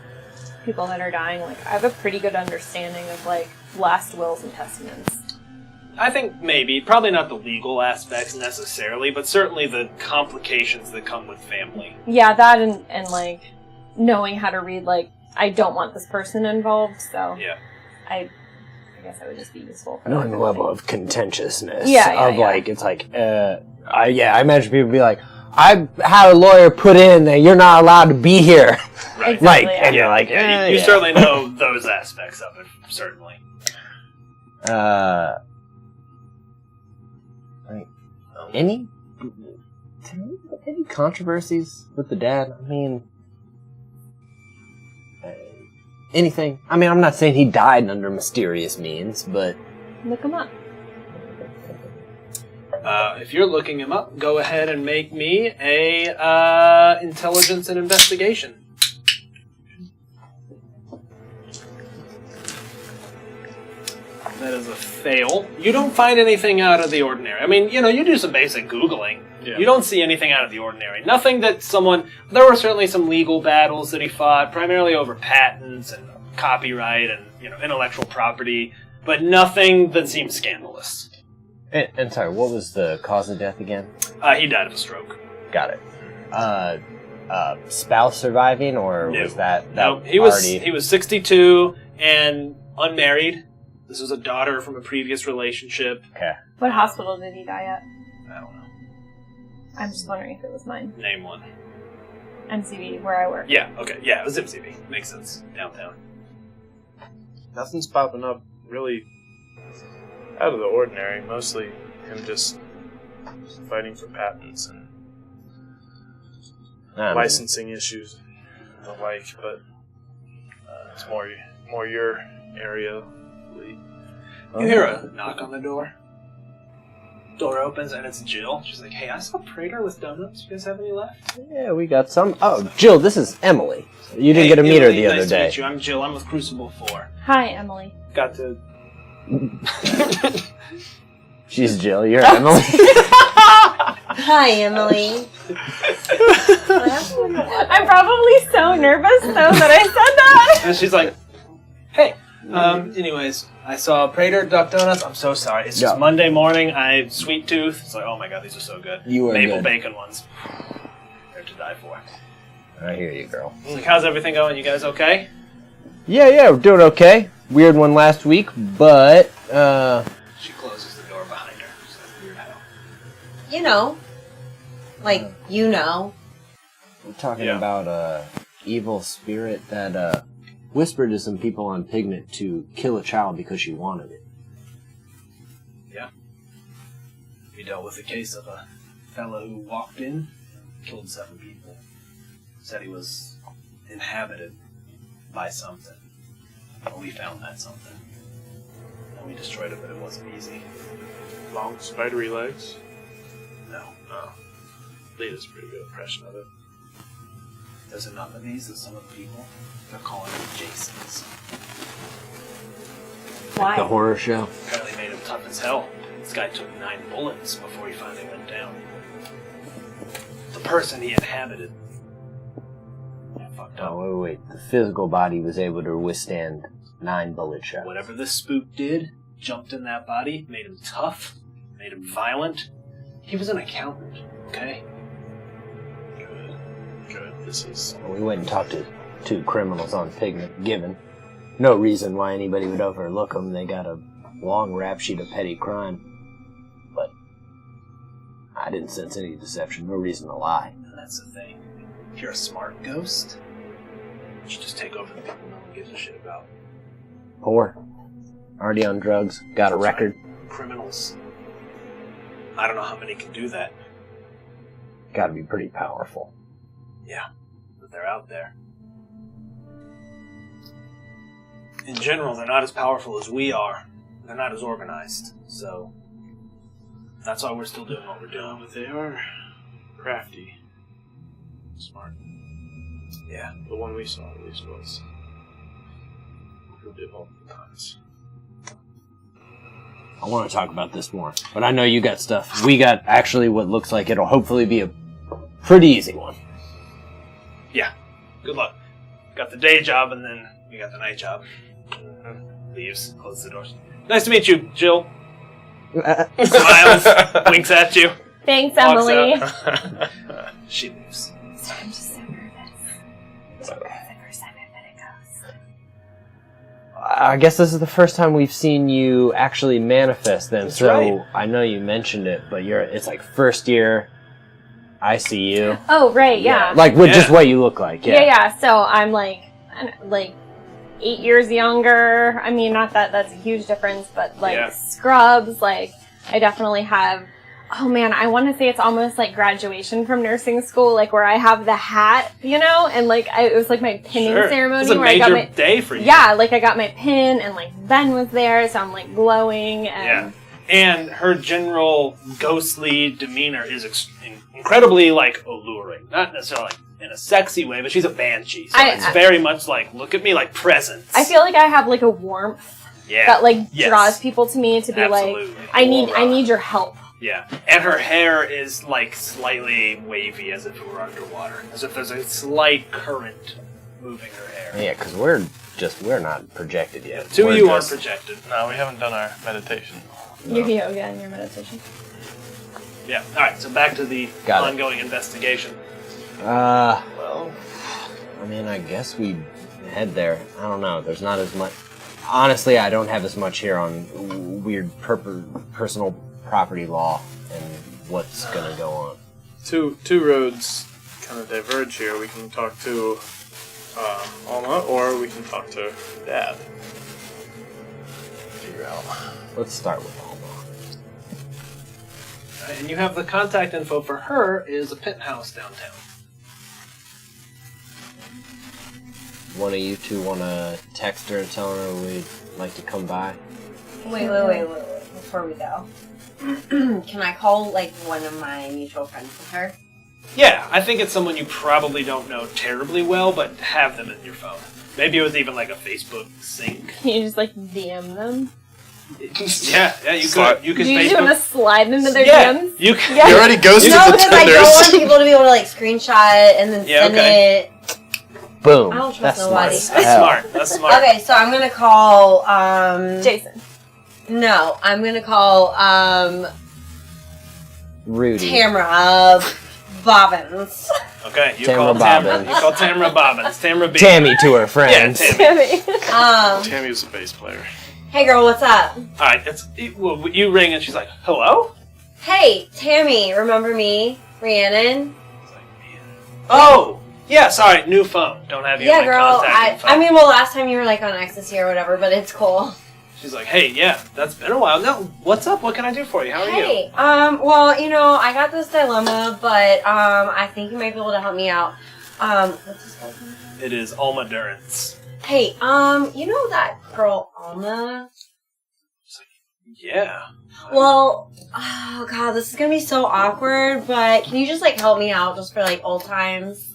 Speaker 2: people that are dying, like, I have a pretty good understanding of, like, last wills and testaments.
Speaker 1: I think maybe. Probably not the legal aspects necessarily, but certainly the complications that come with family.
Speaker 2: Yeah, that and like, knowing how to read, like, I don't want this person involved, so...
Speaker 1: Yeah.
Speaker 2: I guess I would just be useful.
Speaker 3: Knowing the level of contentiousness.
Speaker 2: Yeah,
Speaker 3: like, it's like, I imagine people be like, I had a lawyer put in that you're not allowed to be here.
Speaker 1: Right.
Speaker 2: Exactly,
Speaker 3: Like,
Speaker 2: yeah.
Speaker 3: and you're like,
Speaker 1: You certainly know those aspects of it, certainly.
Speaker 3: Like, any controversies with the dad? I mean, anything? I mean, I'm not saying he died under mysterious means, but
Speaker 2: Look him up.
Speaker 1: If you're looking him up, go ahead and make me a intelligence and investigation. That is a fail. You don't find anything out of the ordinary. I mean, you do some basic Googling.
Speaker 4: Yeah.
Speaker 1: You don't see anything out of the ordinary. Nothing that there were certainly some legal battles that he fought, primarily over patents and copyright and, intellectual property, but nothing that seemed scandalous.
Speaker 3: and sorry, what was the cause of death again?
Speaker 1: He died of a stroke.
Speaker 3: Got it. Spouse surviving, or
Speaker 1: No.
Speaker 3: was that
Speaker 1: No,
Speaker 3: already...
Speaker 1: he was 62 and unmarried. This was a daughter from a previous relationship.
Speaker 3: Okay.
Speaker 2: What hospital did he die at?
Speaker 1: I don't know.
Speaker 2: I'm just wondering if it was mine.
Speaker 1: Name one.
Speaker 2: MCV, where I work.
Speaker 1: Yeah, okay. Yeah, it was MCB. Makes sense. Downtown.
Speaker 4: Nothing's popping up really out of the ordinary. Mostly him just fighting for patents and licensing issues and the like, but it's more your area. Lee.
Speaker 1: You hear a knock on the door. Door opens and it's Jill. She's like, "Hey, I saw Prater with donuts. You guys have any left?"
Speaker 3: Yeah, we got some. Oh, Jill, this is Emily. You didn't get to meet her the other
Speaker 1: nice
Speaker 3: day.
Speaker 1: To meet you. I'm Jill. I'm with Crucible 4.
Speaker 2: Hi, Emily.
Speaker 1: Got to...
Speaker 3: She's Jill, you're Emily.
Speaker 5: Hi, Emily.
Speaker 2: I'm probably so nervous, though, that I said that.
Speaker 1: And she's like, "Hey, anyways, I saw Prater Duck Donuts. I'm so sorry. It's just
Speaker 3: Yeah.
Speaker 1: Monday morning. I sweet tooth. It's like, oh my god, these are so good.
Speaker 3: You are
Speaker 1: Maple
Speaker 3: good.
Speaker 1: bacon ones. They're to die for."
Speaker 3: I hear you, girl.
Speaker 1: It's like, how's everything going? You guys okay?
Speaker 3: Yeah, we're doing okay. Weird one last week, but,
Speaker 1: She closes the door behind her. She's like, weird how.
Speaker 5: You know. Like, you know.
Speaker 3: we're talking
Speaker 4: Yeah.
Speaker 3: about a evil spirit that, whispered to some people on Pigment to kill a child because she wanted it.
Speaker 1: We dealt with a case of a fellow who walked in, killed 7 people. Said he was inhabited by something. Well, we found that something. And we destroyed it, but it wasn't easy.
Speaker 4: Long spidery legs.
Speaker 1: No.
Speaker 4: Oh. Lee does a pretty good impression of it.
Speaker 1: There's enough of these that some of the people, they're calling them Jasons.
Speaker 5: Why?
Speaker 3: The horror show.
Speaker 1: Apparently made him tough as hell. This guy took 9 bullets before he finally went down. The person he inhabited. Yeah, fucked up.
Speaker 3: Oh, wait. The physical body was able to withstand 9 bullet shots.
Speaker 1: Whatever this spook did, jumped in that body, made him tough, made him violent. He was an accountant, okay?
Speaker 4: Good. This is...
Speaker 3: We went and talked to 2 criminals on Pigment, given no reason why anybody would overlook them. They got a long rap sheet of petty crime. But I didn't sense any deception, no reason to lie.
Speaker 1: And that's the thing. If you're a smart ghost, you should just take over the people no one gives a shit about.
Speaker 3: Poor. Already on drugs, got a record.
Speaker 1: Criminals. I don't know how many can do that.
Speaker 3: Gotta be pretty powerful.
Speaker 1: Yeah, but they're out there. In general, they're not as powerful as we are. They're not as organized, so that's why we're still doing what we're doing.
Speaker 4: But they are crafty. Smart.
Speaker 1: Yeah.
Speaker 4: The one we saw at least was. Who did multiple times.
Speaker 3: I want to talk about this more, but I know you got stuff. We got actually what looks like it'll hopefully be a pretty easy one.
Speaker 1: Yeah. Good luck. Got the day job, and then we got the night job. Leaves. Closes the doors. Nice to meet you, Jill. Smiles. Winks at you.
Speaker 2: Thanks,
Speaker 1: walks
Speaker 2: Emily.
Speaker 1: out. She leaves.
Speaker 2: Sorry, I'm just so nervous. It's the first time I've been a ghost.
Speaker 3: I guess this is the first time we've seen you actually manifest them.
Speaker 1: That's
Speaker 3: so
Speaker 1: right.
Speaker 3: I know you mentioned it, but it's like first year I see you.
Speaker 2: Oh, right, yeah.
Speaker 3: Like, with just what you look like,
Speaker 2: Yeah. So I'm like 8 years younger. I mean, not that that's a huge difference, but scrubs, like, I definitely have. Oh man, I want to say it's almost like graduation from nursing school, like where I have the hat, you know, and like it was like my pinning ceremony.
Speaker 1: It was a
Speaker 2: where I got my
Speaker 1: day for you.
Speaker 2: Yeah, like I got my pin, and like Ben was there, so I'm like glowing. And
Speaker 1: and her general ghostly demeanor is incredibly like alluring, not necessarily like in a sexy way, but she's a banshee, so it's very much like look at me, like presence.
Speaker 2: I feel like I have like a warmth that like draws people to me to be like, I need your help.
Speaker 1: Yeah, and her hair is like slightly wavy, as if it were underwater, as if there's a slight current moving her hair.
Speaker 3: Yeah, because we're not projected yet.
Speaker 1: Two of you aren't projected.
Speaker 4: No, we haven't done our meditation.
Speaker 2: Your yoga and your meditation.
Speaker 1: Yeah. All right. So back to the ongoing investigation.
Speaker 3: Well, I mean, I guess we head there. I don't know. There's not as much. Honestly, I don't have as much here on weird personal property law and what's gonna go on.
Speaker 4: Two roads kind of diverge here. We can talk to Alma, or we can talk to Dad. Figure out.
Speaker 3: Let's start with Alma.
Speaker 1: And you have the contact info for her is a penthouse downtown.
Speaker 3: One of you two want to text her and tell her we'd like to come by?
Speaker 5: Wait. Before we go. Can I call, like, one of my mutual friends with her?
Speaker 1: Yeah, I think it's someone you probably don't know terribly well, but have them in your phone. Maybe it was even like a Facebook sync.
Speaker 2: Can you just, like, DM them?
Speaker 1: Yeah, you could. You could.
Speaker 2: Do you
Speaker 1: Facebook...
Speaker 2: just want to slide into their DMs?
Speaker 1: You could.
Speaker 4: You already ghosted
Speaker 5: No,
Speaker 4: the
Speaker 5: because I
Speaker 4: tenders.
Speaker 5: don't want people to be able to, like, screenshot it and then send it.
Speaker 3: Boom.
Speaker 5: I don't trust nobody.
Speaker 1: That's smart.
Speaker 5: Okay, so I'm gonna call,
Speaker 2: Jason.
Speaker 5: No, I'm gonna call,
Speaker 3: Rudy.
Speaker 5: Tamara Bobbins.
Speaker 1: Okay, you
Speaker 3: Tamara
Speaker 1: call Tamara.
Speaker 3: Bobbins.
Speaker 1: You call Tamara Bobbins. Tamara B.
Speaker 3: Tammy to her friends.
Speaker 1: Yeah, Tammy.
Speaker 4: Tammy was a bass player.
Speaker 5: Hey girl, what's up?
Speaker 1: Alright, you ring and she's like, hello?
Speaker 5: Hey, Tammy, remember me? Rhiannon?
Speaker 1: Oh! Yeah, sorry, new phone. Don't have you in my
Speaker 5: girl,
Speaker 1: contact info.
Speaker 5: I mean, well, last time you were, like, on ecstasy or whatever, but it's cool.
Speaker 1: She's like, hey, yeah, that's been a while. No, what's up? What can I do for you? How are you?
Speaker 5: Hey, well, you know, I got this dilemma, but, I think you might be able to help me out. What's this guy's name?
Speaker 1: It is Alma Durrance.
Speaker 5: Hey, you know that girl, Alma?
Speaker 1: Yeah.
Speaker 5: Well, oh god, this is gonna be so awkward, but can you just, like, help me out just for, like, old times?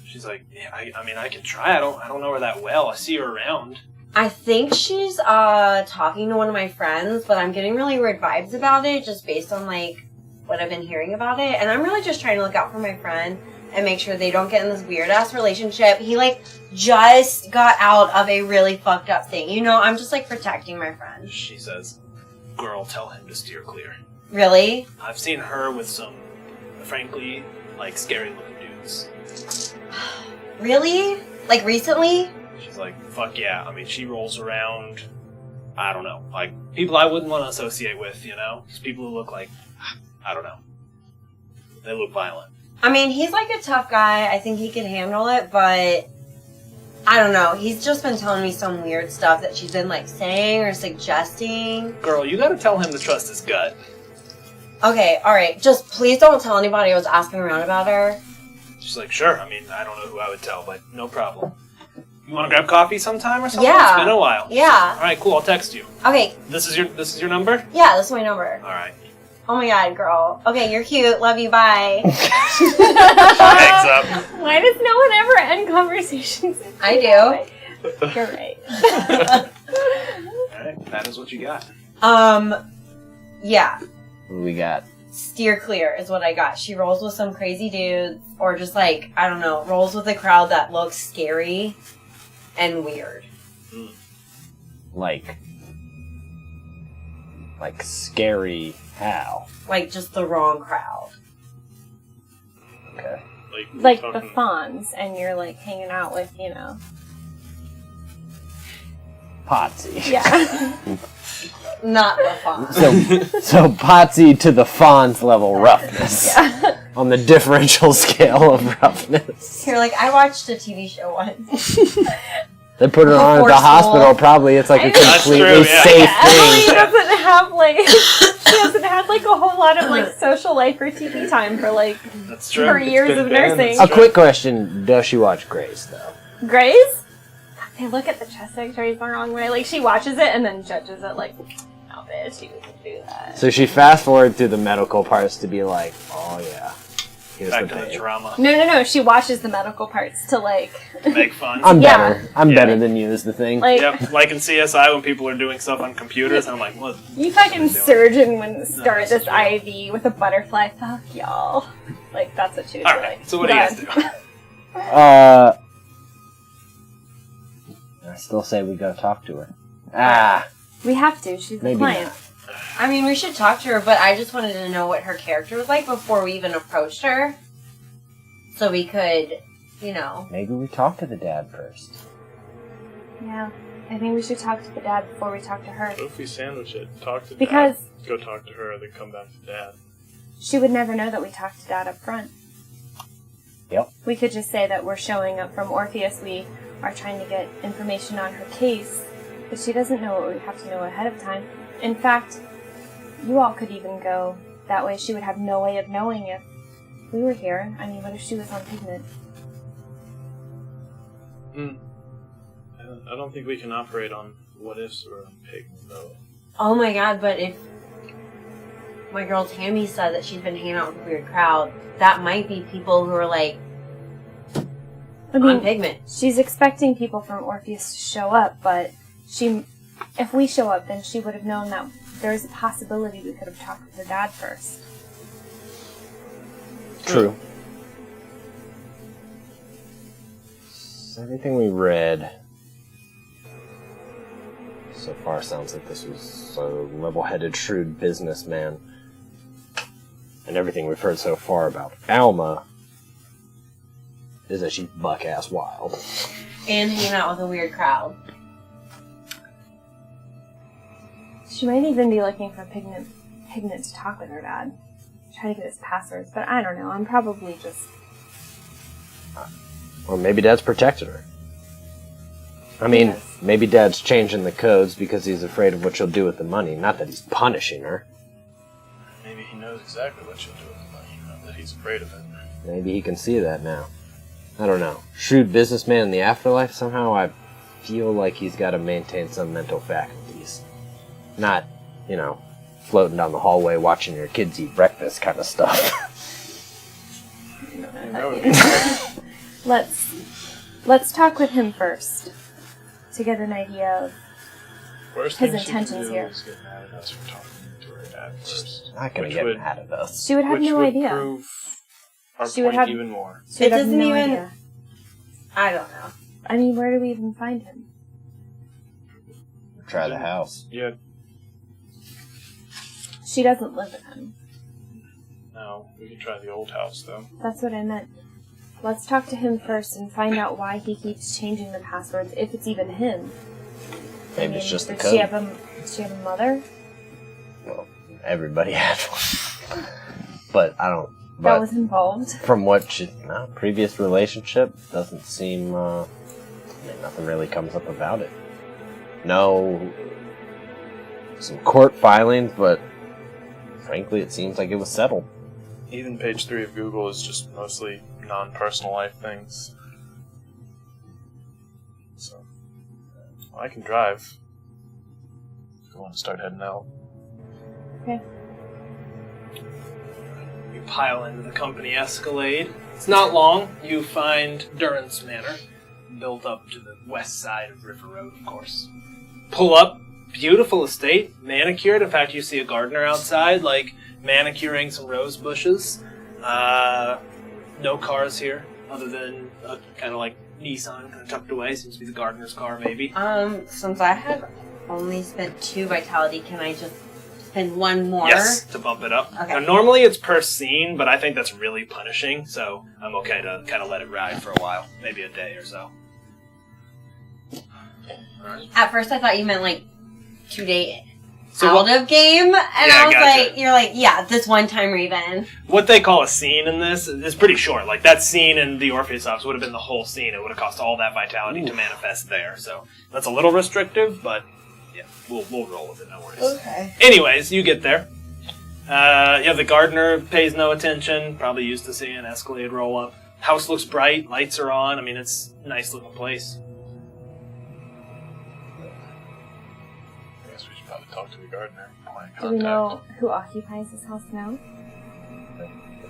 Speaker 1: She's like, yeah, I mean, I can try. I don't know her that well. I see her around.
Speaker 5: I think she's, talking to one of my friends, but I'm getting really weird vibes about it, just based on, like, what I've been hearing about it. And I'm really just trying to look out for my friend and make sure they don't get in this weird-ass relationship. He, like, just got out of a really fucked up thing. You know, I'm just, like, protecting my friend.
Speaker 1: She says, girl, tell him to steer clear.
Speaker 5: Really?
Speaker 1: I've seen her with some, frankly, like, scary-looking dudes.
Speaker 5: Really? Like, recently?
Speaker 1: She's like, fuck yeah. I mean, she rolls around, I don't know, like, people I wouldn't want to associate with, you know? Just people who look like, I don't know. They look violent.
Speaker 5: I mean, he's, like, a tough guy. I think he can handle it, but I don't know. He's just been telling me some weird stuff that she's been, like, saying or suggesting.
Speaker 1: Girl, you gotta tell him to trust his gut.
Speaker 5: Okay, alright. Just please don't tell anybody I was asking around about her.
Speaker 1: She's like, sure. I mean, I don't know who I would tell, but no problem. You want to grab coffee sometime or something?
Speaker 5: Yeah.
Speaker 1: It's been a while.
Speaker 5: Yeah.
Speaker 1: All right, cool. I'll text you.
Speaker 5: Okay.
Speaker 1: This is your number?
Speaker 5: Yeah, this is my number.
Speaker 1: All right.
Speaker 5: Oh my god, girl. Okay, you're cute. Love you. Bye.
Speaker 1: Hangs up.
Speaker 2: Why does no one ever end conversations?
Speaker 5: I do.
Speaker 2: You're right.
Speaker 1: All right, that is what you got.
Speaker 5: Yeah.
Speaker 3: What do we got?
Speaker 5: Steer clear is what I got. She rolls with some crazy dudes, or just, like, I don't know, rolls with a crowd that looks scary and weird.
Speaker 3: Like scary how?
Speaker 5: Like, just the wrong crowd.
Speaker 3: Okay.
Speaker 2: Like the Fonz, and you're, like, hanging out with, you know.
Speaker 3: Potsy.
Speaker 2: Yeah.
Speaker 5: Not the fawn.
Speaker 3: So Potsy to the fawn's level roughness.
Speaker 2: Yeah.
Speaker 3: On the differential scale of roughness.
Speaker 5: You're like, I watched a TV show once.
Speaker 3: They put her on at
Speaker 5: Before
Speaker 3: the
Speaker 5: school.
Speaker 3: hospital. Probably it's like a
Speaker 2: That's
Speaker 3: completely
Speaker 1: true, yeah.
Speaker 3: safe
Speaker 2: Emily
Speaker 3: thing.
Speaker 2: doesn't have like she hasn't had like a whole lot of like social life or TV time for like
Speaker 1: That's true.
Speaker 2: her
Speaker 1: It's
Speaker 2: years
Speaker 1: been
Speaker 2: of
Speaker 1: banned.
Speaker 2: nursing.
Speaker 3: A quick question: does she watch Grace though?
Speaker 2: Grace? They look at the chest X-rays the wrong way. Like she watches it and then judges it like, no bitch, you wouldn't do that.
Speaker 3: So she fast forward through the medical parts to be like, oh yeah, here's
Speaker 1: Back
Speaker 3: the
Speaker 1: to the
Speaker 3: pain.
Speaker 1: drama.
Speaker 2: No. She watches the medical parts to like
Speaker 1: Make fun.
Speaker 3: I'm
Speaker 2: Yeah.
Speaker 3: better. I'm
Speaker 1: Yeah.
Speaker 3: better than you is the thing.
Speaker 2: like
Speaker 1: Yep, like in CSI when people are doing stuff on computers, I'm like, what?
Speaker 2: you fucking surgeon wouldn't start
Speaker 1: that's
Speaker 2: this IV with a butterfly. Fuck y'all. Like that's what she was
Speaker 1: Alright,
Speaker 2: like.
Speaker 1: so what do you guys do?
Speaker 3: I still say we go talk to her. Ah,
Speaker 2: We have to. She's a
Speaker 3: maybe
Speaker 2: client.
Speaker 3: not.
Speaker 5: I mean, we should talk to her, but I just wanted to know what her character was like before we even approached her. So we could, you know.
Speaker 3: Maybe we talk to the dad first.
Speaker 2: Yeah. I think we should talk to the dad before we talk to her.
Speaker 4: What if we sandwich it? Talk to
Speaker 2: Because
Speaker 4: Dad. Go talk to her, then come back to Dad.
Speaker 2: she would never know that we talked to Dad up front.
Speaker 3: Yep.
Speaker 2: We could just say that we're showing up from Orpheus. We are trying to get information on her case, but she doesn't know what we have to know ahead of time. In fact, you all could even go. That way she would have no way of knowing if we were here. I mean, what if she was on pigment?
Speaker 4: I don't think we can operate on what ifs or on pigment, though.
Speaker 5: Oh my god, but if my girl Tammy said that she's been hanging out with a weird crowd, that might be people who are like
Speaker 2: I
Speaker 5: on
Speaker 2: mean,
Speaker 5: pigment.
Speaker 2: she's expecting people from Orpheus to show up, but if we show up, then she would have known that there's a possibility we could have talked with her dad first.
Speaker 3: True. So everything we read so far sounds like this was a level-headed, shrewd businessman. And everything we've heard so far about Alma is that she's buck-ass wild.
Speaker 5: And hanging out with a weird crowd.
Speaker 2: She might even be looking for Pigment to talk with her dad. Try to get his passwords, but I don't know. I'm probably just...
Speaker 3: Or maybe Dad's protected her. I mean,
Speaker 2: Yes.
Speaker 3: maybe Dad's changing the codes because he's afraid of what she'll do with the money, not that he's punishing her.
Speaker 4: Maybe he knows exactly what she'll do with the money, not that he's afraid of it.
Speaker 3: Maybe he can see that now. I don't know. Shrewd businessman in the afterlife, somehow I feel like he's got to maintain some mental faculties. Not, floating down the hallway watching your kids eat breakfast kind of stuff.
Speaker 2: Let's talk with him first to get an idea of...
Speaker 4: Worst
Speaker 2: His
Speaker 4: thing she can
Speaker 2: intentions
Speaker 4: do
Speaker 2: here.
Speaker 4: is get mad at us for talking to her dad first.
Speaker 3: Not gonna
Speaker 4: Which
Speaker 3: get
Speaker 4: would-
Speaker 3: mad at us.
Speaker 2: She would have
Speaker 4: Which
Speaker 2: no
Speaker 4: would
Speaker 2: idea.
Speaker 4: prove our
Speaker 2: She would
Speaker 4: point
Speaker 2: have-
Speaker 4: even more.
Speaker 2: She would
Speaker 5: It
Speaker 2: have
Speaker 5: doesn't
Speaker 2: no
Speaker 5: even-
Speaker 2: idea.
Speaker 5: I don't know.
Speaker 2: I mean, where do we even find him?
Speaker 3: Try the house.
Speaker 4: Yeah,
Speaker 2: She doesn't live with him.
Speaker 4: no, we could try the old house, though.
Speaker 2: That's what I meant. Let's talk to him first and find out why he keeps changing the passwords, if it's even him.
Speaker 3: Maybe it's just the
Speaker 2: does
Speaker 3: code.
Speaker 2: Does she have a mother?
Speaker 3: Well, everybody had one. But I don't...
Speaker 2: That
Speaker 3: But
Speaker 2: was involved.
Speaker 3: from what previous relationship, doesn't seem... nothing really comes up about it. No... Some court filings, but... Frankly, it seems like it was settled.
Speaker 4: Even page 3 of Google is just mostly non-personal life things. So, I can drive. If you want to start heading out.
Speaker 2: Okay.
Speaker 1: You pile into the company Escalade. It's not long. You find Durrance Manor, built up to the west side of River Road, of course. Pull up. Beautiful estate, manicured. In fact, you see a gardener outside, manicuring some rose bushes. No cars here, other than a kind of Nissan, kind of tucked away. Seems to be the gardener's car, maybe.
Speaker 5: Since I have only spent 2 vitality, can I just spend 1 more?
Speaker 1: Yes, to bump it up.
Speaker 5: Okay.
Speaker 1: Now, normally it's per scene, but I think that's really punishing, so I'm okay to kind of let it ride for a while, maybe a day or so. Alright.
Speaker 5: At first I thought you meant 2 days. out of game. And
Speaker 1: Yeah,
Speaker 5: I was
Speaker 1: gotcha.
Speaker 5: like, you're like, yeah, this one time, Raven.
Speaker 1: What they call a scene in this is pretty short. Like, that scene in the Orpheus office would have been the whole scene. It would have cost all that vitality to manifest there. So that's a little restrictive, but yeah, we'll roll with it, no worries.
Speaker 5: Okay.
Speaker 1: Anyways, you get there. The gardener pays no attention, probably used to seeing an Escalade roll up. House looks bright, lights are on. I mean, it's a nice looking place.
Speaker 4: I guess we should probably talk to the gardener.
Speaker 2: Do we know who occupies this house now?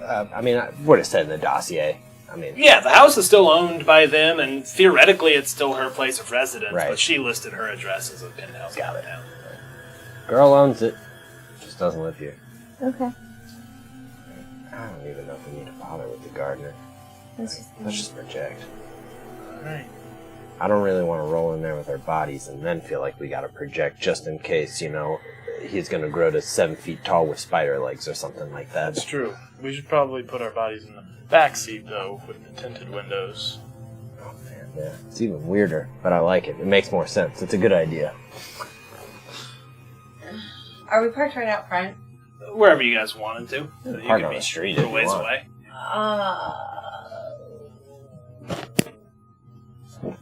Speaker 3: I would have said in the dossier.
Speaker 1: Yeah, the house is still owned by them, and theoretically it's still her place of residence,
Speaker 3: Right.
Speaker 1: but she listed her address as a penthouse downtown.
Speaker 3: Girl owns it. Just doesn't live here.
Speaker 2: Okay.
Speaker 3: I don't even know if we need to bother with the gardener.
Speaker 2: Let's
Speaker 3: just project.
Speaker 1: Alright.
Speaker 3: I don't really want to roll in there with our bodies and then feel like we gotta project just in case, he's gonna grow to 7 feet tall with spider legs or something like that.
Speaker 4: That's true. We should probably put our bodies in the back seat, though, with the tinted windows.
Speaker 3: Oh man, yeah. It's even weirder, but I like it. It makes more sense. It's a good idea.
Speaker 5: Are we parked right out front?
Speaker 1: Wherever you guys wanted to. You
Speaker 3: Park
Speaker 1: could
Speaker 3: on
Speaker 1: be
Speaker 3: the street
Speaker 1: a
Speaker 3: if you
Speaker 1: ways
Speaker 3: want.
Speaker 1: away.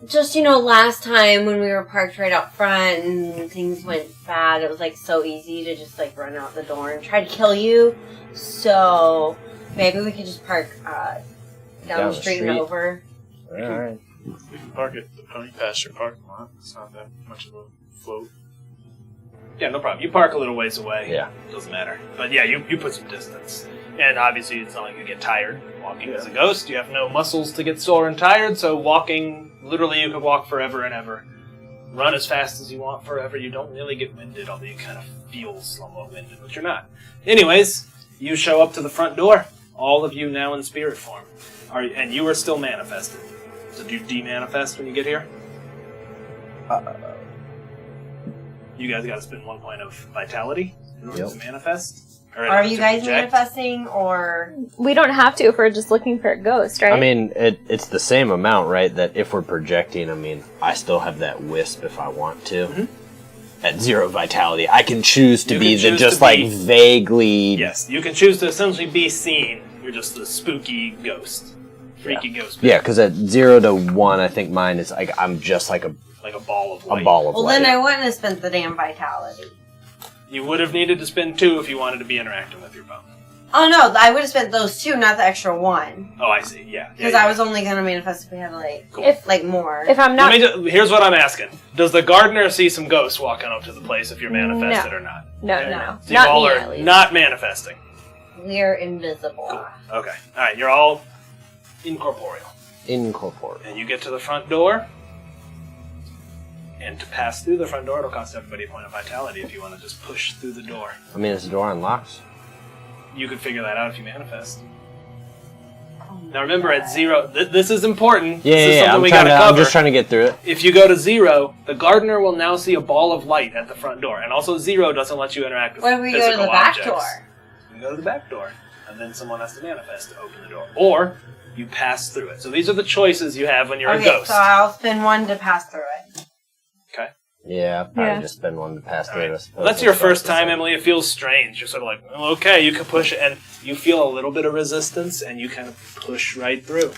Speaker 5: Just, last time when we were parked right out front and things went bad, it was, so easy to just, run out the door and try to kill you. So, maybe we could just park down the street and over.
Speaker 3: Alright.
Speaker 4: We can park at the pony pasture parking lot. It's not that much of a float.
Speaker 1: Yeah, no problem. You park a little ways away.
Speaker 3: Yeah.
Speaker 1: Doesn't matter. But yeah, you put some distance. And obviously it's not like you get tired walking as a ghost. You have no muscles to get sore and tired, so walking, literally you could walk forever and ever. Run as fast as you want forever. You don't really get winded, although you kind of feel somewhat winded, but you're not. Anyways, you show up to the front door. All of you now in spirit form. And you are still manifested. So do you de-manifest when you get here? You guys got to spend 1 point of vitality in order to manifest. Or
Speaker 5: Are you
Speaker 1: to
Speaker 5: guys
Speaker 1: project.
Speaker 5: manifesting, or...
Speaker 2: We don't have to if we're just looking for a ghost, right?
Speaker 3: It's the same amount, right? That if we're projecting, I still have that wisp if I want to. Mm-hmm. At 0 vitality. I can choose to vaguely...
Speaker 1: Yes, you can choose to essentially be seen. You're just a spooky ghost. Freaky ghost.
Speaker 3: Yeah, because at 0 to 1, I think mine is I'm just like a
Speaker 1: ball of light.
Speaker 3: A ball of light.
Speaker 5: Well, then I wouldn't have spent the damn vitality.
Speaker 1: You would have needed to spend 2 if you wanted to be interacting with your phone.
Speaker 5: Oh, no, I would have spent those 2, not the extra 1.
Speaker 1: Oh, I see, yeah.
Speaker 5: Because I was only going to manifest if we had,
Speaker 1: Cool.
Speaker 5: more.
Speaker 2: If I'm not...
Speaker 1: Here's what I'm asking. Does the gardener see some ghosts walking up to the place if you're manifested or not?
Speaker 2: No.
Speaker 1: So you
Speaker 2: Not
Speaker 1: all
Speaker 2: me,
Speaker 1: are
Speaker 2: at least.
Speaker 1: not manifesting.
Speaker 5: We're invisible.
Speaker 1: Cool. Okay. Alright, you're all incorporeal.
Speaker 3: Incorporeal.
Speaker 1: And you get to the front door. And to pass through the front door, it'll cost everybody a point of vitality if you want to just push through the door.
Speaker 3: Is the door unlocked?
Speaker 1: You could figure that out if you manifest. Now remember, at 0, this is important. This is something we gotta cover.
Speaker 3: I'm just trying to get through it.
Speaker 1: If you go to 0, the gardener will now see a ball of light at the front door. And also 0 doesn't let you interact with
Speaker 5: What if we
Speaker 1: physical
Speaker 5: go to the back
Speaker 1: objects.
Speaker 5: door?
Speaker 1: You go to the back door. And then someone has to manifest to open the door. Or you pass through it. So these are the choices you have when you're a ghost.
Speaker 5: So I'll spend 1 to pass through it.
Speaker 1: Okay.
Speaker 3: Yeah, probably just spend 1 to pass through it. I suppose.
Speaker 1: That's your first time, Emily. It feels strange. You're sort of like, well, okay, you can push it. And you feel a little bit of resistance, and you kind of push right through.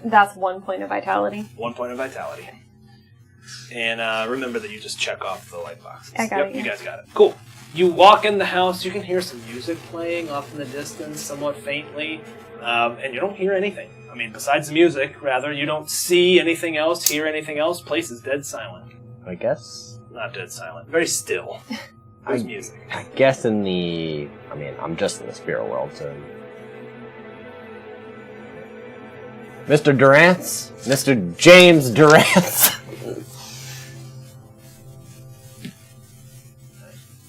Speaker 2: That's 1 point of vitality.
Speaker 1: 1 point of vitality. And remember that you just check off the light boxes.
Speaker 2: I got it,
Speaker 1: You
Speaker 2: yeah.
Speaker 1: guys got it. Cool. You walk in the house. You can hear some music playing off in the distance, somewhat faintly. And you don't hear anything. Besides the music, rather, you don't see anything else, hear anything else. Place is dead silent.
Speaker 3: I guess.
Speaker 1: Not dead silent. Very still. There's music.
Speaker 3: I guess in the... I'm just in the spirit world, so... Mr. Durrance? Mr. James Durrance?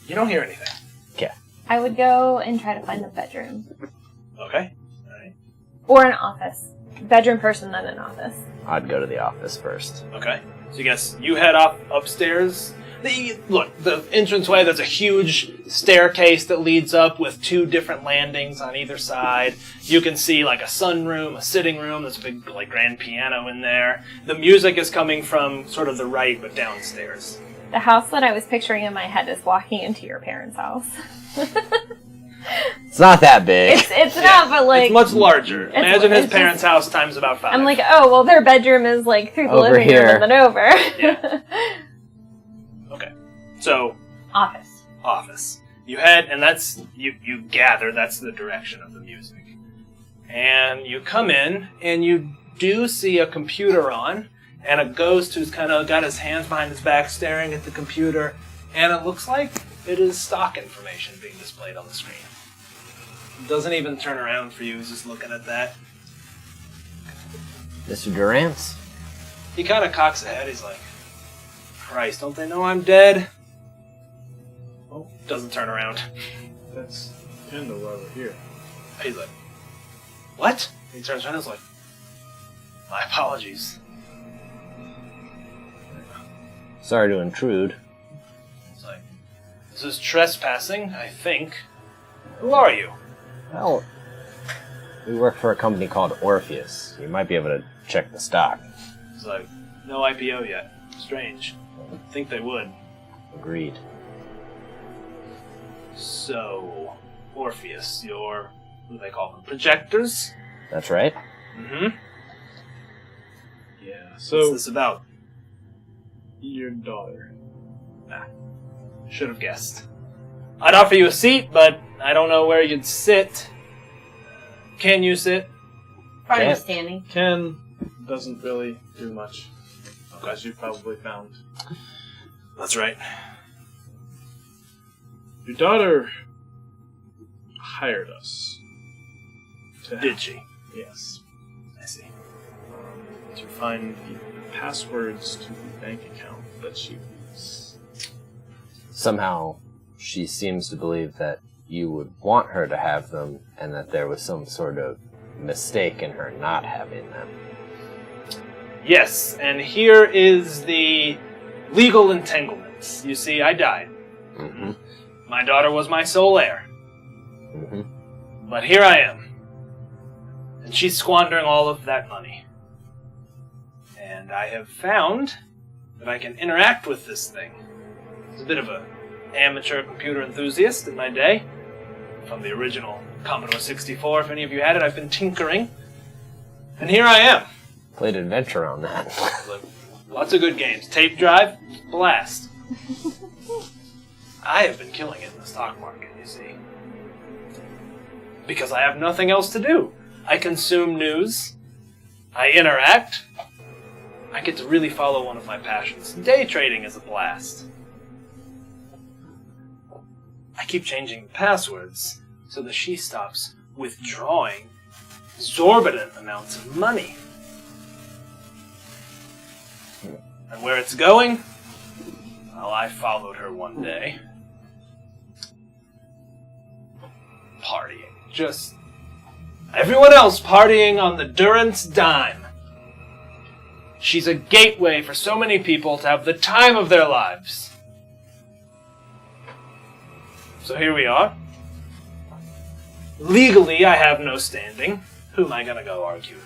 Speaker 1: You don't hear anything.
Speaker 3: Okay.
Speaker 2: I would go and try to find a bedroom.
Speaker 1: Okay. Alright.
Speaker 2: Or an office. Bedroom first and then an office.
Speaker 3: I'd go to the office first.
Speaker 1: Okay. So you guys, you head up upstairs. Look, the entranceway, there's a huge staircase that leads up with 2 different landings on either side. You can see like a sunroom, a sitting room. There's a big grand piano in there. The music is coming from sort of the right, but downstairs.
Speaker 2: The house that I was picturing in my head is walking into your parents' house.
Speaker 3: It's not that big.
Speaker 2: It's not, but like...
Speaker 1: It's much larger. Imagine his parents' house times about 5.
Speaker 2: I'm like, oh, well, their bedroom is like through the
Speaker 3: Over
Speaker 2: living
Speaker 3: here.
Speaker 2: room and then over.
Speaker 1: Yeah. Okay. So,
Speaker 2: Office.
Speaker 1: you head, and that's, you gather that's the direction of the music. And you come in, and you do see a computer on, and a ghost who's kind of got his hands behind his back staring at the computer, and it looks like it is stock information being displayed on the screen. Doesn't even turn around for you, he's just looking at that.
Speaker 3: Mr. Durrance?
Speaker 1: He kind of cocks a head, he's like, Christ, don't they know I'm dead? Oh, doesn't turn around.
Speaker 4: That's kind of why we're here.
Speaker 1: He's like, what? He turns around and is like, my apologies.
Speaker 3: Sorry to intrude.
Speaker 1: It's like, this is trespassing, I think. Who are you?
Speaker 3: Well, we work for a company called Orpheus. You might be able to check the stock.
Speaker 1: He's like, no IPO yet. Strange. Think they would.
Speaker 3: Agreed.
Speaker 1: So, Orpheus, your, what do they call them, projectors?
Speaker 3: That's right.
Speaker 1: Mm-hmm.
Speaker 4: Yeah,
Speaker 1: What's
Speaker 4: so
Speaker 1: this about?
Speaker 4: your daughter.
Speaker 1: Should have guessed. I'd offer you a seat, but I don't know where you'd sit. Can you sit?
Speaker 5: Front
Speaker 3: Yeah.
Speaker 5: of standing.
Speaker 4: Ken doesn't really do much,
Speaker 1: Okay.
Speaker 4: as you probably found.
Speaker 1: That's right.
Speaker 4: Your daughter hired us.
Speaker 1: Did she?
Speaker 4: Yes.
Speaker 1: I see.
Speaker 4: To find the passwords to the bank account that she used.
Speaker 3: Somehow, she seems to believe that you would want her to have them, and that there was some sort of mistake in her not having them.
Speaker 1: Yes, and here is the legal entanglements. You see, I died.
Speaker 3: Mm-hmm.
Speaker 1: My daughter was my sole heir.
Speaker 3: Mm-hmm.
Speaker 1: But here I am. And she's squandering all of that money. And I have found that I can interact with this thing. I was a bit of an amateur computer enthusiast in my day. From the original Commodore 64, if any of you had it, I've been tinkering. And here I am.
Speaker 3: Played adventure on that.
Speaker 1: Look, lots of good games. Tape drive, blast. I have been killing it in the stock market, you see. Because I have nothing else to do. I consume news. I interact. I get to really follow one of my passions. Day trading is a blast. I keep changing the passwords so that she stops withdrawing exorbitant amounts of money. And where it's going? Well, I followed her one day. Partying. Just everyone else partying on the Durrance dime. She's a gateway for so many people to have the time of their lives. So here we are. Legally, I have no standing. Who am I going to go argue with?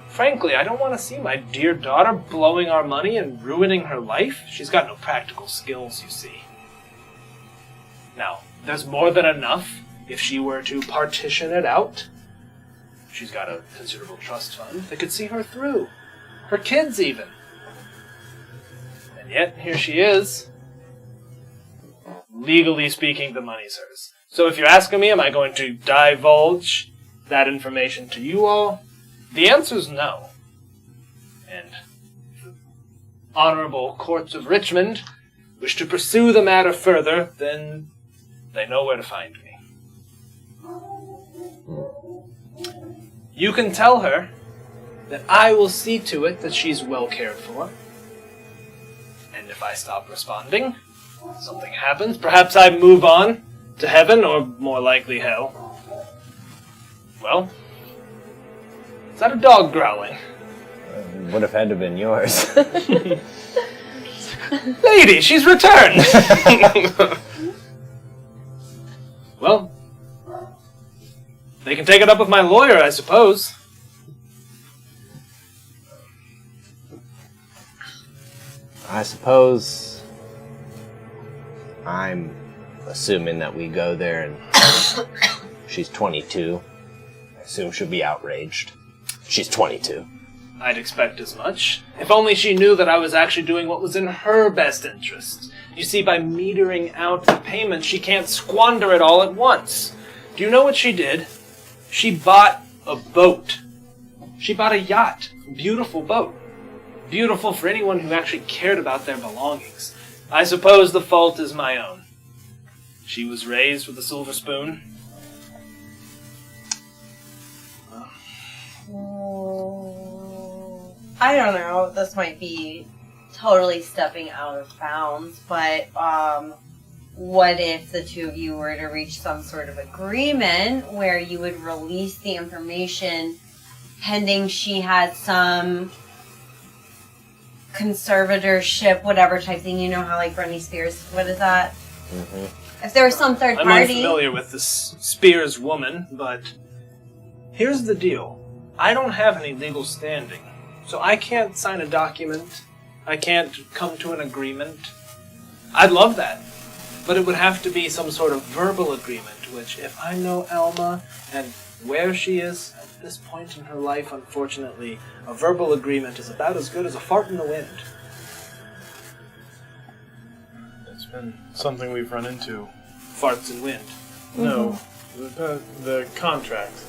Speaker 1: Frankly, I don't want to see my dear daughter blowing our money and ruining her life. She's got no practical skills, you see. Now, there's more than enough if she were to partition it out. She's got a considerable trust fund that could see her through. Her kids, even. And yet, here she is. Legally speaking, the money's hers. So if you're asking me, am I going to divulge that information to you all? The answer's no. And if the honorable courts of Richmond wish to pursue the matter further, then they know where to find me. You can tell her that I will see to it that she's well cared for. And if I stop responding, something happens. Perhaps I move on to heaven, or more likely hell. Well, is that a dog growling?
Speaker 3: Would have had to have been yours.
Speaker 1: Lady, she's returned! Well, they can take it up with my lawyer, I suppose.
Speaker 3: I suppose I'm assuming that we go there and she's 22. I assume she'll be outraged. She's 22.
Speaker 1: I'd expect as much. If only she knew that I was actually doing what was in her best interest. You see, by metering out the payment, she can't squander it all at once. Do you know what she did? She bought a boat. She bought a yacht. A beautiful boat. Beautiful for anyone who actually cared about their belongings. I suppose the fault is my own. She was raised with a silver spoon.
Speaker 5: I don't know. This might be totally stepping out of bounds, but what if the two of you were to reach some sort of agreement where you would release the information pending she had some conservatorship, whatever type thing? You know how like Britney Spears, what is that? Mm-hmm. If there was some third
Speaker 1: I'm
Speaker 5: party...
Speaker 1: unfamiliar with this Spears woman, but here's the deal. I don't have any legal standing, so I can't sign a document. I can't come to an agreement. I'd love that, but it would have to be some sort of verbal agreement, which if I know Alma and where she is at this point in her life, unfortunately, a verbal agreement is about as good as a fart in the wind.
Speaker 4: It's been something we've run into.
Speaker 1: Farts and wind.
Speaker 4: No, the contract,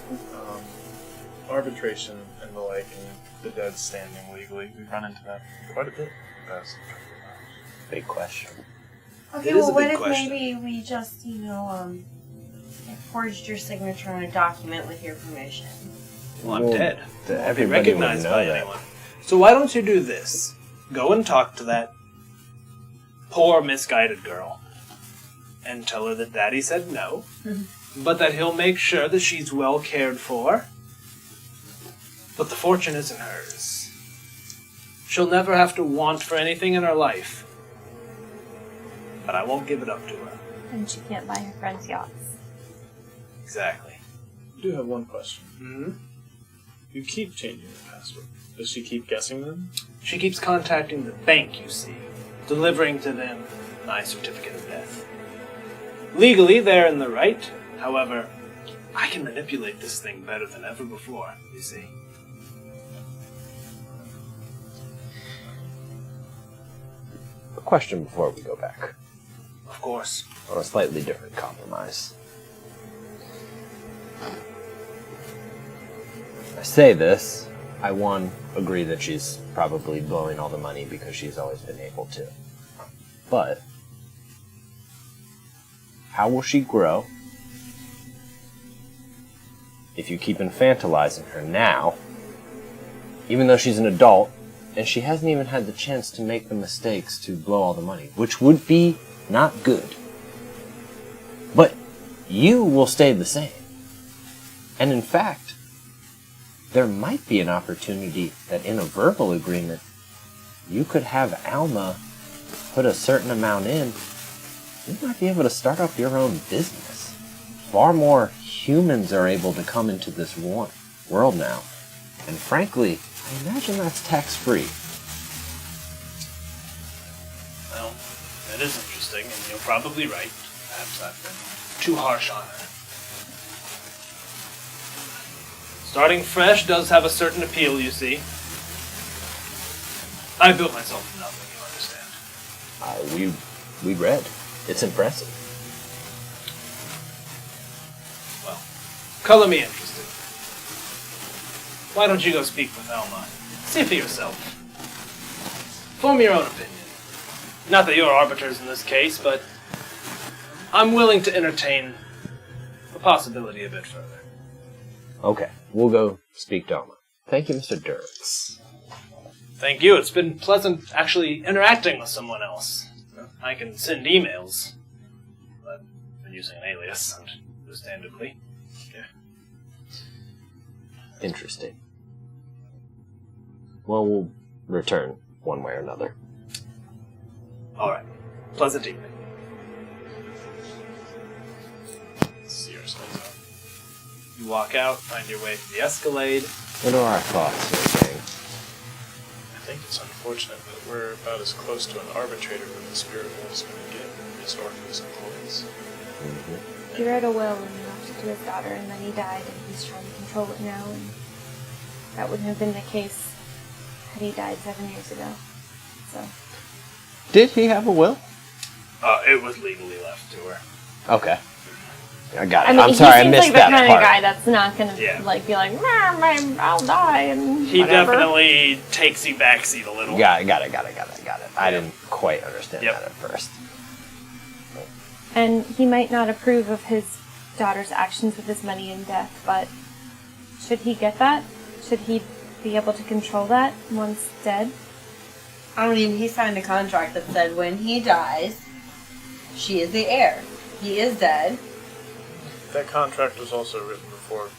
Speaker 4: arbitration and the like, and the dead standing legally. We've run into that quite a bit in the past.
Speaker 3: Big question.
Speaker 5: Okay,
Speaker 1: It is
Speaker 5: well,
Speaker 1: a
Speaker 5: what
Speaker 1: big
Speaker 5: if
Speaker 1: question.
Speaker 5: maybe we just, forged your signature on a document with your permission?
Speaker 1: Well, I'm
Speaker 3: Well,
Speaker 1: dead.
Speaker 3: th-
Speaker 1: Won't be
Speaker 3: everybody would
Speaker 1: recognized
Speaker 3: know
Speaker 1: by
Speaker 3: that.
Speaker 1: anyone. So why don't you do this? Go and talk to that poor misguided girl and tell her that Daddy said no, but that he'll make sure that she's well cared for. But the fortune isn't hers. She'll never have to want for anything in her life. But I won't give it up to her.
Speaker 2: And she can't buy her friend's yachts.
Speaker 1: Exactly.
Speaker 4: I do have one question.
Speaker 1: Mm-hmm.
Speaker 4: You keep changing the password. Does she keep guessing them?
Speaker 1: She keeps contacting the bank, you see, delivering to them my certificate of death. Legally, they're in the right. However, I can manipulate this thing better than ever before, you see.
Speaker 3: A question before we go back.
Speaker 1: Of course.
Speaker 3: On a slightly different compromise. I say this, I agree that she's probably blowing all the money because she's always been able to. But how will she grow if you keep infantilizing her now, even though she's an adult, and she hasn't even had the chance to make the mistakes to blow all the money, which would be not good. But you will stay the same. And in fact, there might be an opportunity that in a verbal agreement, you could have Alma put a certain amount in. You might be able to start up your own business. Far more humans are able to come into this world now. And frankly, I imagine that's tax-free.
Speaker 1: Well, that is interesting, and you're probably right. Perhaps I've been too harsh on her. Starting fresh does have a certain appeal, you see. I built myself from nothing, you understand.
Speaker 3: We read. It's impressive.
Speaker 1: Well, color me interested. Why don't you go speak with Alma? See for yourself. Form your own opinion. Not that you're arbiters in this case, but I'm willing to entertain the possibility a bit further.
Speaker 3: Okay, we'll go speak to Alma. Thank you, Mr. Durrance.
Speaker 1: Thank you. It's been pleasant actually interacting with someone else. I can send emails, but I'm using an alias, understandably. Yeah.
Speaker 3: Interesting. Well, we'll return one way or another.
Speaker 1: All right. Pleasant evening. See yourselves out. You walk out, find your way to the Escalade.
Speaker 3: What are our thoughts here, gang?
Speaker 1: I
Speaker 4: think it's unfortunate, but we're about as close to an arbitrator that the spirit world is going to get as Orpheus employs.
Speaker 3: Mm-hmm.
Speaker 2: He wrote a will and left it to his daughter, and then he died, and he's trying to control it now, and that wouldn't have been the case had he died 7 years ago. So.
Speaker 3: Did he have a will?
Speaker 1: It was legally left to her.
Speaker 3: Okay. I got it.
Speaker 2: I mean,
Speaker 3: I'm sorry, I
Speaker 2: he
Speaker 3: missed
Speaker 2: seems like
Speaker 3: that
Speaker 2: the kind
Speaker 3: part.
Speaker 2: of guy that's not gonna
Speaker 1: Yeah.
Speaker 2: be like, I'll die and
Speaker 1: He
Speaker 2: whatever.
Speaker 1: definitely takes the backseat a little.
Speaker 3: Got it. I didn't quite understand
Speaker 1: Yep.
Speaker 3: that at first.
Speaker 2: And he might not approve of his daughter's actions with his money and death, but should he get that? Should he be able to control that once dead?
Speaker 5: I mean, he signed a contract that said when he dies, she is the heir. He is dead.
Speaker 4: That contract was also written before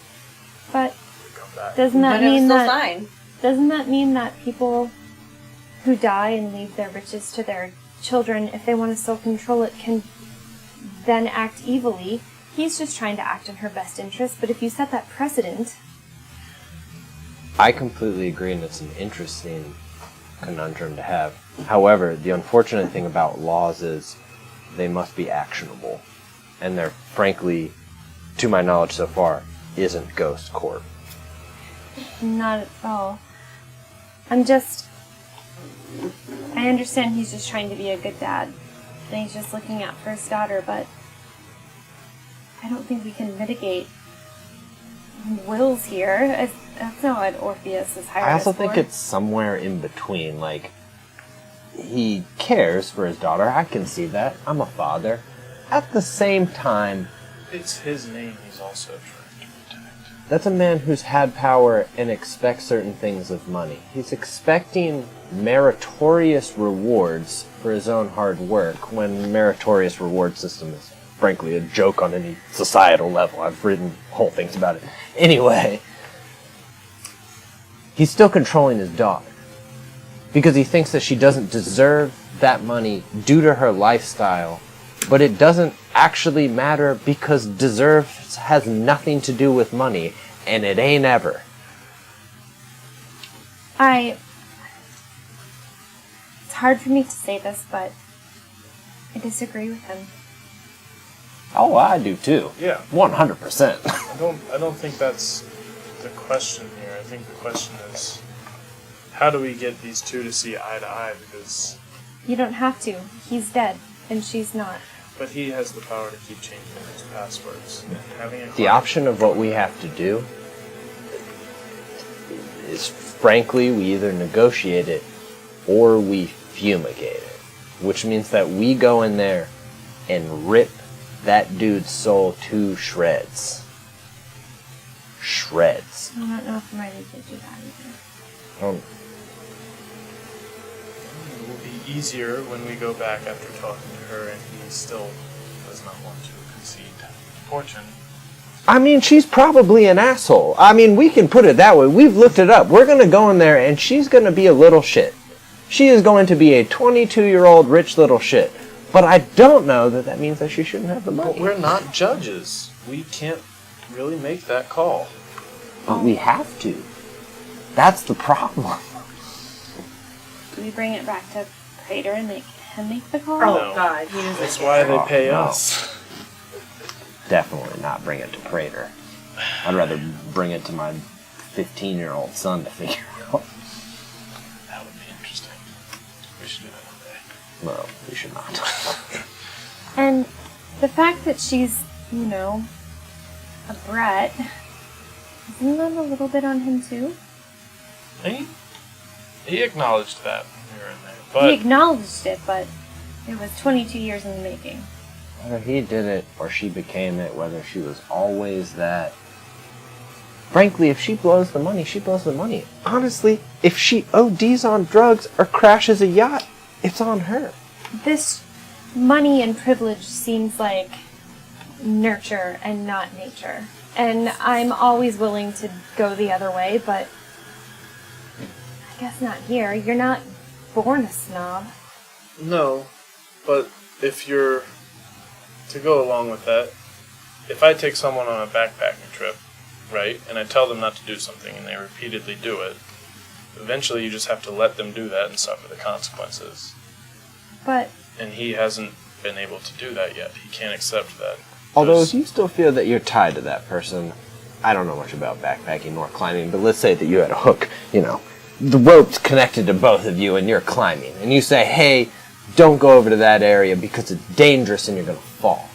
Speaker 2: But
Speaker 4: we come back.
Speaker 2: doesn't that
Speaker 5: But it was
Speaker 2: mean
Speaker 5: still
Speaker 2: that
Speaker 5: signed.
Speaker 2: doesn't that mean that people who die and leave their riches to their children, if they want to still control it, can then act evilly? He's just trying to act in her best interest, but if you set that precedent,
Speaker 3: I completely agree, and it's an interesting conundrum to have. However, the unfortunate thing about laws is they must be actionable. And there, frankly, to my knowledge so far, isn't Ghost Court.
Speaker 2: not at all. I understand he's just trying to be a good dad, and he's just looking out for his daughter, but I don't think we can mitigate wills here. That's not what Orpheus is hired
Speaker 3: I also
Speaker 2: us
Speaker 3: think
Speaker 2: for.
Speaker 3: it's somewhere in between. Like, he cares for his daughter. I can see that. I'm a father. At the same time,
Speaker 4: It's his name he's also trying to protect.
Speaker 3: that's a man who's had power and expects certain things of money. He's expecting meritorious rewards for his own hard work, when meritorious reward system is, frankly, a joke on any societal level. I've written whole things about it. Anyway, he's still controlling his daughter because he thinks that she doesn't deserve that money due to her lifestyle, but it doesn't actually matter because deserve has nothing to do with money, and it ain't ever.
Speaker 2: It's hard for me to say this, but I disagree with him.
Speaker 3: Oh, I do too.
Speaker 4: Yeah.
Speaker 3: 100%.
Speaker 4: I don't think that's the question here. I think the question is, how do we get these two to see eye to eye? Because,
Speaker 2: You don't have to. He's dead, and she's not.
Speaker 4: but he has the power to keep changing his passwords. And having a
Speaker 3: The option of what we have to do is, frankly, we either negotiate it or we fumigate it. Which means that we go in there and rip that dude's soul to shreds. Shreds.
Speaker 2: I don't know if I'm ready to do that either.
Speaker 4: It will be easier when we go back after talking to her and he still does not want to concede fortune.
Speaker 3: I mean, she's probably an asshole. I mean, we can put it that way. We've looked it up. We're going to go in there and she's going to be a little shit. She is going to be a 22-year-old rich little shit. But I don't know that that means that she shouldn't have the money.
Speaker 4: But we're not judges. We can't really make that call.
Speaker 3: But we have to. That's the problem.
Speaker 2: Do we bring it back to Prater and make him make the call?
Speaker 5: Oh,
Speaker 4: No.
Speaker 5: God. He doesn't
Speaker 4: That's why they pay
Speaker 3: no.
Speaker 4: us.
Speaker 3: Definitely not bring it to Prater. I'd rather bring it to my 15-year-old son to figure out.
Speaker 4: That would be interesting. We should do that one day.
Speaker 3: No, we should not.
Speaker 2: And the fact that she's, a brat, isn't that a little bit on him too?
Speaker 4: He acknowledged that here and there,
Speaker 2: He
Speaker 4: but
Speaker 2: acknowledged it, but it was 22 years in the making.
Speaker 3: Whether he did it or she became it, whether she was always that. Frankly, if she blows the money, she blows the money. Honestly, if she ODs on drugs or crashes a yacht, it's on her.
Speaker 2: This money and privilege seems like nurture and not nature. And I'm always willing to go the other way, but I guess not here. You're not born a snob.
Speaker 4: no. But if you're to go along with that, if I take someone on a backpacking trip, right, and I tell them not to do something and they repeatedly do it, Eventually, you just have to let them do that and suffer the consequences.
Speaker 2: But
Speaker 4: And he hasn't been able to do that yet. He can't accept that.
Speaker 3: Although,
Speaker 4: Those-
Speaker 3: if you still feel that you're tied to that person, I don't know much about backpacking nor climbing, but let's say that you had a hook, the rope's connected to both of you and you're climbing, and you say, hey, don't go over to that area because it's dangerous and you're going to fall.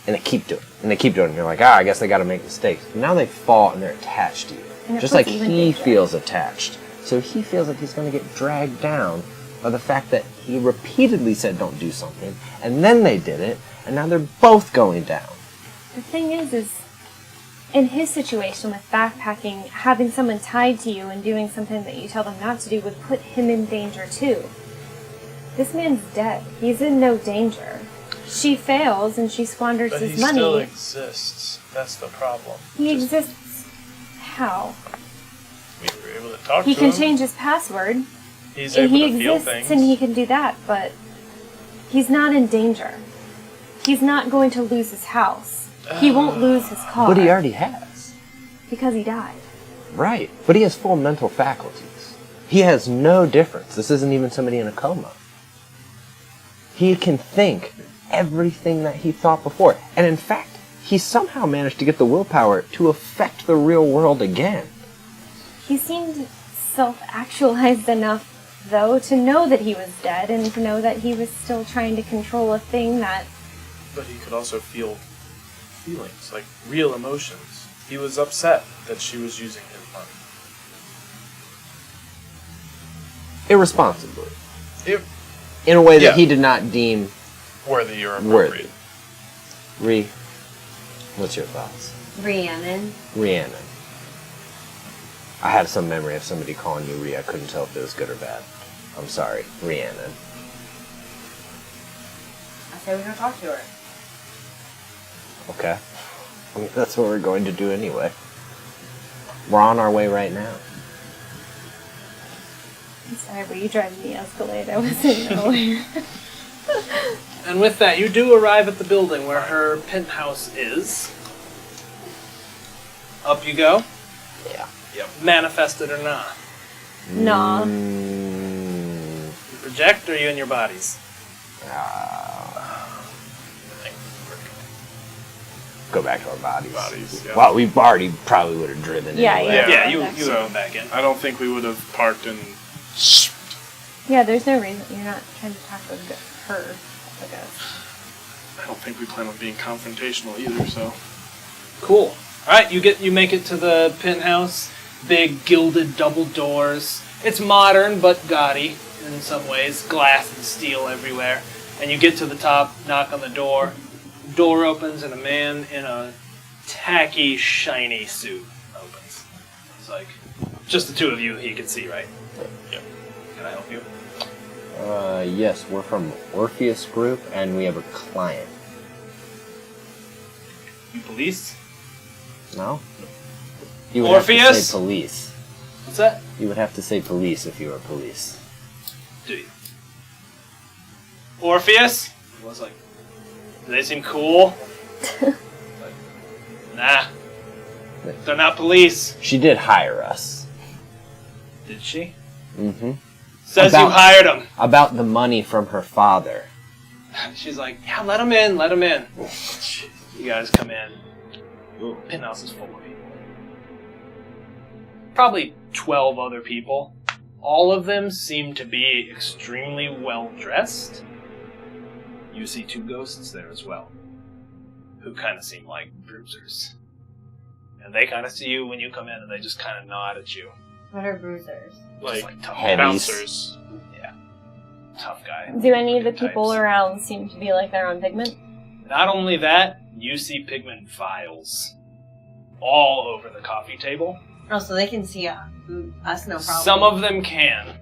Speaker 3: And they keep doing it. And they keep doing it. And you're like, I guess they got to make mistakes. And now they fall and they're attached to you.
Speaker 2: And it
Speaker 3: Just
Speaker 2: puts
Speaker 3: like
Speaker 2: you in
Speaker 3: he
Speaker 2: danger.
Speaker 3: feels attached. So he feels like he's going to get dragged down by the fact that he repeatedly said don't do something, and then they did it, and now they're both going down.
Speaker 2: the thing is in his situation with backpacking, having someone tied to you and doing something that you tell them not to do would put him in danger too. This man's dead. He's in no danger. She fails and she squanders
Speaker 4: But
Speaker 2: his
Speaker 4: he
Speaker 2: money.
Speaker 4: still exists. That's the problem.
Speaker 2: He
Speaker 4: Just-
Speaker 2: exists. How?
Speaker 4: We were able to talk
Speaker 2: He
Speaker 4: to
Speaker 2: can
Speaker 4: him.
Speaker 2: change his password.
Speaker 4: He's able
Speaker 2: He
Speaker 4: to feel
Speaker 2: exists
Speaker 4: things.
Speaker 2: and he can do that, but he's not in danger. He's not going to lose his house. He won't lose his car.
Speaker 3: But he already has.
Speaker 2: Because he died.
Speaker 3: Right. But he has full mental faculties. He has no difference. This isn't even somebody in a coma. He can think everything that he thought before. And in fact, he somehow managed to get the willpower to affect the real world again.
Speaker 2: He seemed self-actualized enough, though, to know that he was dead and to know that he was still trying to control a thing that...
Speaker 4: But he could also feel feelings, like real emotions. He was upset that she was using his money.
Speaker 3: Irresponsibly.
Speaker 4: If
Speaker 3: In a way that
Speaker 4: Yeah.
Speaker 3: he did not deem
Speaker 4: worthy or
Speaker 3: worthy.
Speaker 4: appropriate.
Speaker 3: What's your thoughts?
Speaker 5: Rhiannon.
Speaker 3: Rhiannon. I had some memory of somebody calling you Rhea. I couldn't tell if it was good or bad. I'm sorry. Rhiannon.
Speaker 5: I said we're gonna talk to her.
Speaker 3: Okay. I mean, that's what we're going to do anyway. We're on our way right now.
Speaker 2: I'm sorry, were you driving the Escalade? I wasn't aware.
Speaker 1: And with that, you do arrive at the building where her penthouse is. Up you go.
Speaker 3: Yeah.
Speaker 1: Yep. Manifest it or not.
Speaker 2: Nah.
Speaker 3: Mm,
Speaker 1: You project or you in your bodies?
Speaker 3: go back to our bodies.
Speaker 4: Bodies, yeah.
Speaker 3: Well, we've already probably would have driven
Speaker 2: Yeah,
Speaker 3: anyway.
Speaker 2: yeah.
Speaker 1: Yeah, you
Speaker 2: So-
Speaker 1: go back in.
Speaker 4: I don't think we would have parked and...
Speaker 2: Yeah, there's no reason. You're not trying to talk with her, I guess.
Speaker 4: I don't think we plan on being confrontational either, so...
Speaker 1: Cool. Alright, you make it to the penthouse. Big gilded double doors. It's modern but gaudy in some ways. Glass and steel everywhere. And you get to the top, knock on the door. Door opens and a man in a tacky, shiny suit opens. He's like, just the two of you he can see, right?
Speaker 4: Yep.
Speaker 1: Can I help you?
Speaker 3: Yes, we're from Orpheus Group, and we have a client.
Speaker 1: You police?
Speaker 3: No? You would have to
Speaker 1: Orpheus?
Speaker 3: say police.
Speaker 1: What's that?
Speaker 3: You would have to say police if you were police.
Speaker 1: Do you? Orpheus? I was like, do they seem cool? Like, nah. They're not police.
Speaker 3: She did hire us.
Speaker 1: Did she?
Speaker 3: Mm-hmm.
Speaker 1: Says you hired them.
Speaker 3: About the money from her father.
Speaker 1: She's like, yeah, let him in, let him in. You guys come in. Penthouse is full of people. Probably 12 other people. All of them seem to be extremely well dressed. You see two ghosts there as well, who kind of seem like bruisers. And they kind of see you when you come in, and they just kind of nod at you.
Speaker 5: What are bruisers?
Speaker 1: Just
Speaker 4: Like,
Speaker 1: tough
Speaker 3: heavies.
Speaker 4: bouncers.
Speaker 1: Yeah. Tough guy.
Speaker 2: Do any of the
Speaker 1: Types.
Speaker 2: people around seem to be like they're on pigment?
Speaker 1: Not only that, you see pigment vials all over the coffee table.
Speaker 5: Oh, so they can see us, no problem.
Speaker 1: Some of them can.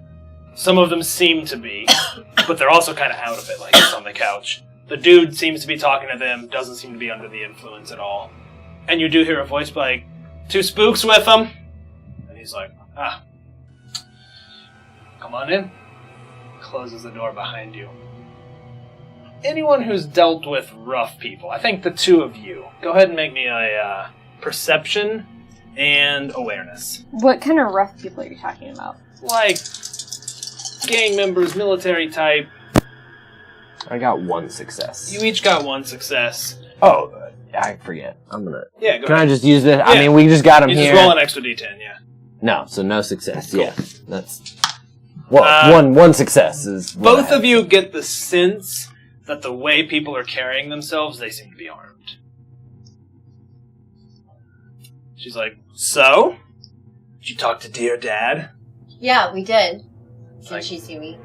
Speaker 1: Some of them seem to be. But they're also kind of out of it, like it's on the couch. The dude seems to be talking to them, doesn't seem to be under the influence at all. And you do hear a voice like, two spooks with them. And he's like, come on in. Closes the door behind you. Anyone who's dealt with rough people, I think the two of you, go ahead and make me a perception and awareness.
Speaker 2: What kind of rough people are you talking about?
Speaker 1: like gang members, military type.
Speaker 3: I got 1 success.
Speaker 1: You each got 1 success.
Speaker 3: Oh, I forget. I'm gonna...
Speaker 1: Yeah, go
Speaker 3: Can
Speaker 1: ahead.
Speaker 3: I just use this?
Speaker 1: Yeah.
Speaker 3: I mean, we just got him
Speaker 1: You
Speaker 3: here.
Speaker 1: just roll an extra d10, yeah.
Speaker 3: No, so no success.
Speaker 1: Cool.
Speaker 3: Yeah, that's... Well, one success is... what I
Speaker 1: Both
Speaker 3: have.
Speaker 1: of you get the sense that the way people are carrying themselves, they seem to be armed. She's like, so? Did you talk to dear dad?
Speaker 5: Yeah, we did. Can
Speaker 1: Like-
Speaker 5: she see me?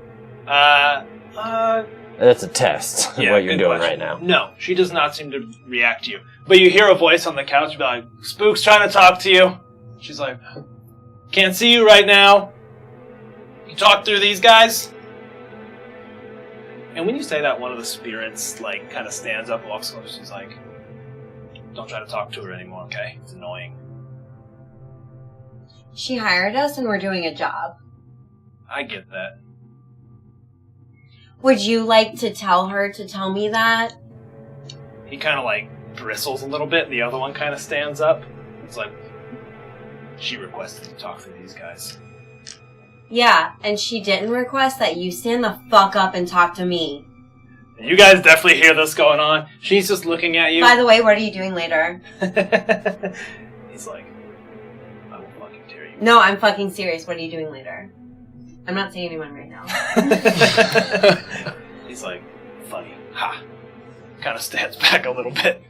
Speaker 3: That's a test of
Speaker 1: Yeah,
Speaker 3: what you're
Speaker 1: good
Speaker 3: doing
Speaker 1: question.
Speaker 3: right now.
Speaker 1: No, she does not seem to react to you. But you hear a voice on the couch be like, Spook's trying to talk to you. She's like, can't see you right now. You talk through these guys? And when you say that, one of the spirits, like, kind of stands up and walks close. She's like, don't try to talk to her anymore, okay? It's annoying.
Speaker 5: She hired us and we're doing a job.
Speaker 1: I get that.
Speaker 5: Would you like to tell her to tell me that?
Speaker 1: He kind of, like, bristles a little bit, and the other one kind of stands up. It's like, she requested to talk to these guys.
Speaker 5: Yeah, and she didn't request that you stand the fuck up and talk to me.
Speaker 1: You guys definitely hear this going on. She's just looking at you.
Speaker 5: By the way, what are you doing later?
Speaker 1: He's like, I will fucking tear you.
Speaker 5: No, I'm fucking serious. What are you doing later? I'm not saying anyone right now.
Speaker 1: He's like, funny. Ha. Kind of stands back a little bit.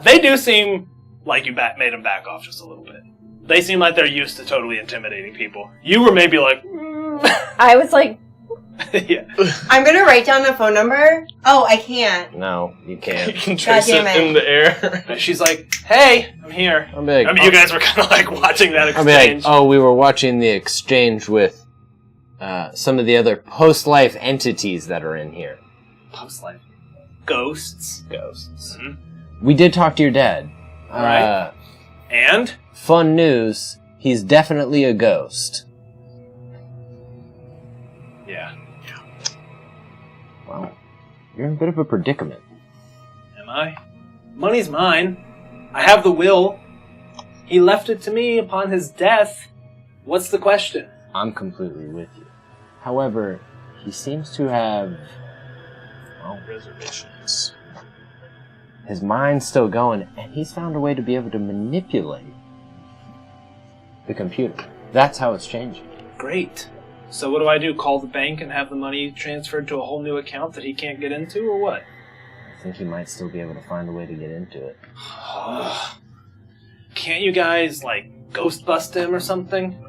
Speaker 1: They do seem like you made them back off just a little bit. They seem like they're used to totally intimidating people. You were maybe like,
Speaker 2: I was like,
Speaker 1: yeah.
Speaker 5: I'm gonna write down a phone number. Oh, I can't.
Speaker 3: No, you
Speaker 4: You
Speaker 3: can't.
Speaker 4: can trace
Speaker 5: damn
Speaker 4: it
Speaker 5: it.
Speaker 4: in the air.
Speaker 1: And she's like, hey, I'm here.
Speaker 3: I'll be like,
Speaker 1: I mean, you guys were kind of like watching that
Speaker 3: I'll be like,
Speaker 1: exchange.
Speaker 3: oh, we were watching the exchange with some of the other post-life entities that are in here.
Speaker 1: Post-life. Ghosts.
Speaker 3: Ghosts.
Speaker 1: Mhm.
Speaker 3: We did talk to your dad.
Speaker 1: Right. And?
Speaker 3: Fun news, he's definitely a ghost.
Speaker 1: Yeah.
Speaker 3: Well, you're in a bit of a predicament.
Speaker 1: Am I? Money's mine. I have the will. He left it to me upon his death. What's the question?
Speaker 3: I'm completely with you. However, he seems to have... well,
Speaker 4: Reservations.
Speaker 3: his mind's still going, and he's found a way to be able to manipulate the computer. That's how it's changing.
Speaker 1: Great. So what do I do? Call the bank and have the money transferred to a whole new account that he can't get into, or what?
Speaker 3: I think he might still be able to find a way to get into it.
Speaker 1: Can't you guys, like, ghost bust him or something?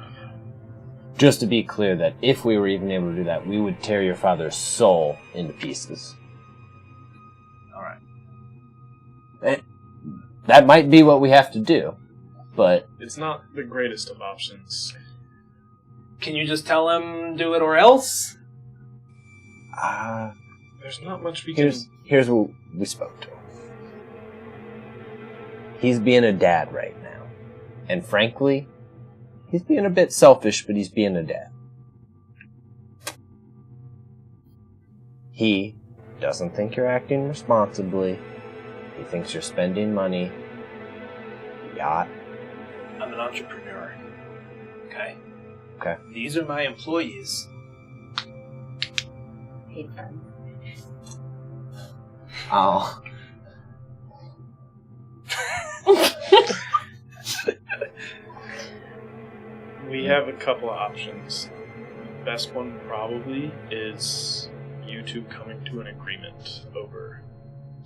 Speaker 3: Just to be clear that if we were even able to do that, we would tear your father's soul into pieces.
Speaker 1: Alright.
Speaker 3: That might be what we have to do, but
Speaker 4: It's not the greatest of options.
Speaker 1: Can you just tell him do it or else?
Speaker 4: There's not much we can...
Speaker 3: here's what we spoke to him. He's being a dad right now. And frankly, he's being a bit selfish, but he's being a dad. He doesn't think you're acting responsibly. He thinks you're spending money. Yacht.
Speaker 1: I'm an entrepreneur. Okay?
Speaker 3: Okay.
Speaker 1: These are my employees.
Speaker 5: Hate them.
Speaker 3: Oh.
Speaker 4: We have a couple of options. The best one probably is you two coming to an agreement over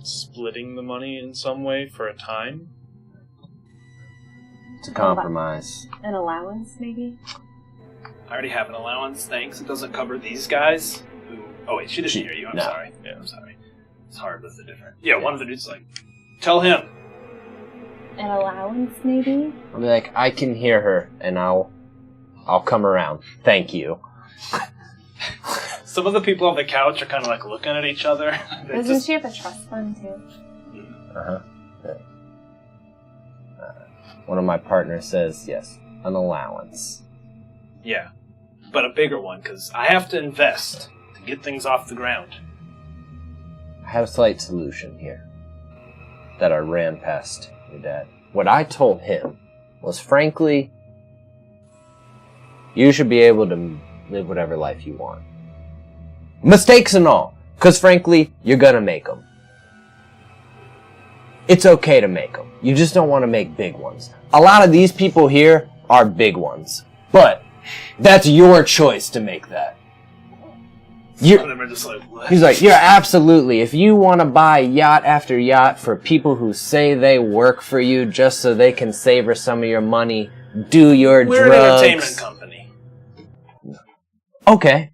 Speaker 4: splitting the money in some way for a time.
Speaker 3: It's a compromise.
Speaker 2: an allowance, maybe?
Speaker 1: I already have an allowance, thanks. It doesn't cover these guys. Who... Oh wait, she didn't hear you. I'm
Speaker 3: No.
Speaker 1: sorry. Yeah, I'm sorry. It's hard with the different... Yeah, one of the dudes is like, tell him.
Speaker 2: An allowance, maybe?
Speaker 3: I'll be like, I can hear her, and I'll come around. Thank you.
Speaker 1: Some of the people on the couch are kind of like looking at each other. They
Speaker 2: Doesn't
Speaker 1: just-
Speaker 2: she have a trust fund, too?
Speaker 3: Uh-huh. Yeah. One of my partners says, yes, an allowance.
Speaker 1: Yeah, but a bigger one, because I have to invest to get things off the ground.
Speaker 3: I have a slight solution here that I ran past your dad. What I told him was, frankly, You should be able to live whatever life you want. Mistakes and all. Because frankly, you're gonna make them. It's okay to make them. You just don't want to make big ones. A lot of these people here are big ones. But that's your choice to make that.
Speaker 1: Some of them are just like, what?
Speaker 3: He's like, yeah, absolutely. If you want to buy yacht after yacht for people who say they work for you just so they can savor some of your money, do your
Speaker 1: We're
Speaker 3: drugs.
Speaker 1: an entertainment company.
Speaker 3: Okay.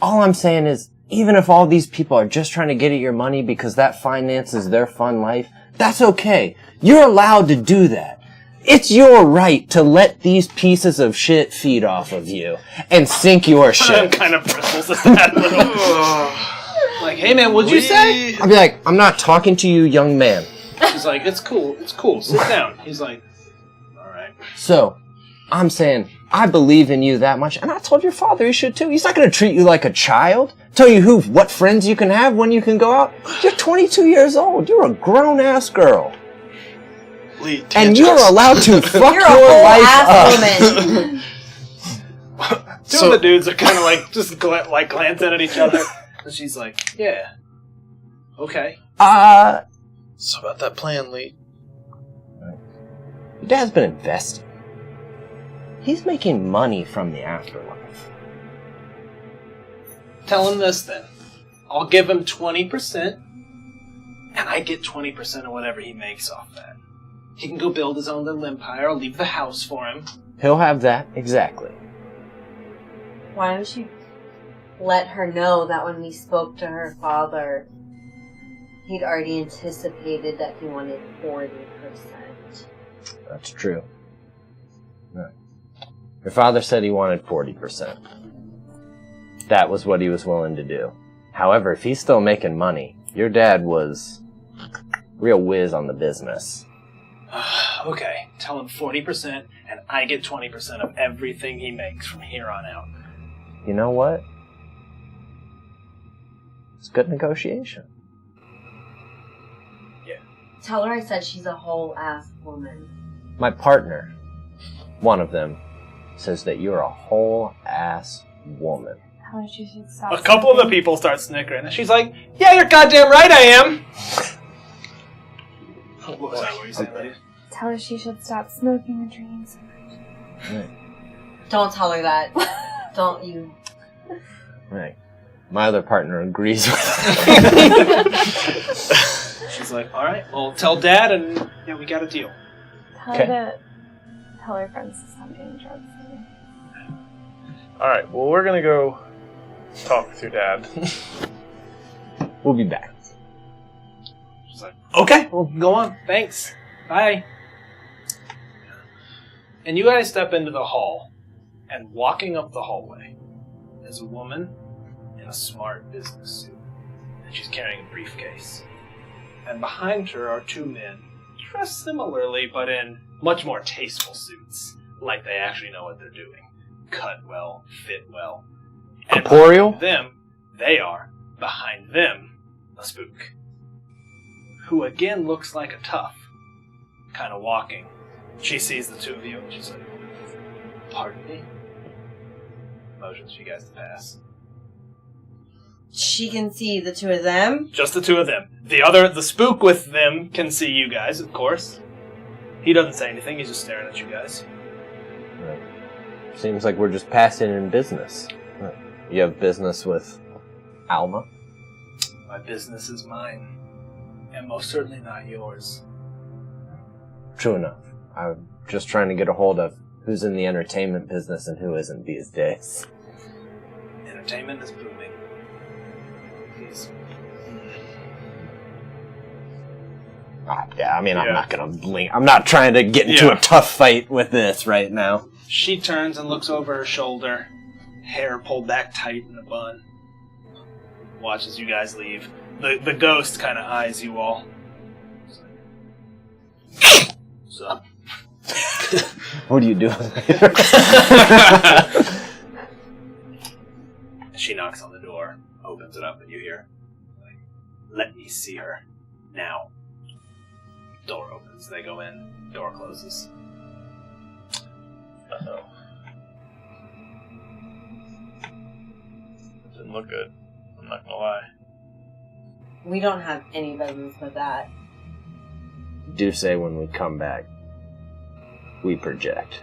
Speaker 3: All I'm saying is, even if all these people are just trying to get at your money because that finances their fun life, that's okay. You're allowed to do that. It's your right to let these pieces of shit feed off of you and sink your ship.
Speaker 1: Kind of bristles at that little. Like, hey man, what'd you say?
Speaker 3: I'll be like, I'm not talking to you, young man.
Speaker 1: She's like, it's cool, sit down. He's like, alright.
Speaker 3: So, I'm saying, I believe in you that much, and I told your father he should too. He's not going to treat you like a child. Tell you what friends you can have, when you can go out. You're 22 years old. You're a grown-ass girl. And you're allowed to fuck
Speaker 5: You're
Speaker 3: your life up.
Speaker 5: woman.
Speaker 1: Two of the dudes are kind of like, just glancing at each other. And she's like, yeah. Okay.
Speaker 4: So about that plan, Lee.
Speaker 3: Your dad's been investing. He's making money from the afterlife.
Speaker 1: Tell him this then. I'll give him 20%, and I get 20% of whatever he makes off that. He can go build his own little empire. I'll leave the house for him.
Speaker 3: He'll have that, exactly.
Speaker 5: Why don't you let her know that when we spoke to her father, he'd already anticipated that he wanted 40%.
Speaker 3: That's true. No. Your father said he wanted 40%. That was what he was willing to do. However, if he's still making money, your dad was real whiz on the business.
Speaker 1: Okay, tell him 40%, and I get 20% of everything he makes from here on out.
Speaker 3: You know what? It's good negotiation.
Speaker 1: Yeah.
Speaker 5: Tell her I said she's a whole ass woman.
Speaker 3: My partner, one of them, says that you're a whole ass woman.
Speaker 2: Tell her she should stop.
Speaker 1: A couple of the
Speaker 2: smoking.
Speaker 1: people start snickering, and she's like, yeah, you're goddamn right I am! What was that? What were you saying, lady?
Speaker 2: Tell her she should stop smoking and drinking so much.
Speaker 5: Don't tell her that. Don't you.
Speaker 3: Right. My other partner agrees with
Speaker 1: She's like, alright, well, tell Dad, and yeah, we got a deal.
Speaker 2: Tell
Speaker 3: Okay.
Speaker 2: her to tell her friends to stop doing drugs.
Speaker 4: Alright, well, we're gonna go talk with your dad.
Speaker 3: We'll be back.
Speaker 1: She's like, okay, well, go on. Thanks. Bye. And you guys step into the hall, and walking up the hallway is a woman in a smart business suit. And she's carrying a briefcase. And behind her are two men, dressed similarly, but in much more tasteful suits, like they actually know what they're doing. Cut well, fit well. And
Speaker 3: Corporeal?
Speaker 1: behind them, a spook. Who again looks like a tough, kind of walking. She sees the two of you, and she's like, pardon me? Motions for you guys to pass.
Speaker 5: She can see the two of them.
Speaker 1: Just the two of them. The spook with them can see you guys, of course. He doesn't say anything, he's just staring at you guys.
Speaker 3: Right. Seems like we're just passing in business. Right. You have business with Alma?
Speaker 1: My business is mine, and most certainly not yours.
Speaker 3: True enough. I'm just trying to get a hold of who's in the entertainment business and who isn't these days.
Speaker 1: Entertainment is booming. Please.
Speaker 3: Yeah, I mean, I'm
Speaker 1: Yeah.
Speaker 3: not gonna blink. I'm not trying to get into
Speaker 1: Yeah.
Speaker 3: a tough fight with this right now.
Speaker 1: She turns and looks over her shoulder, hair pulled back tight in a bun. Watches you guys leave. The ghost kind of eyes you all. What's up?
Speaker 3: What are you doing?
Speaker 1: She knocks on the door, opens it up, and you hear, like, let me see her. Now. Door opens, they go in, door closes.
Speaker 4: no. It didn't look good. I'm not gonna lie.
Speaker 5: We don't have any business with that.
Speaker 3: Do say when we come back, we project.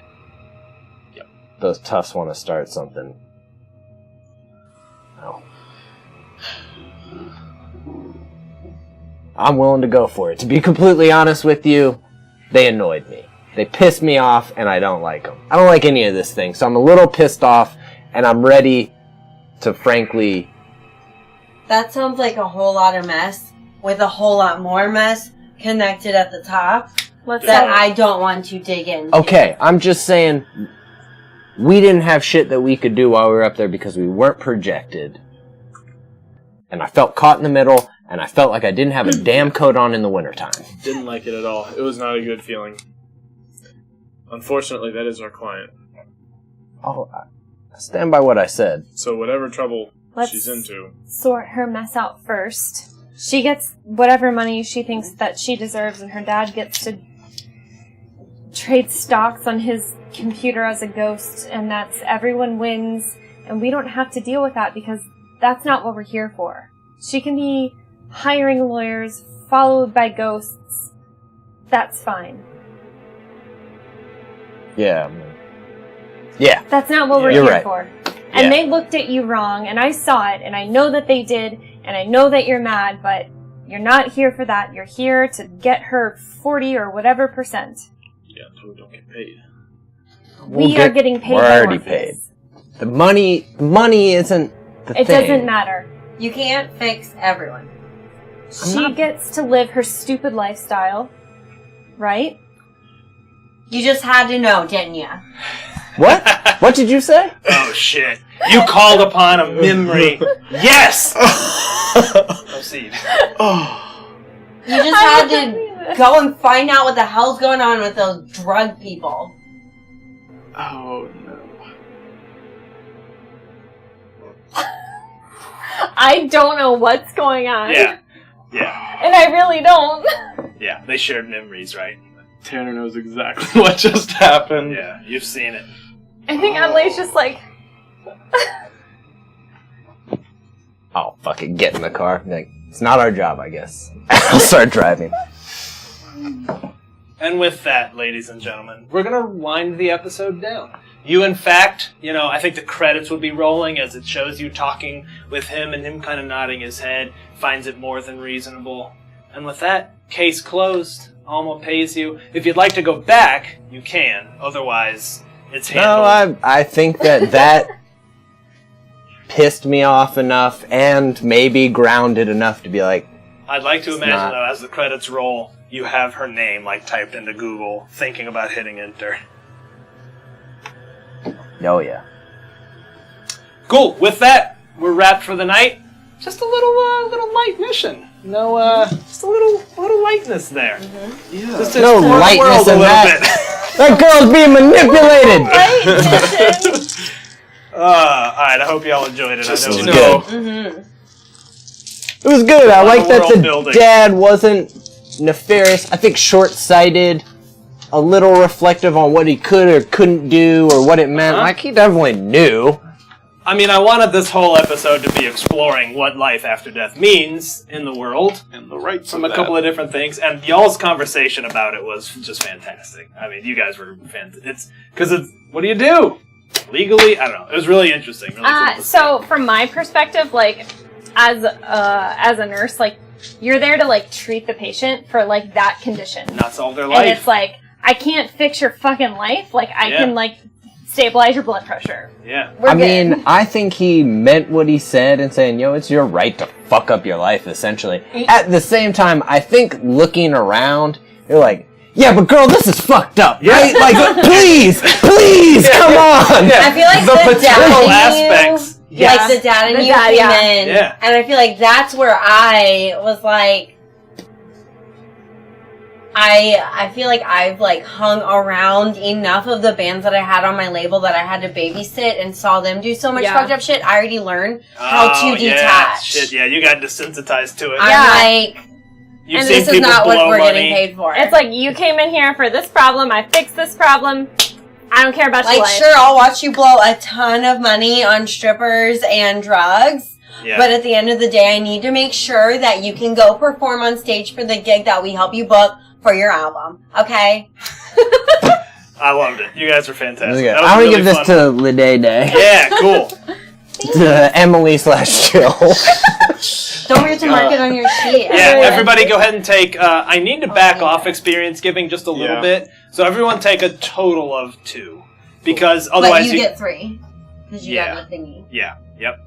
Speaker 4: Yep.
Speaker 3: Those toughs want to start something. Oh. I'm willing to go for it. To be completely honest with you, they annoyed me. They pissed me off, and I don't like them. I don't like any of this thing, so I'm a little pissed off, and I'm ready to frankly...
Speaker 5: That sounds like a whole lot of mess, with a whole lot more mess connected at the top that I don't want to dig into.
Speaker 3: Okay, I'm just saying, we didn't have shit that we could do while we were up there because we weren't projected. And I felt caught in the middle, and I felt like I didn't have a damn coat on in the wintertime.
Speaker 4: Didn't like it at all. It was not a good feeling. Unfortunately, that is our client.
Speaker 3: Oh, I stand by what I said.
Speaker 4: So whatever trouble she's into.
Speaker 2: Sort her mess out first. She gets whatever money she thinks that she deserves, and her dad gets to trade stocks on his computer as a ghost, and that's everyone wins, and we don't have to deal with that because that's not what we're here for. She can be hiring lawyers, followed by ghosts. That's fine.
Speaker 3: Yeah. Yeah.
Speaker 2: That's not what we're
Speaker 3: You're
Speaker 2: here
Speaker 3: right.
Speaker 2: for. And
Speaker 3: Yeah.
Speaker 2: they looked at you wrong, and I saw it, and I know that they did, and I know that you're mad, but you're not here for that. You're here to get her 40 or whatever %.
Speaker 4: Yeah, until we don't get paid.
Speaker 2: We are getting paid.
Speaker 3: We're
Speaker 2: by
Speaker 3: already
Speaker 2: Orpheus.
Speaker 3: paid. The money isn't the thing.
Speaker 2: It doesn't matter.
Speaker 5: You can't fix everyone.
Speaker 2: She gets to live her stupid lifestyle, right?
Speaker 5: You just had to know, didn't you?
Speaker 3: What? What did you say?
Speaker 1: Oh shit! You called upon a memory. Yes. Proceed.
Speaker 5: You just had to go and find out what the hell's going on with those drug people.
Speaker 4: Oh no.
Speaker 2: I don't know what's going on.
Speaker 1: Yeah. Yeah.
Speaker 2: And I really don't.
Speaker 1: Yeah. They shared memories, right?
Speaker 4: Tanner knows exactly what just happened.
Speaker 1: Yeah. You've seen it.
Speaker 2: I think Adelaide's just like...
Speaker 3: Oh, fucking get in the car. Like, it's not our job, I guess. I'll start driving.
Speaker 1: And with that, ladies and gentlemen, we're going to wind the episode down. You, in fact, I think the credits would be rolling as it shows you talking with him and him kind of nodding his head, finds it more than reasonable. And with that, case closed. Alma pays you. If you'd like to go back, you can. Otherwise, it's handled.
Speaker 3: No, I think that pissed me off enough and maybe grounded enough to be like...
Speaker 1: I'd like to imagine, though, as the credits roll, you have her name, typed into Google, thinking about hitting enter.
Speaker 3: Oh, yeah.
Speaker 1: Cool. With that, we're wrapped for the night. Just a little light mission. Just a little lightness there.
Speaker 5: Mm-hmm.
Speaker 4: Yeah.
Speaker 1: Just to
Speaker 3: No
Speaker 1: explore the
Speaker 3: lightness
Speaker 1: world a
Speaker 3: in
Speaker 1: little
Speaker 3: that.
Speaker 1: bit.
Speaker 3: That girl's being manipulated!
Speaker 1: Alright, I hope y'all enjoyed it.
Speaker 3: Just
Speaker 1: I know
Speaker 3: as
Speaker 1: it
Speaker 3: good.
Speaker 5: Mm-hmm.
Speaker 3: It was good. I like that the
Speaker 1: building.
Speaker 3: dad wasn't nefarious. I think short-sighted, a little reflective on what he could or couldn't do or what it meant.
Speaker 1: Uh-huh.
Speaker 3: Like, he definitely knew.
Speaker 1: I mean, I wanted this whole episode to be exploring what life after death means in the world.
Speaker 4: And the rights
Speaker 1: From
Speaker 4: of
Speaker 1: a couple of different things, and y'all's conversation about it was just fantastic. I mean, you guys were fantastic. What do you do? Legally? I don't know. It was really interesting. Really cool to see.
Speaker 2: So, from my perspective, as a nurse, you're there to, treat the patient for, that condition.
Speaker 1: Not solve their life.
Speaker 2: And it's I can't fix your fucking life. I can, stabilize your blood pressure.
Speaker 1: Yeah.
Speaker 2: We're good.
Speaker 3: mean, I think he meant what he said and saying, it's your right to fuck up your life, essentially. At the same time, I think looking around, you're like, yeah, but girl, this is fucked up, right? Please, come on!
Speaker 1: Yeah.
Speaker 5: I feel like
Speaker 1: the
Speaker 5: the dad
Speaker 1: paternal
Speaker 5: in you,
Speaker 1: aspects.
Speaker 2: Yeah.
Speaker 5: the dad in
Speaker 2: The
Speaker 5: you
Speaker 2: dad,
Speaker 5: came
Speaker 2: yeah.
Speaker 5: in,
Speaker 1: Yeah.
Speaker 5: and I feel like that's where I was I feel like I've hung around enough of the bands that I had on my label that I had to babysit and saw them do so much
Speaker 2: Yeah.
Speaker 5: fucked up shit. I already learned how to
Speaker 1: Yeah.
Speaker 5: detach.
Speaker 1: Shit, yeah, you got desensitized to it.
Speaker 5: I'm
Speaker 1: You've
Speaker 5: and
Speaker 1: seen
Speaker 5: this is
Speaker 1: people
Speaker 5: not what
Speaker 1: blow
Speaker 5: we're
Speaker 1: money.
Speaker 5: getting paid for.
Speaker 2: It's you came in here for this problem, I fixed this problem, I don't care about your
Speaker 5: Like,
Speaker 2: life.
Speaker 5: sure, I'll watch you blow a ton of money on strippers and drugs.
Speaker 1: Yeah.
Speaker 5: But at the end of the day, I need to make sure that you can go perform on stage for the gig that we help you book for your album. Okay?
Speaker 1: I loved it. You guys were fantastic.
Speaker 3: Okay,
Speaker 1: That was
Speaker 3: I'm gonna
Speaker 1: really
Speaker 3: give this
Speaker 1: fun.
Speaker 3: to Lede Day.
Speaker 1: Yeah, cool.
Speaker 3: To Emily/Jill.
Speaker 5: Don't forget to mark it on your sheet.
Speaker 1: Yeah, everybody go ahead and take, I need to back off experience giving just a little bit, so everyone take a total of 2. Because otherwise
Speaker 5: But you get 3. Because you got the thingy.
Speaker 1: Yeah, yep.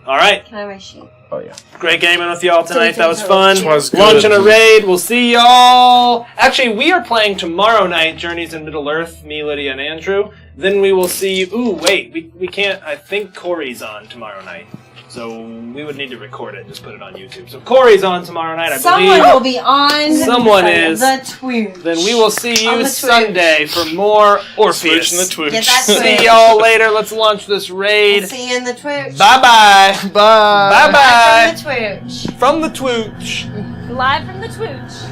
Speaker 1: Alright,
Speaker 5: Can I have my sheet?
Speaker 3: Oh yeah.
Speaker 1: great gaming with y'all tonight, that was
Speaker 5: It
Speaker 1: fun.
Speaker 4: was good.
Speaker 1: Launching a raid, we'll see y'all! Actually, we are playing tomorrow night, Journeys in Middle-earth, me, Lydia, and Andrew. Then we will see, wait, we can't, I think Corey's on tomorrow night. So we would need to record it and just put it on YouTube. So Corey's on tomorrow night, I
Speaker 5: Someone
Speaker 1: believe.
Speaker 5: will be on
Speaker 1: Someone is.
Speaker 5: the Twitch.
Speaker 1: Then we will see
Speaker 5: On
Speaker 1: you
Speaker 5: the
Speaker 1: Sunday for more Orpheus.
Speaker 4: Switching the Twitch.
Speaker 5: Get that
Speaker 1: See y'all later. Let's launch this raid.
Speaker 5: See you in the Twitch.
Speaker 1: Bye-bye.
Speaker 3: Bye.
Speaker 1: Bye-bye.
Speaker 5: From the Twitch.
Speaker 1: From the Twooch.
Speaker 2: Live from the Twooch.